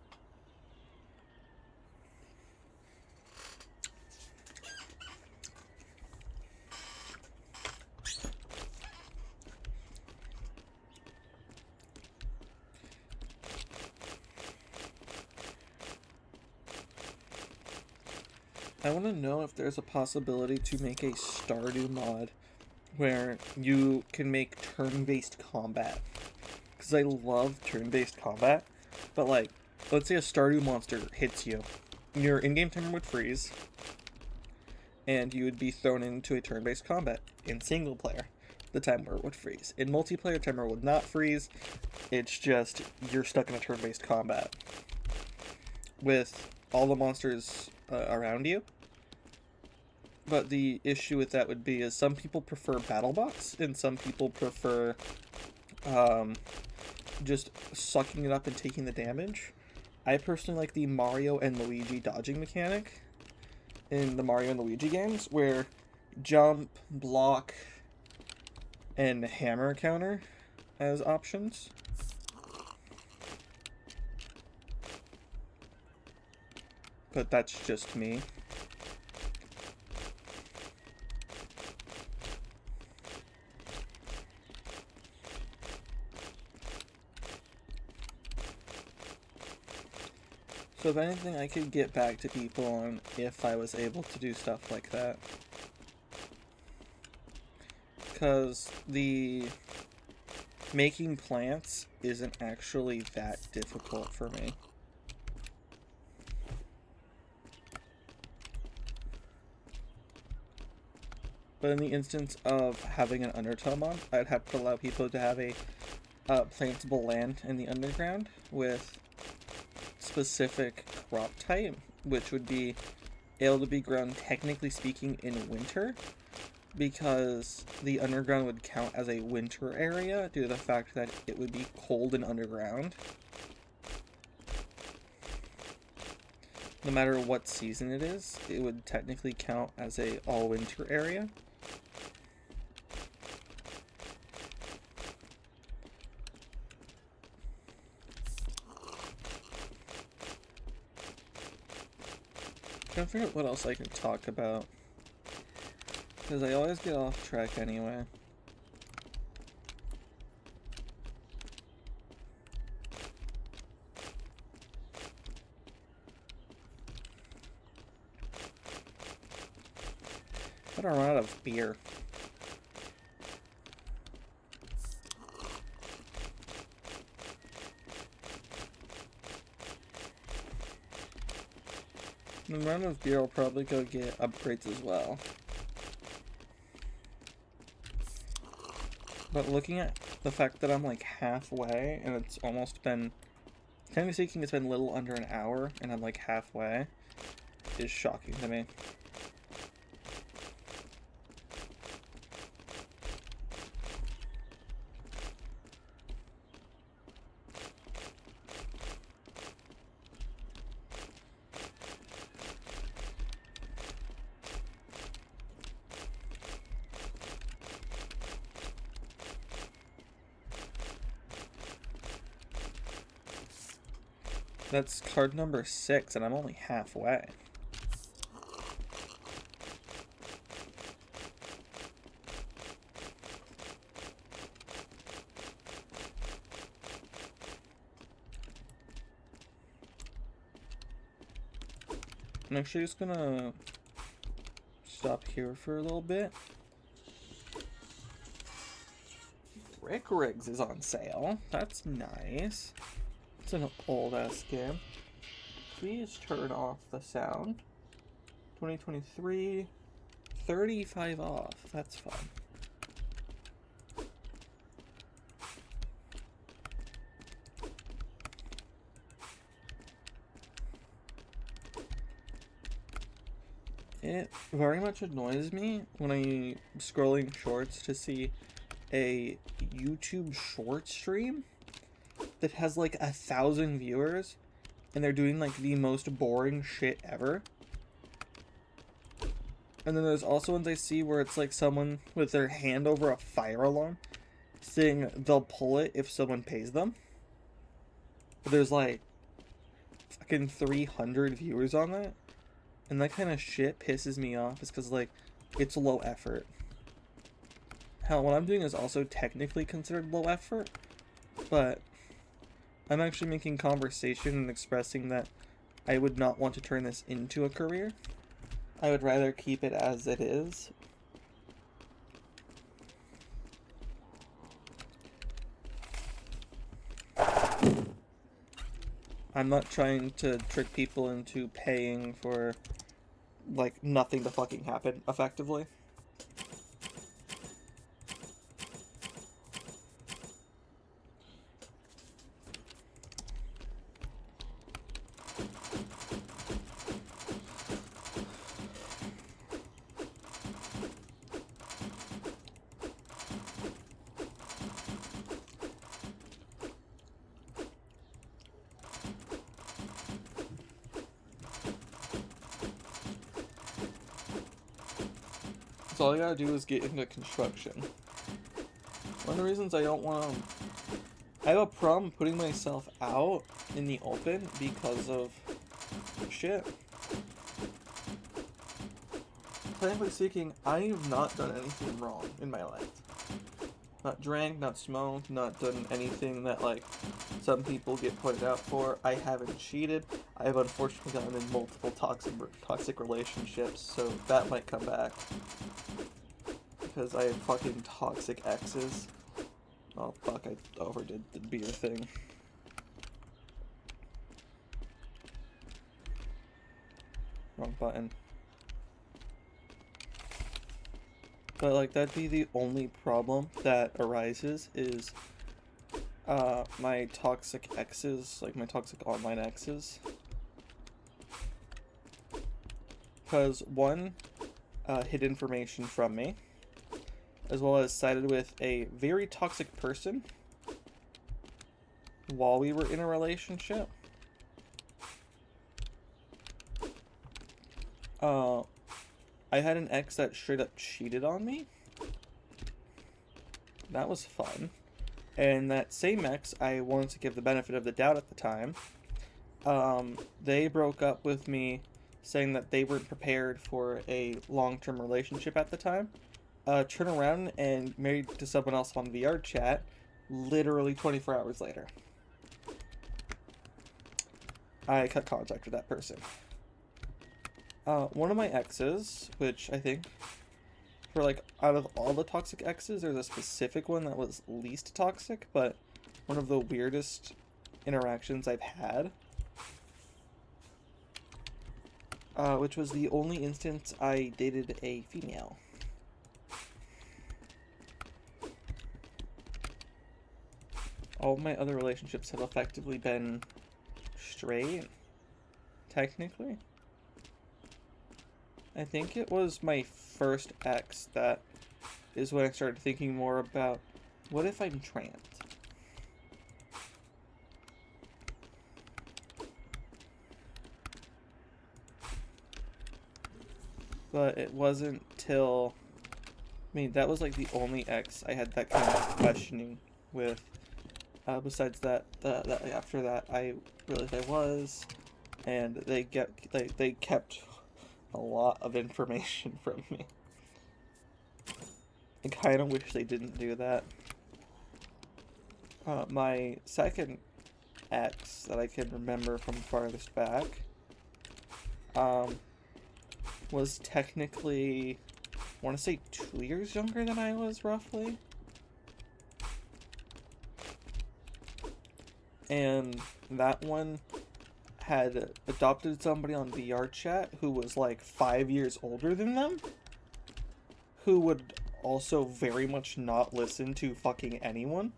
I want to know if there's a possibility to make a Stardew mod where you can make turn-based combat. Because I love turn-based combat, but like, let's say a Stardew monster hits you. Your in-game timer would freeze, and you would be thrown into a turn-based combat. In single player, the timer would freeze. In multiplayer, timer would not freeze. It's just, you're stuck in a turn-based combat with all the monsters around you. But the issue with that would be is some people prefer BattleBots, and some people prefer just sucking it up and taking the damage. I personally like the Mario and Luigi dodging mechanic in the Mario and Luigi games, where jump, block, and hammer counter as options. But that's just me. So if anything, I could get back to people on if I was able to do stuff like that. Because the making plants isn't actually that difficult for me. But in the instance of having an Undertale mod, I'd have to allow people to have a plantable land in the underground with specific crop type, which would be able to be grown, technically speaking, in winter, because the underground would count as a winter area due to the fact that it would be cold and underground. No matter what season it is, it would technically count as a all-winter area. I'm trying to figure out what else I can talk about, because I always get off track anyway. I'm gonna run out of beer. The amount of beer, I'll probably go get upgrades as well. But looking at the fact that I'm like halfway, and it's almost been, technically speaking, it's been a little under an hour, and I'm like halfway, is shocking to me. That's card number 6, and I'm only halfway. I'm actually just gonna stop here for a little bit. Brick Rigs is on sale. That's nice. It's an old ass game. Please turn off the sound. 2023, 35 off. That's fun. It very much annoys me when I'm scrolling shorts to see a YouTube short stream that has like 1,000 viewers and they're doing like the most boring shit ever. And then there's also ones I see where it's like someone with their hand over a fire alarm saying they'll pull it if someone pays them. But there's like fucking 300 viewers on that. And that kind of shit pisses me off. It's because like it's low effort. Hell, what I'm doing is also technically considered low effort, but I'm actually making conversation and expressing that I would not want to turn this into a career. I would rather keep it as it is. I'm not trying to trick people into paying for, like, nothing to fucking happen, effectively. So all I gotta do is get into construction. One of the reasons I don't want to... I have a problem putting myself out in the open because of shit. Frankly speaking, I have not done anything wrong in my life. Not drank, not smoked, not done anything that, like, some people get pointed out for. I haven't cheated. I have unfortunately gotten in multiple toxic relationships, so that might come back. Because I have fucking toxic exes. Oh fuck, I overdid the beer thing. Wrong button. But, like, that'd be the only problem that arises is my toxic exes, like my toxic online exes. Because one hid information from me, as well as sided with a very toxic person while we were in a relationship. I had an ex that straight up cheated on me. That was fun. And that same ex, I wanted to give the benefit of the doubt at the time. They broke up with me saying that they weren't prepared for a long-term relationship at the time. Turn around and married to someone else on VR chat literally 24 hours later. I cut contact with that person. One of my exes, which I think, for like, out of all the toxic exes, there's a specific one that was least toxic, but one of the weirdest interactions I've had. Which was the only instance I dated a female. All of my other relationships have effectively been straight, technically. I think it was my first ex that is when I started thinking more about, what if I'm trans? But it wasn't till, I mean, that was like the only ex I had that kind of questioning with. Besides that, after that, I realized I was, and they kept a lot of information from me. I kind of wish they didn't do that. My second ex that I can remember from farthest back was technically, I want to say 2 years younger than I was, roughly. And that one had adopted somebody on VR chat who was like 5 years older than them, who would also very much not listen to fucking anyone.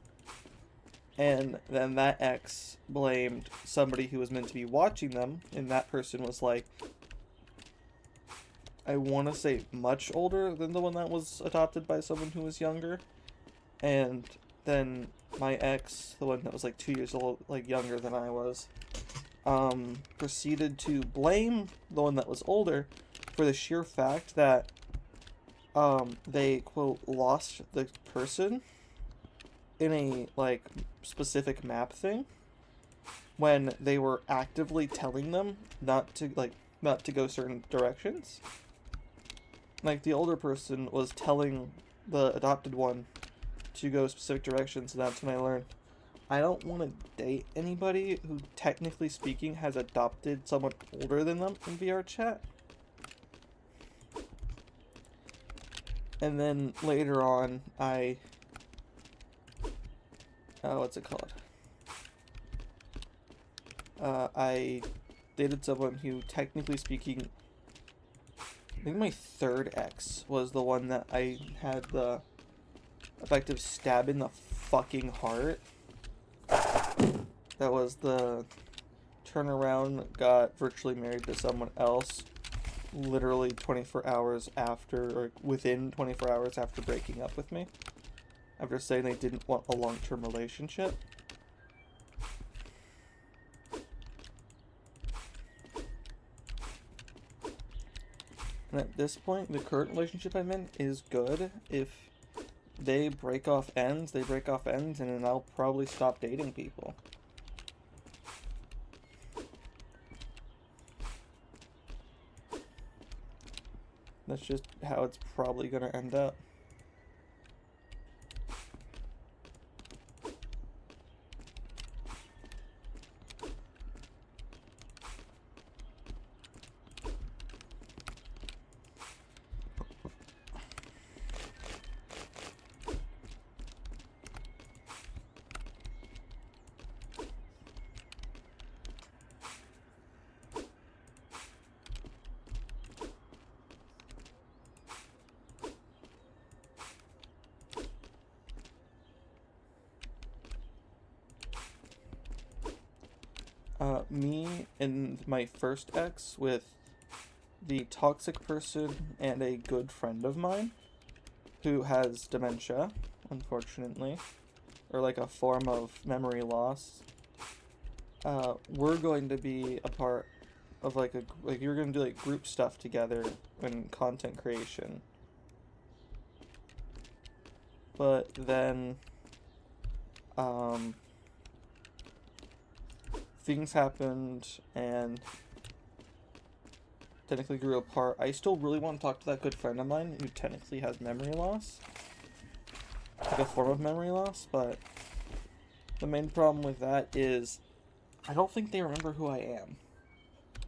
And then that ex blamed somebody who was meant to be watching them, and that person was like, I want to say much older than the one that was adopted by someone who was younger. And then my ex, the one that was like 2 years old, like younger than I was, proceeded to blame the one that was older for the sheer fact that they, quote, lost the person in a, like, specific map thing when they were actively telling them not to go certain directions. Like, the older person was telling the adopted one to go specific directions, and that's when I learned I don't want to date anybody who, technically speaking, has adopted someone older than them in VR chat. And then later on, what's it called? I dated someone who, technically speaking, I think my third ex was the one that I had the effective stab in the fucking heart. That was the turnaround, got virtually married to someone else literally 24 hours after, or within 24 hours after breaking up with me, after saying they didn't want a long-term relationship. And at this point, the current relationship I'm in is good. If they break off ends, they break off ends, and then I'll probably stop dating people. That's just how it's probably gonna end up. Me and my first ex with the toxic person and a good friend of mine who has dementia, unfortunately, or like a form of memory loss. We're going to be a part of like you're going to do like group stuff together in content creation. But then things happened and technically grew apart. I still really want to talk to that good friend of mine who technically has memory loss, like a form of memory loss, but the main problem with that is I don't think they remember who I am.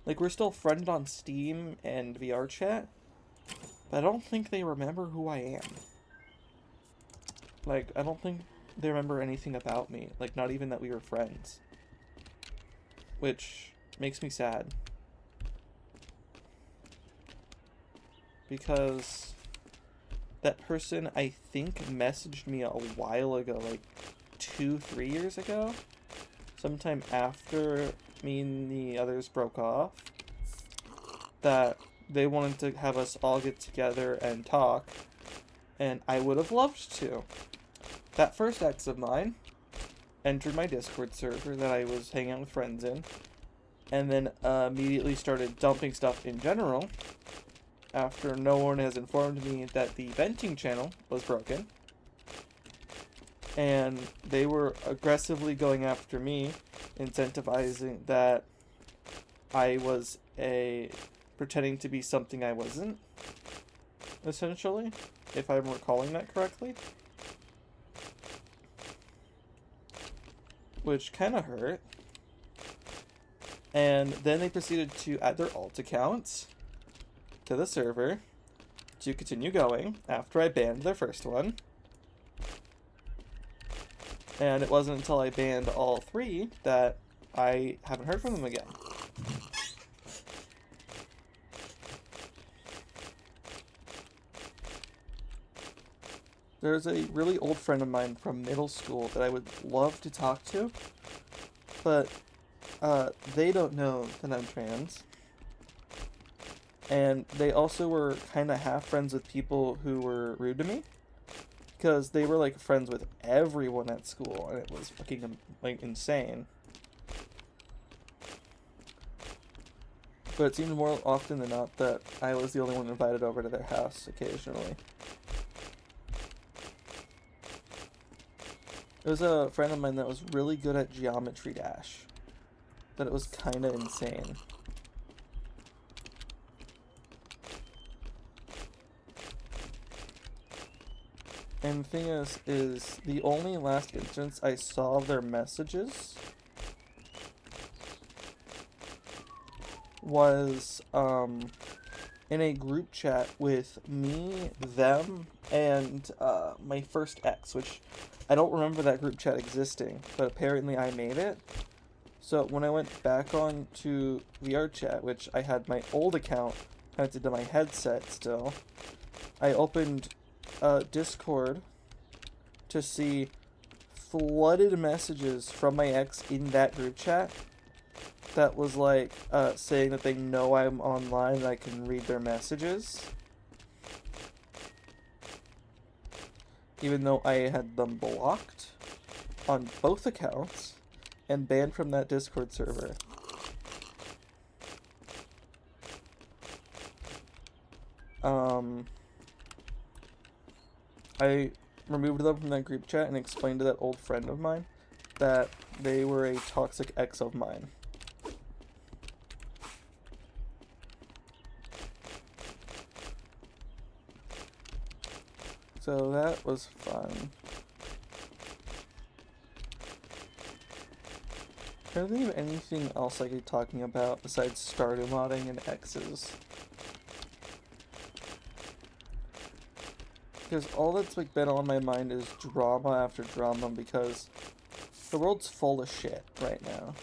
Like, we're still friends on Steam and VR chat, but I don't think they remember who I am. Like, I don't think they remember anything about me, like, not even that we were friends. Which makes me sad. Because that person, I think, messaged me a while ago, like 2-3 years ago, sometime after me and the others broke off, that they wanted to have us all get together and talk, and I would have loved to. That first ex of mine entered my Discord server that I was hanging out with friends in, and then immediately started dumping stuff in general after no one has informed me that the venting channel was broken. And they were aggressively going after me, incentivizing that I was pretending to be something I wasn't, essentially, if I'm recalling that correctly. Which kind of hurt. And then they proceeded to add their alt accounts to the server to continue going after I banned their first one. And it wasn't until I banned all 3 that I haven't heard from them again. There's a really old friend of mine from middle school that I would love to talk to, but they don't know that I'm trans. And they also were kind of half friends with people who were rude to me, because they were like friends with everyone at school, and it was fucking like insane. But it seemed more often than not that I was the only one invited over to their house occasionally. It was a friend of mine that was really good at Geometry Dash, that it was kind of insane. And the thing is the only last instance I saw of their messages was in a group chat with me, them, and my first ex, which I don't remember that group chat existing, but apparently I made it. So when I went back on to VR chat, which I had my old account connected to my headset still, I opened Discord to see flooded messages from my ex in that group chat that was like saying that they know I'm online and I can read their messages, even though I had them blocked on both accounts and banned from that Discord server. I removed them from that group chat and explained to that old friend of mine that they were a toxic ex of mine. So that was fun. I don't think of anything else I could be talking about besides starter modding and exes. Because all that's like been on my mind is drama after drama, because the world's full of shit right now.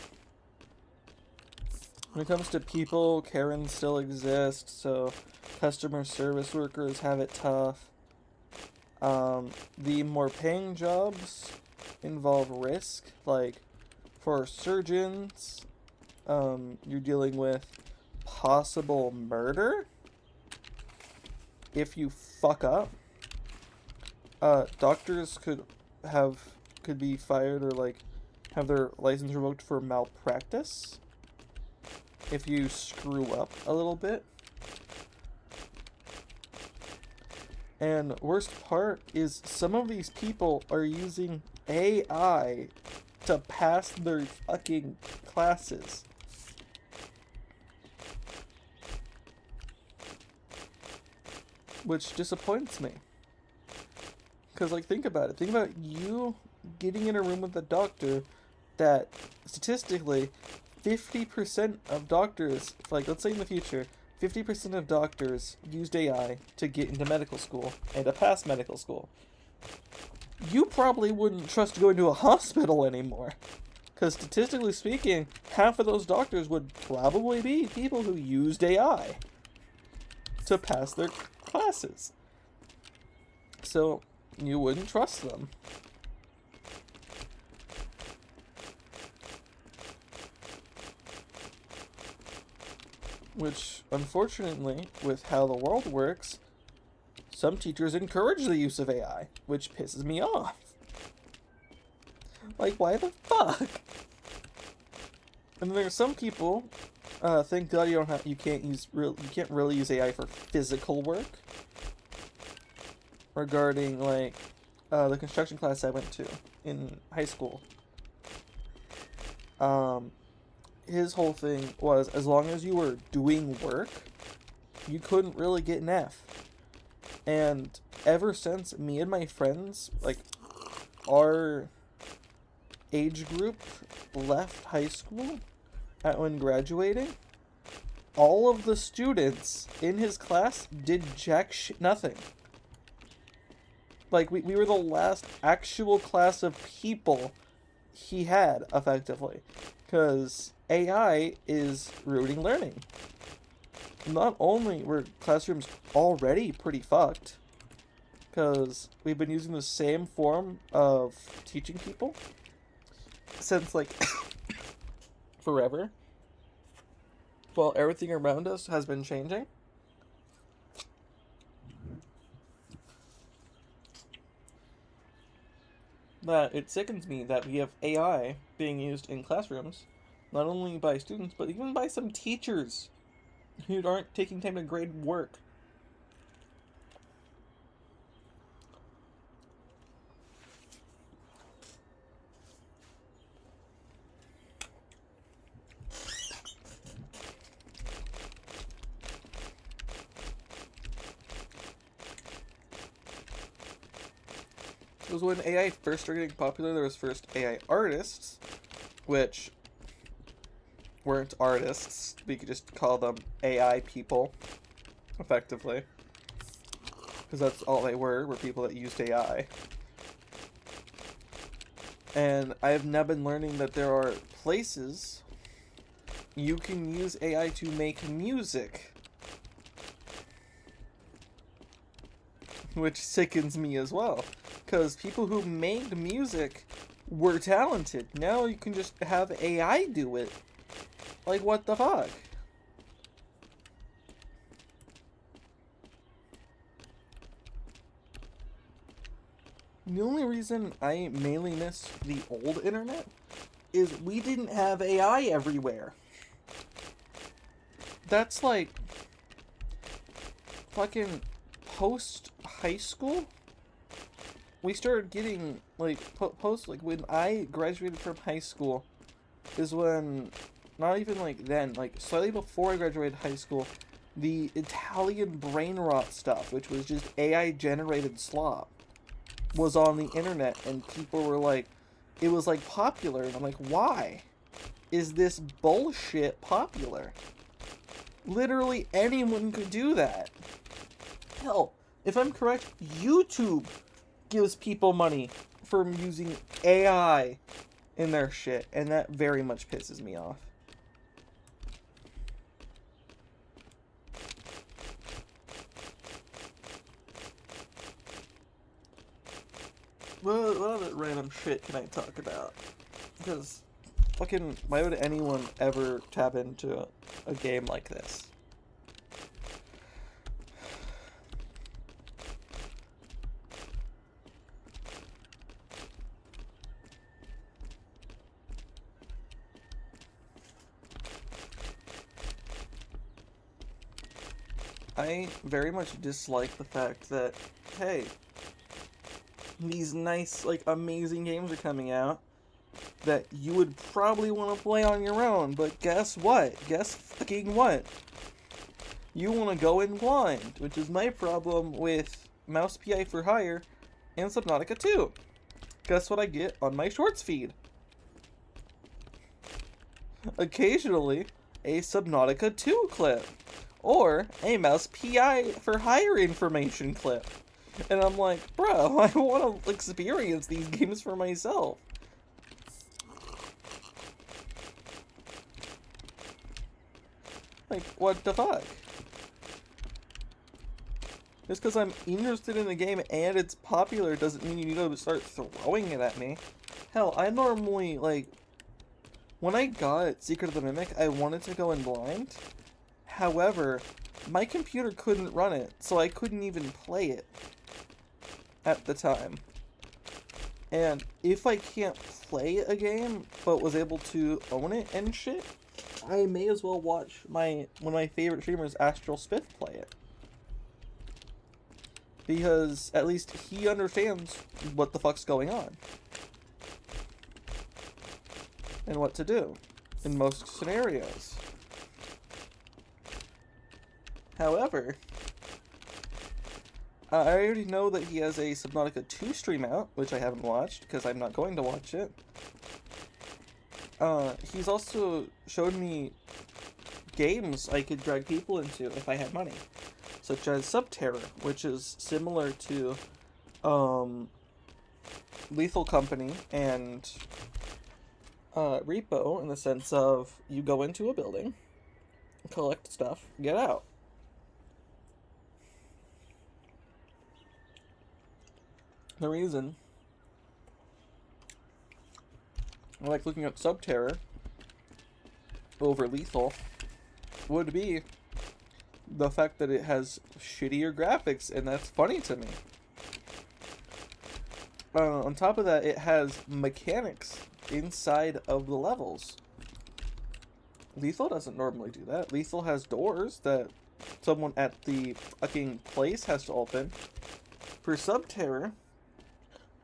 When it comes to people, Karens still exist, so customer service workers have it tough. The more paying jobs involve risk, like for surgeons, you're dealing with possible murder if you fuck up. Doctors could be fired or like have their license revoked for malpractice if you screw up a little bit. And worst part is some of these people are using AI to pass their fucking classes. Which disappoints me. Because, like, think about it. Think about you getting in a room with a doctor that, statistically, 50% of doctors, like, let's say in the future, 50% of doctors used AI to get into medical school and to pass medical school. You probably wouldn't trust going to a hospital anymore. Because statistically speaking, half of those doctors would probably be people who used AI to pass their classes. So, you wouldn't trust them. Which, unfortunately, with how the world works, some teachers encourage the use of AI, which pisses me off. Like, why the fuck? And there are some people, thank God you can't really use AI for physical work. Regarding, like, the construction class I went to in high school. His whole thing was, as long as you were doing work, you couldn't really get an F. And ever since me and my friends, like, our age group left high school when graduating, all of the students in his class did nothing. Like, we were the last actual class of people he had, effectively. Because AI is ruining learning. Not only were classrooms already pretty fucked, because we've been using the same form of teaching people since, like, forever, while everything around us has been changing. That it sickens me that we have AI being used in classrooms, not only by students, but even by some teachers who aren't taking time to grade work. It was when AI first started getting popular, there was first AI artists, which weren't artists. We could just call them AI people, effectively. Because that's all they were people that used AI. And I have now been learning that there are places you can use AI to make music. Which sickens me as well. Because people who made music were talented. Now you can just have AI do it. Like, what the fuck? The only reason I mainly miss the old internet is we didn't have AI everywhere. That's like fucking post high school. We started getting like post like when I graduated from high school is when, not even like then, like slightly before I graduated high school, the Italian brain rot stuff, which was just AI generated slop, was on the internet, and people were like, it was like popular, and I'm like, why is this bullshit popular? Literally anyone could do that. Hell, if I'm correct, YouTube gives people money for using AI in their shit, and that very much pisses me off. What other random shit can I talk about? Because why would anyone ever tap into a game like this? I very much dislike the fact that, hey, these nice, like, amazing games are coming out that you would probably want to play on your own, but guess what? Guess fucking what? You want to go in blind, which is my problem with Mouse PI for Hire and Subnautica 2. Guess what I get on my shorts feed? Occasionally, a Subnautica 2 clip. Or a Mouse PI for Hire information clip. And I'm like, bro, I want to experience these games for myself. Like, what the fuck? Just because I'm interested in the game and it's popular doesn't mean you need to start throwing it at me. Hell, I normally, like, when I got Secret of the Mimic, I wanted to go in blind. However, my computer couldn't run it, so I couldn't even play it at the time. And if I can't play a game, but was able to own it and shit, I may as well watch one of my favorite streamers, Astral Spiff, play it. Because at least he understands what the fuck's going on. And what to do in most scenarios. However, I already know that he has a Subnautica 2 stream out, which I haven't watched, because I'm not going to watch it. He's also showed me games I could drag people into if I had money. Such as Subterra, which is similar to, Lethal Company and, Repo, in the sense of, you go into a building, collect stuff, get out. The reason I like looking at Subterra over Lethal would be the fact that it has shittier graphics, and that's funny to me. On top of that, it has mechanics inside of the levels. Lethal doesn't normally do that. Lethal has doors that someone at the fucking place has to open. For Subterra,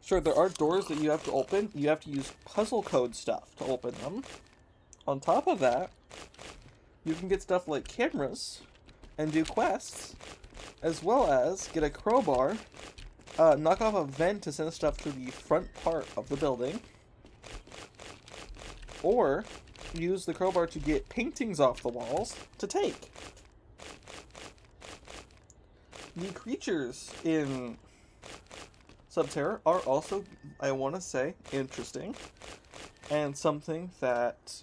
sure, there are doors that you have to open. You have to use puzzle code stuff to open them. On top of that, you can get stuff like cameras and do quests, as well as get a crowbar, knock off a vent to send stuff to the front part of the building, or use the crowbar to get paintings off the walls to take. The creatures in Subterra are also, I want to say, interesting, and something that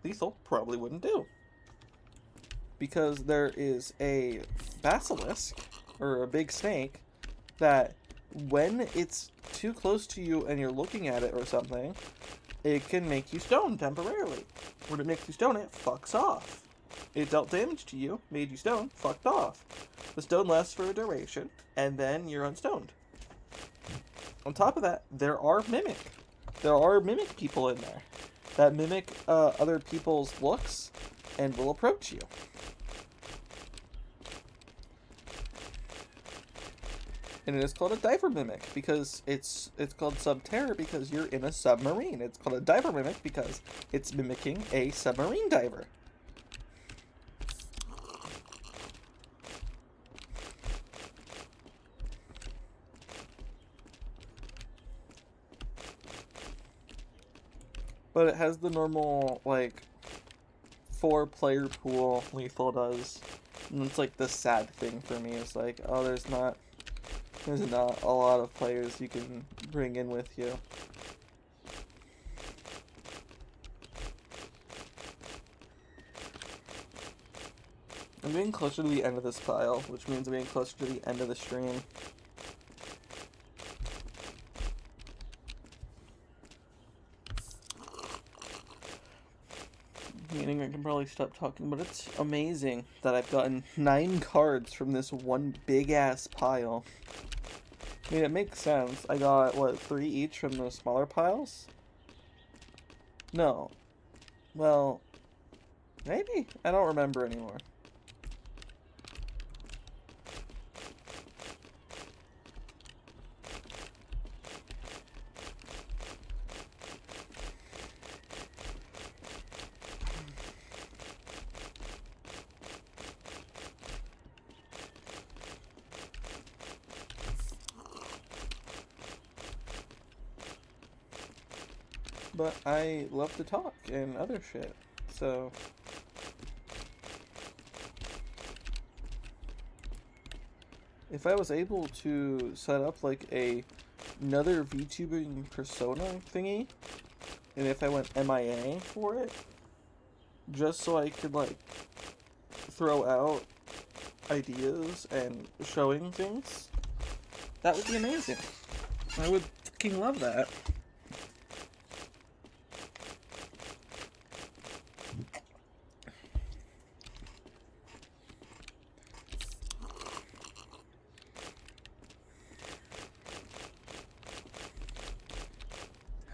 Lethal probably wouldn't do. Because there is a basilisk, or a big snake, that when it's too close to you and you're looking at it or something, it can make you stoned temporarily. When it makes you stone, it fucks off. It dealt damage to you, made you stone, fucked off. The stone lasts for a duration, and then you're unstoned. On top of that, there are mimic. There are mimic people in there that mimic other people's looks and will approach you. And it is called a diver mimic because it's called Subterra because you're in a submarine. It's called a diver mimic because it's mimicking a submarine diver. But it has the normal, like, 4-player pool Lethal does. And it's like the sad thing for me. It's like, oh, there's not a lot of players you can bring in with you. I'm getting closer to the end of this file, which means I'm getting closer to the end of the stream. meaning I can probably stop talking, but it's amazing that I've gotten 9 cards from this one big ass pile. I mean, it makes sense. I got, what, 3 each from the smaller piles? No. Well, maybe? I don't remember anymore. But I love to talk and other shit, so... If I was able to set up, like, another VTubing persona thingy, and if I went MIA for it, just so I could, like, throw out ideas and showing things, that would be amazing. I would fucking love that.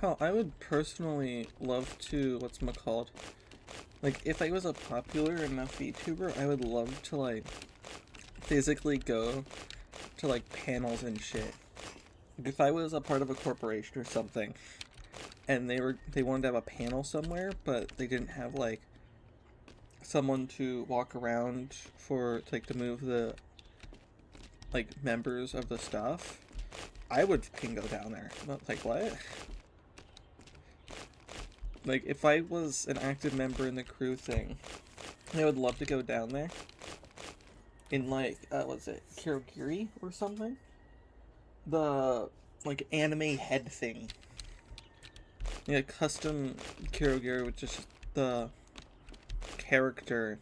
Hell, I would personally love to, whatchamacallit, like, if I was a popular enough VTuber, I would love to, like, physically go to, like, panels and shit. If I was a part of a corporation or something, and they wanted to have a panel somewhere, but they didn't have, like, someone to walk around for, like, to move the, like, members of the stuff, I would fucking go down there. Like, what? Like, if I was an active member in the crew thing, I would love to go down there. In, like, what's it? Kirogiri or something? The, like, anime head thing. Yeah, custom Kirogiri, which is the character,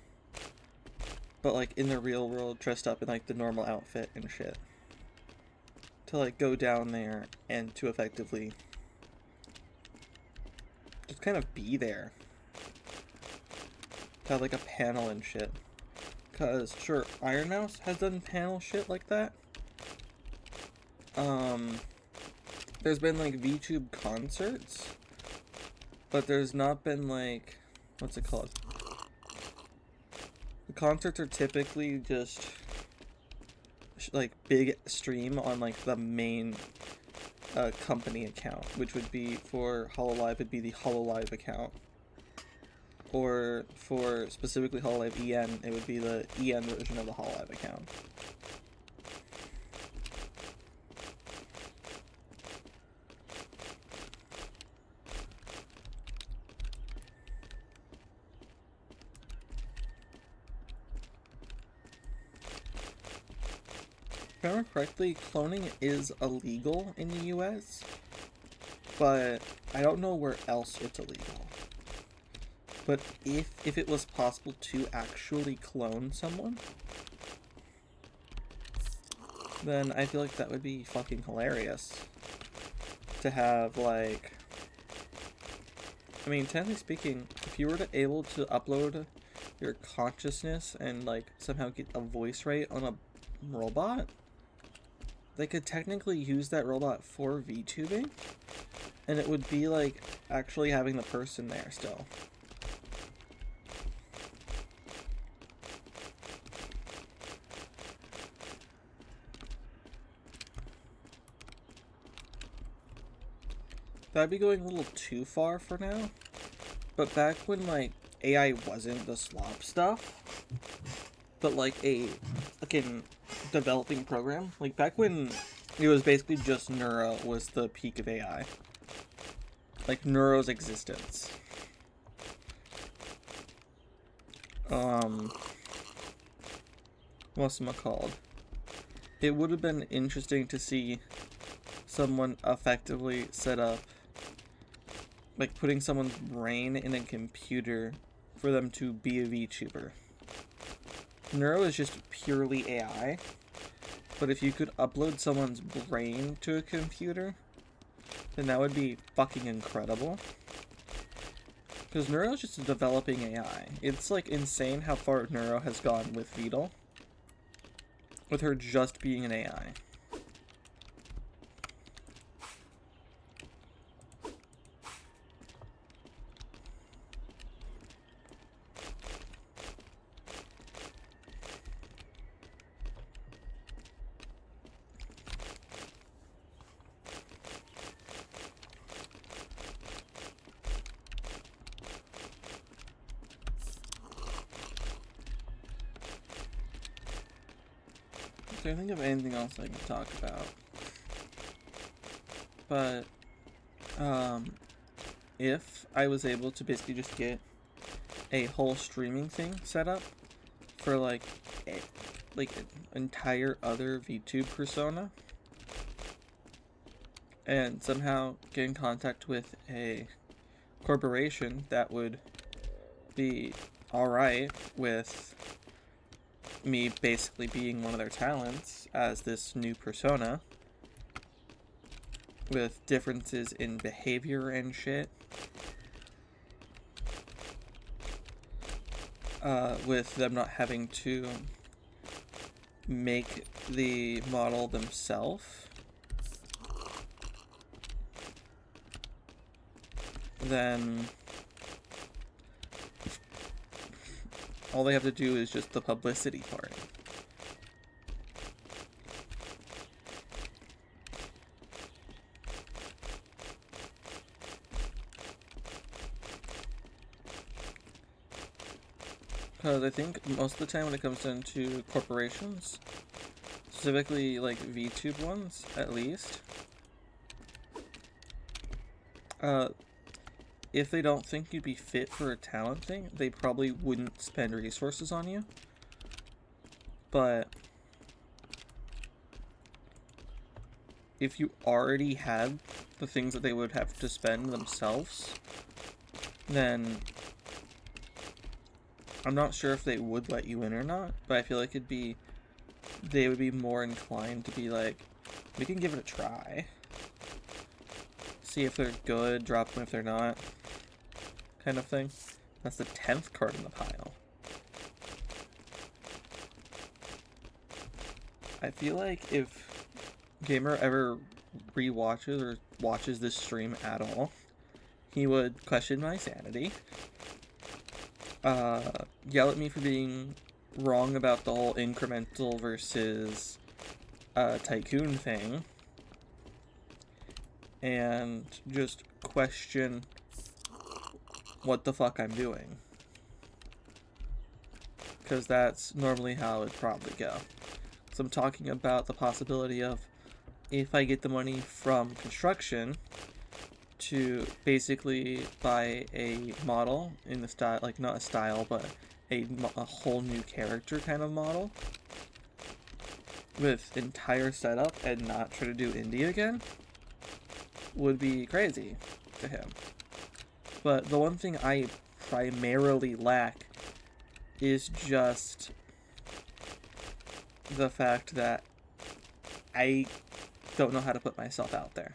but, like, in the real world, dressed up in, like, the normal outfit and shit. To, like, go down there and to effectively just kind of be there. To have, like, a panel and shit. Because, sure, Iron Mouse has done panel shit like that. There's been, like, VTube concerts, but there's not been, like, what's it called? The concerts are typically just, like, big stream on, like, the main company account, which would be, for Hololive, would be the Hololive account. Or for specifically Hololive EN, it would be the EN version of the Hololive account. If I remember correctly, cloning is illegal in the US, but I don't know where else it's illegal. But if it was possible to actually clone someone, then I feel like that would be fucking hilarious. To have, like... I mean, technically speaking, if you were to able to upload your consciousness and, like, somehow get a voice rate on a robot, they could technically use that robot for VTubing, and it would be like actually having the person there still. That'd be going a little too far for now, but back when, like, AI wasn't the slop stuff, but like a fucking developing program, like back when it was basically just Neuro was the peak of AI. Like, Neuro's existence. Whatchamacallit? It would have been interesting to see someone effectively set up, like, putting someone's brain in a computer for them to be a VTuber. Neuro is just purely AI, but if you could upload someone's brain to a computer, then that would be fucking incredible. Because Neuro is just a developing AI. It's like insane how far Neuro has gone with Vedal. With her just being an AI. I can't think of anything else I can talk about. But, if I was able to basically just get a whole streaming thing set up for like an entire other VTube persona, and somehow get in contact with a corporation that would be alright with me basically being one of their talents as this new persona with differences in behavior and shit, with them not having to make the model themselves, then all they have to do is just the publicity part. Because I think most of the time when it comes down to corporations, specifically like VTube ones at least, if they don't think you'd be fit for a talent thing, they probably wouldn't spend resources on you. But if you already had the things that they would have to spend themselves, then I'm not sure if they would let you in or not, but I feel like they would be more inclined to be like, we can give it a try. See if they're good, drop them if they're not. Kind of thing. That's the 10th card in the pile. I feel like if Gamer ever rewatches or watches this stream at all, he would question my sanity. Yell at me for being wrong about the whole incremental versus tycoon thing. And just question what the fuck I'm doing. Because that's normally how it'd probably go. So I'm talking about the possibility of, if I get the money from construction to basically buy a model in the style, like not a style, but a whole new character kind of model with entire setup and not try to do indie again, would be crazy to him. But the one thing I primarily lack is just the fact that I don't know how to put myself out there.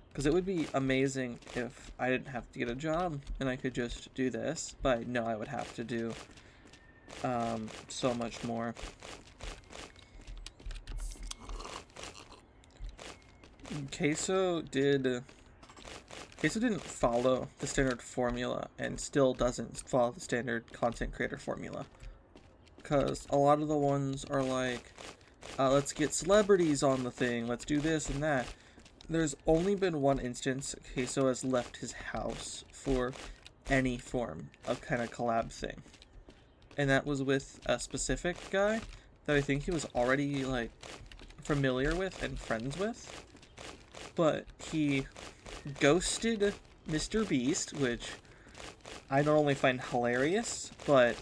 Because it would be amazing if I didn't have to get a job and I could just do this, but I know I would have to do so much more. Queso didn't follow the standard formula and still doesn't follow the standard content creator formula. Because a lot of the ones are like, let's get celebrities on the thing, let's do this and that. There's only been one instance Queso has left his house for any form of kind of collab thing. And that was with a specific guy that I think he was already like familiar with and friends with. But he ghosted Mr. Beast, which I not only find hilarious, but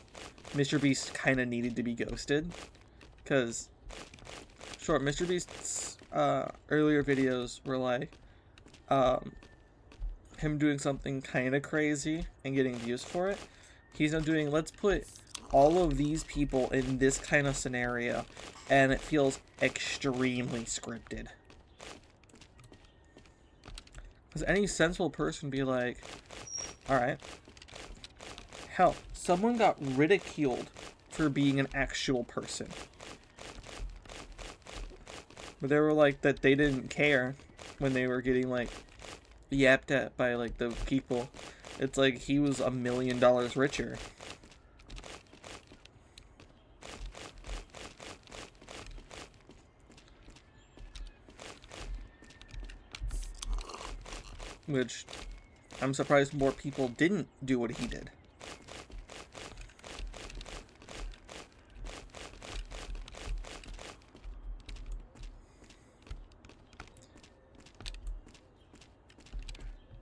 Mr. Beast kind of needed to be ghosted. Because, sure, Mr. Beast's earlier videos were like him doing something kind of crazy and getting views for it. He's now doing, let's put all of these people in this kind of scenario, and it feels extremely scripted. Because any sensible person would be like, Alright. Hell, someone got ridiculed for being an actual person. But they were like that they didn't care when they were getting like yapped at by like the people. It's like he was $1 million richer. Which I'm surprised more people didn't do what he did.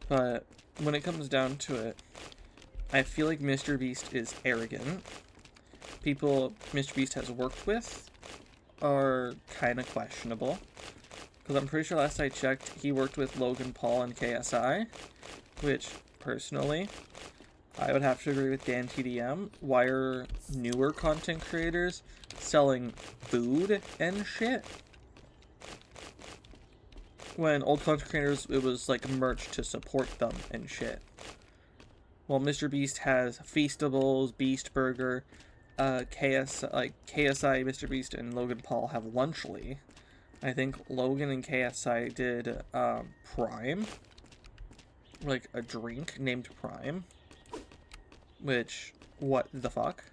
But when it comes down to it, I feel like Mr. Beast is arrogant. People Mr. Beast has worked with are kind of questionable. Because I'm pretty sure last I checked, he worked with Logan Paul and KSI. Which, personally, I would have to agree with Dan TDM. Why are newer content creators selling food and shit? When old content creators, it was like merch to support them and shit. Well, Mr. Beast has Feastables, Beast Burger, KSI, Mr. Beast, and Logan Paul have Lunchly. I think Logan and KSI did Prime, like a drink named Prime, which, what the fuck?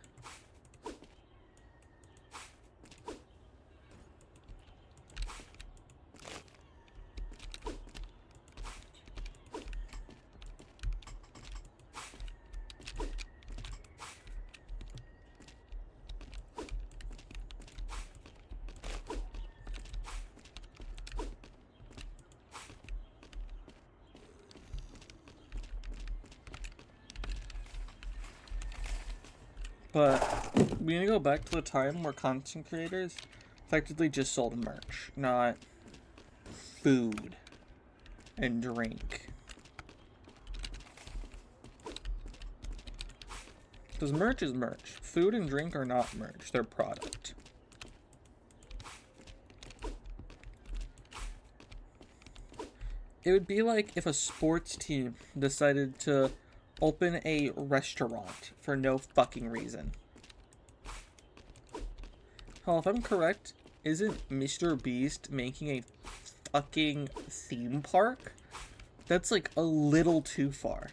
But we need to go back to the time where content creators effectively just sold merch, not food and drink. Because merch is merch. Food and drink are not merch, they're product. It would be like if a sports team decided to open a restaurant for no fucking reason. Hell, if I'm correct, isn't Mr. Beast making a fucking theme park? That's like a little too far.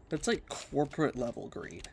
That's like corporate level greed.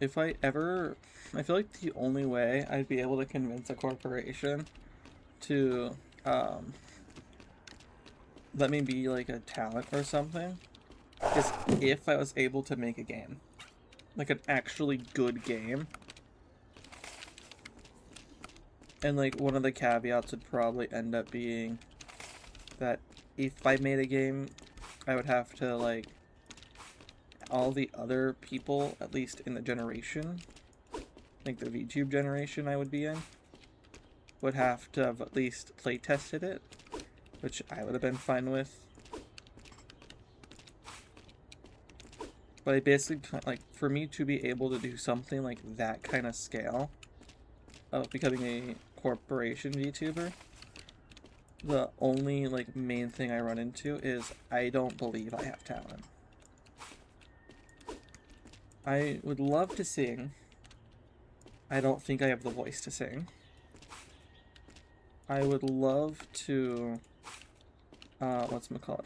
If I feel like the only way I'd be able to convince a corporation to let me be like a talent or something is if I was able to make a game. Like an actually good game. And like one of the caveats would probably end up being that if I made a game, I would have to like all the other people, at least in the generation, like the VTube generation I would be in, would have to have at least play tested it, which I would have been fine with. But I basically, like, for me to be able to do something like that kind of scale of becoming a corporation VTuber, the only, like, main thing I run into is I don't believe I have talent. I would love to sing. I don't think I have the voice to sing. I would love to, whatchamacallit?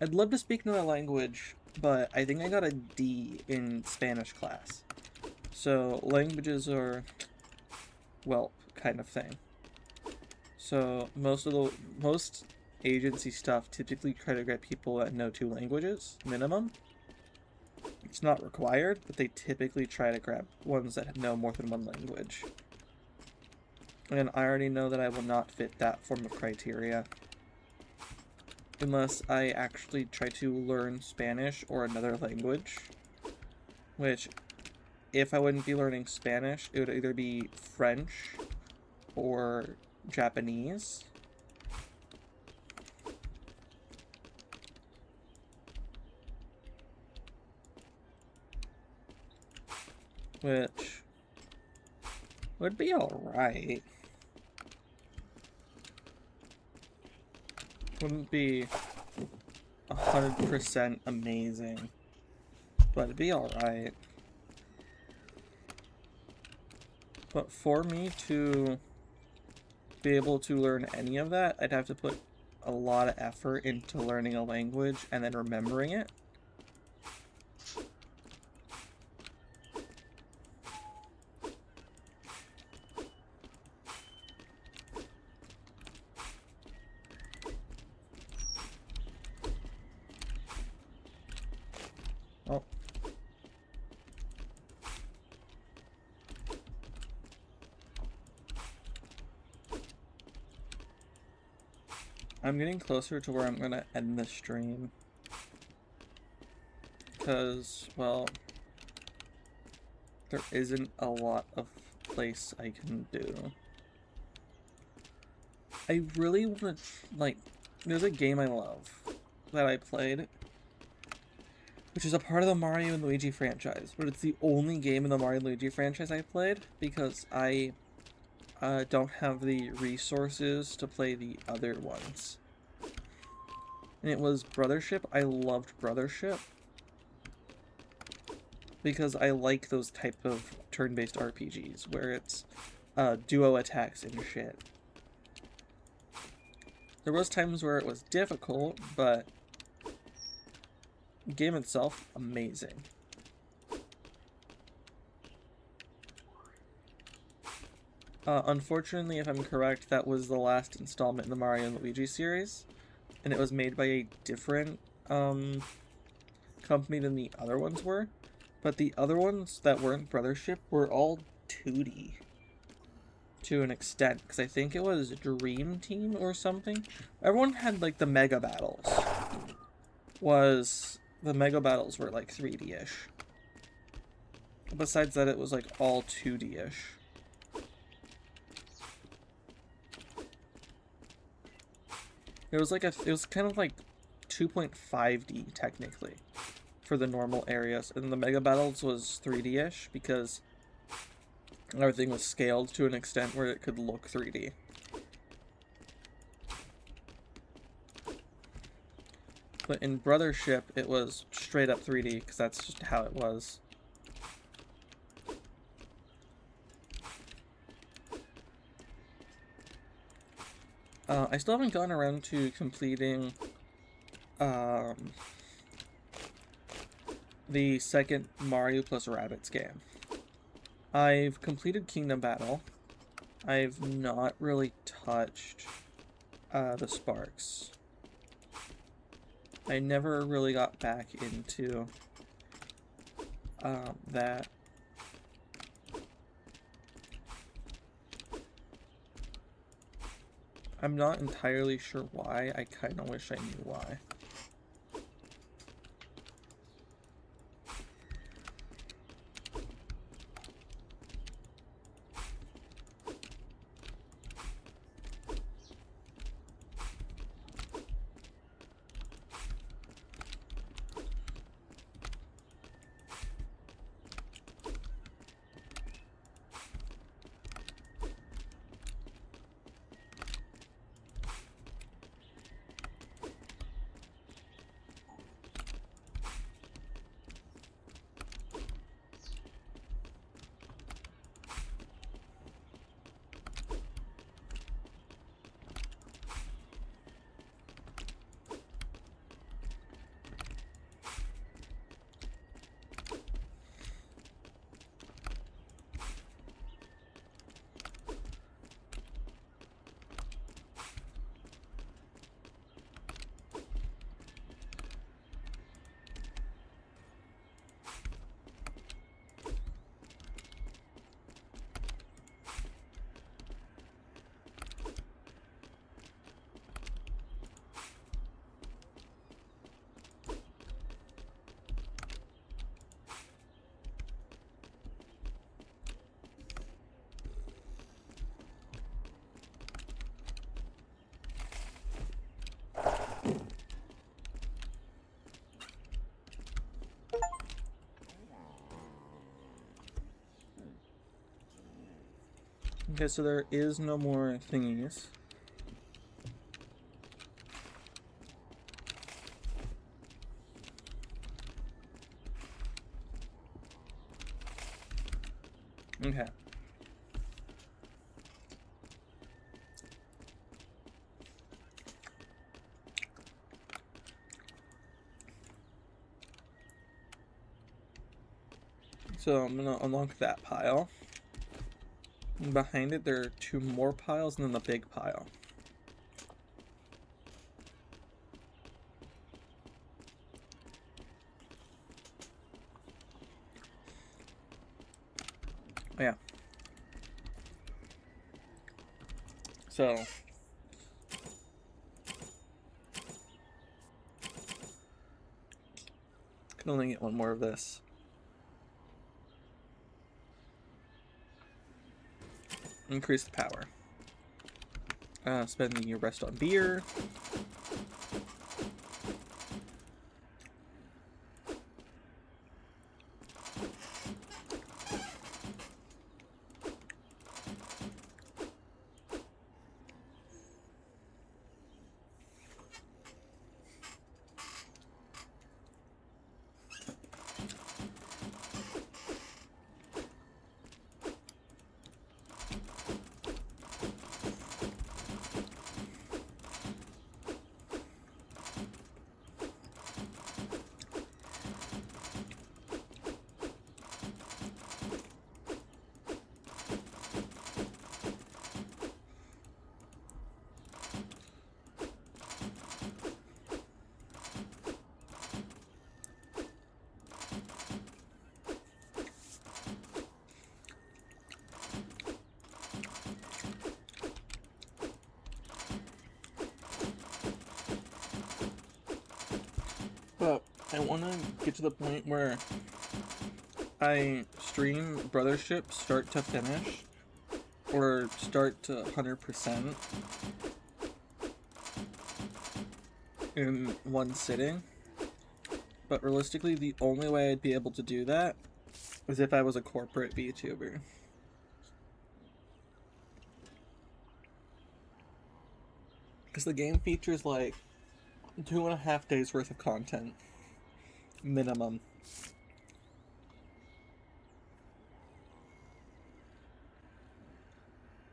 I'd love to speak another language, but I think I got a D in Spanish class. So languages are, well, kind of thing. So most agency stuff typically try to get people that know 2 languages minimum. It's not required, but they typically try to grab ones that know more than 1 language. And I already know that I will not fit that form of criteria unless I actually try to learn Spanish or another language, which, if I wouldn't be learning Spanish, it would either be French or Japanese. Which would be alright. Wouldn't be 100% amazing, but it'd be alright. But for me to be able to learn any of that, I'd have to put a lot of effort into learning a language and then remembering it. Oh. I'm getting closer to where I'm gonna end the stream. Because, well, there isn't a lot of place I can do. I really want to, like, there's a game I love that I played, which is a part of the Mario and Luigi franchise, but it's the only game in the Mario and Luigi franchise I played because I don't have the resources to play the other ones. And it was Brothership. I loved Brothership because I like those type of turn-based RPGs where it's duo attacks and shit. There was times where it was difficult, but the game itself, amazing. Unfortunately, if I'm correct, that was the last installment in the Mario and Luigi series, and it was made by a different company than the other ones were, but the other ones that weren't Brothership were all 2D to an extent, because I think it was Dream Team or something. Everyone had like the Mega Battles. The Mega Battles were like 3D-ish. Besides that, it was like all 2D-ish. It was kind of like 2.5D technically for the normal areas, and the Mega Battles was 3D-ish because everything was scaled to an extent where it could look 3D. But in Brothership, it was straight up 3D because that's just how it was. I still haven't gotten around to completing the second Mario plus Rabbids game. I've completed Kingdom Battle. I've not really touched the Sparks. I never really got back into that. I'm not entirely sure why. I kind of wish I knew why. Okay, so there is no more thingies. Okay. So I'm gonna unlock that pile. And behind it, there are 2 more piles and then the big pile. Oh, yeah. So can only get 1 more of this. Increase the power. Spend the rest on beer. But I want to get to the point where I stream Brothership start to finish, or start to 100% in 1 sitting. But realistically, the only way I'd be able to do that is if I was a corporate VTuber. Because the game features like 2.5 days worth of content. Minimum.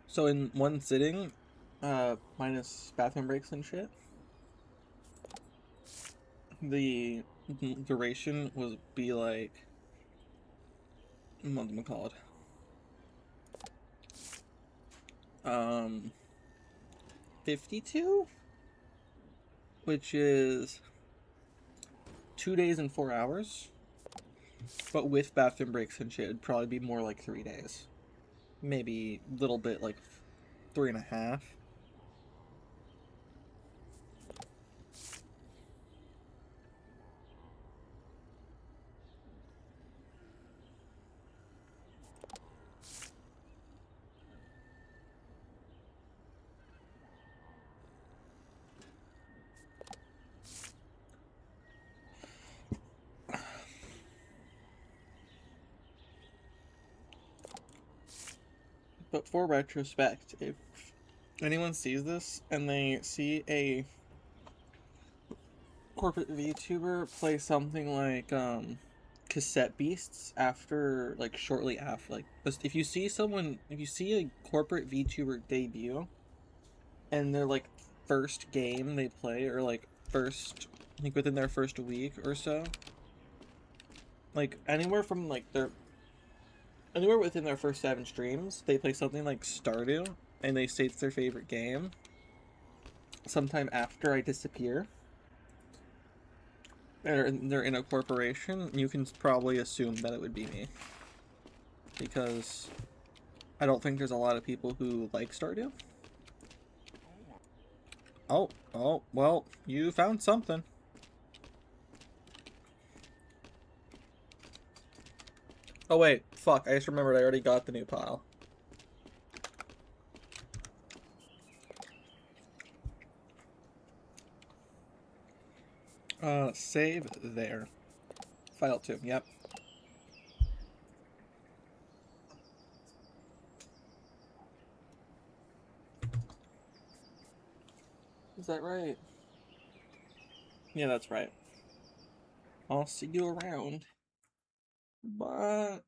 So in 1 sitting, minus bathroom breaks and shit, the duration would be like, what am I call it? 52? Which is 2 days and 4 hours. But with bathroom breaks and shit, it'd probably be more like 3 days. Maybe a little bit like 3.5. But for retrospect, if anyone sees this and they see a corporate VTuber play something like Cassette Beasts after, like, shortly after, like, if you see a corporate VTuber debut and their like first game they play, or like first, like within their first week or so, like anywhere within their first 7 streams, they play something like Stardew, and they say it's their favorite game. Sometime after I disappear, they're in a corporation, you can probably assume that it would be me. Because I don't think there's a lot of people who like Stardew. Oh, well, you found something. Oh wait, fuck, I just remembered I already got the new pile. Save there. File 2, yep. Is that right? Yeah, that's right. I'll see you around. But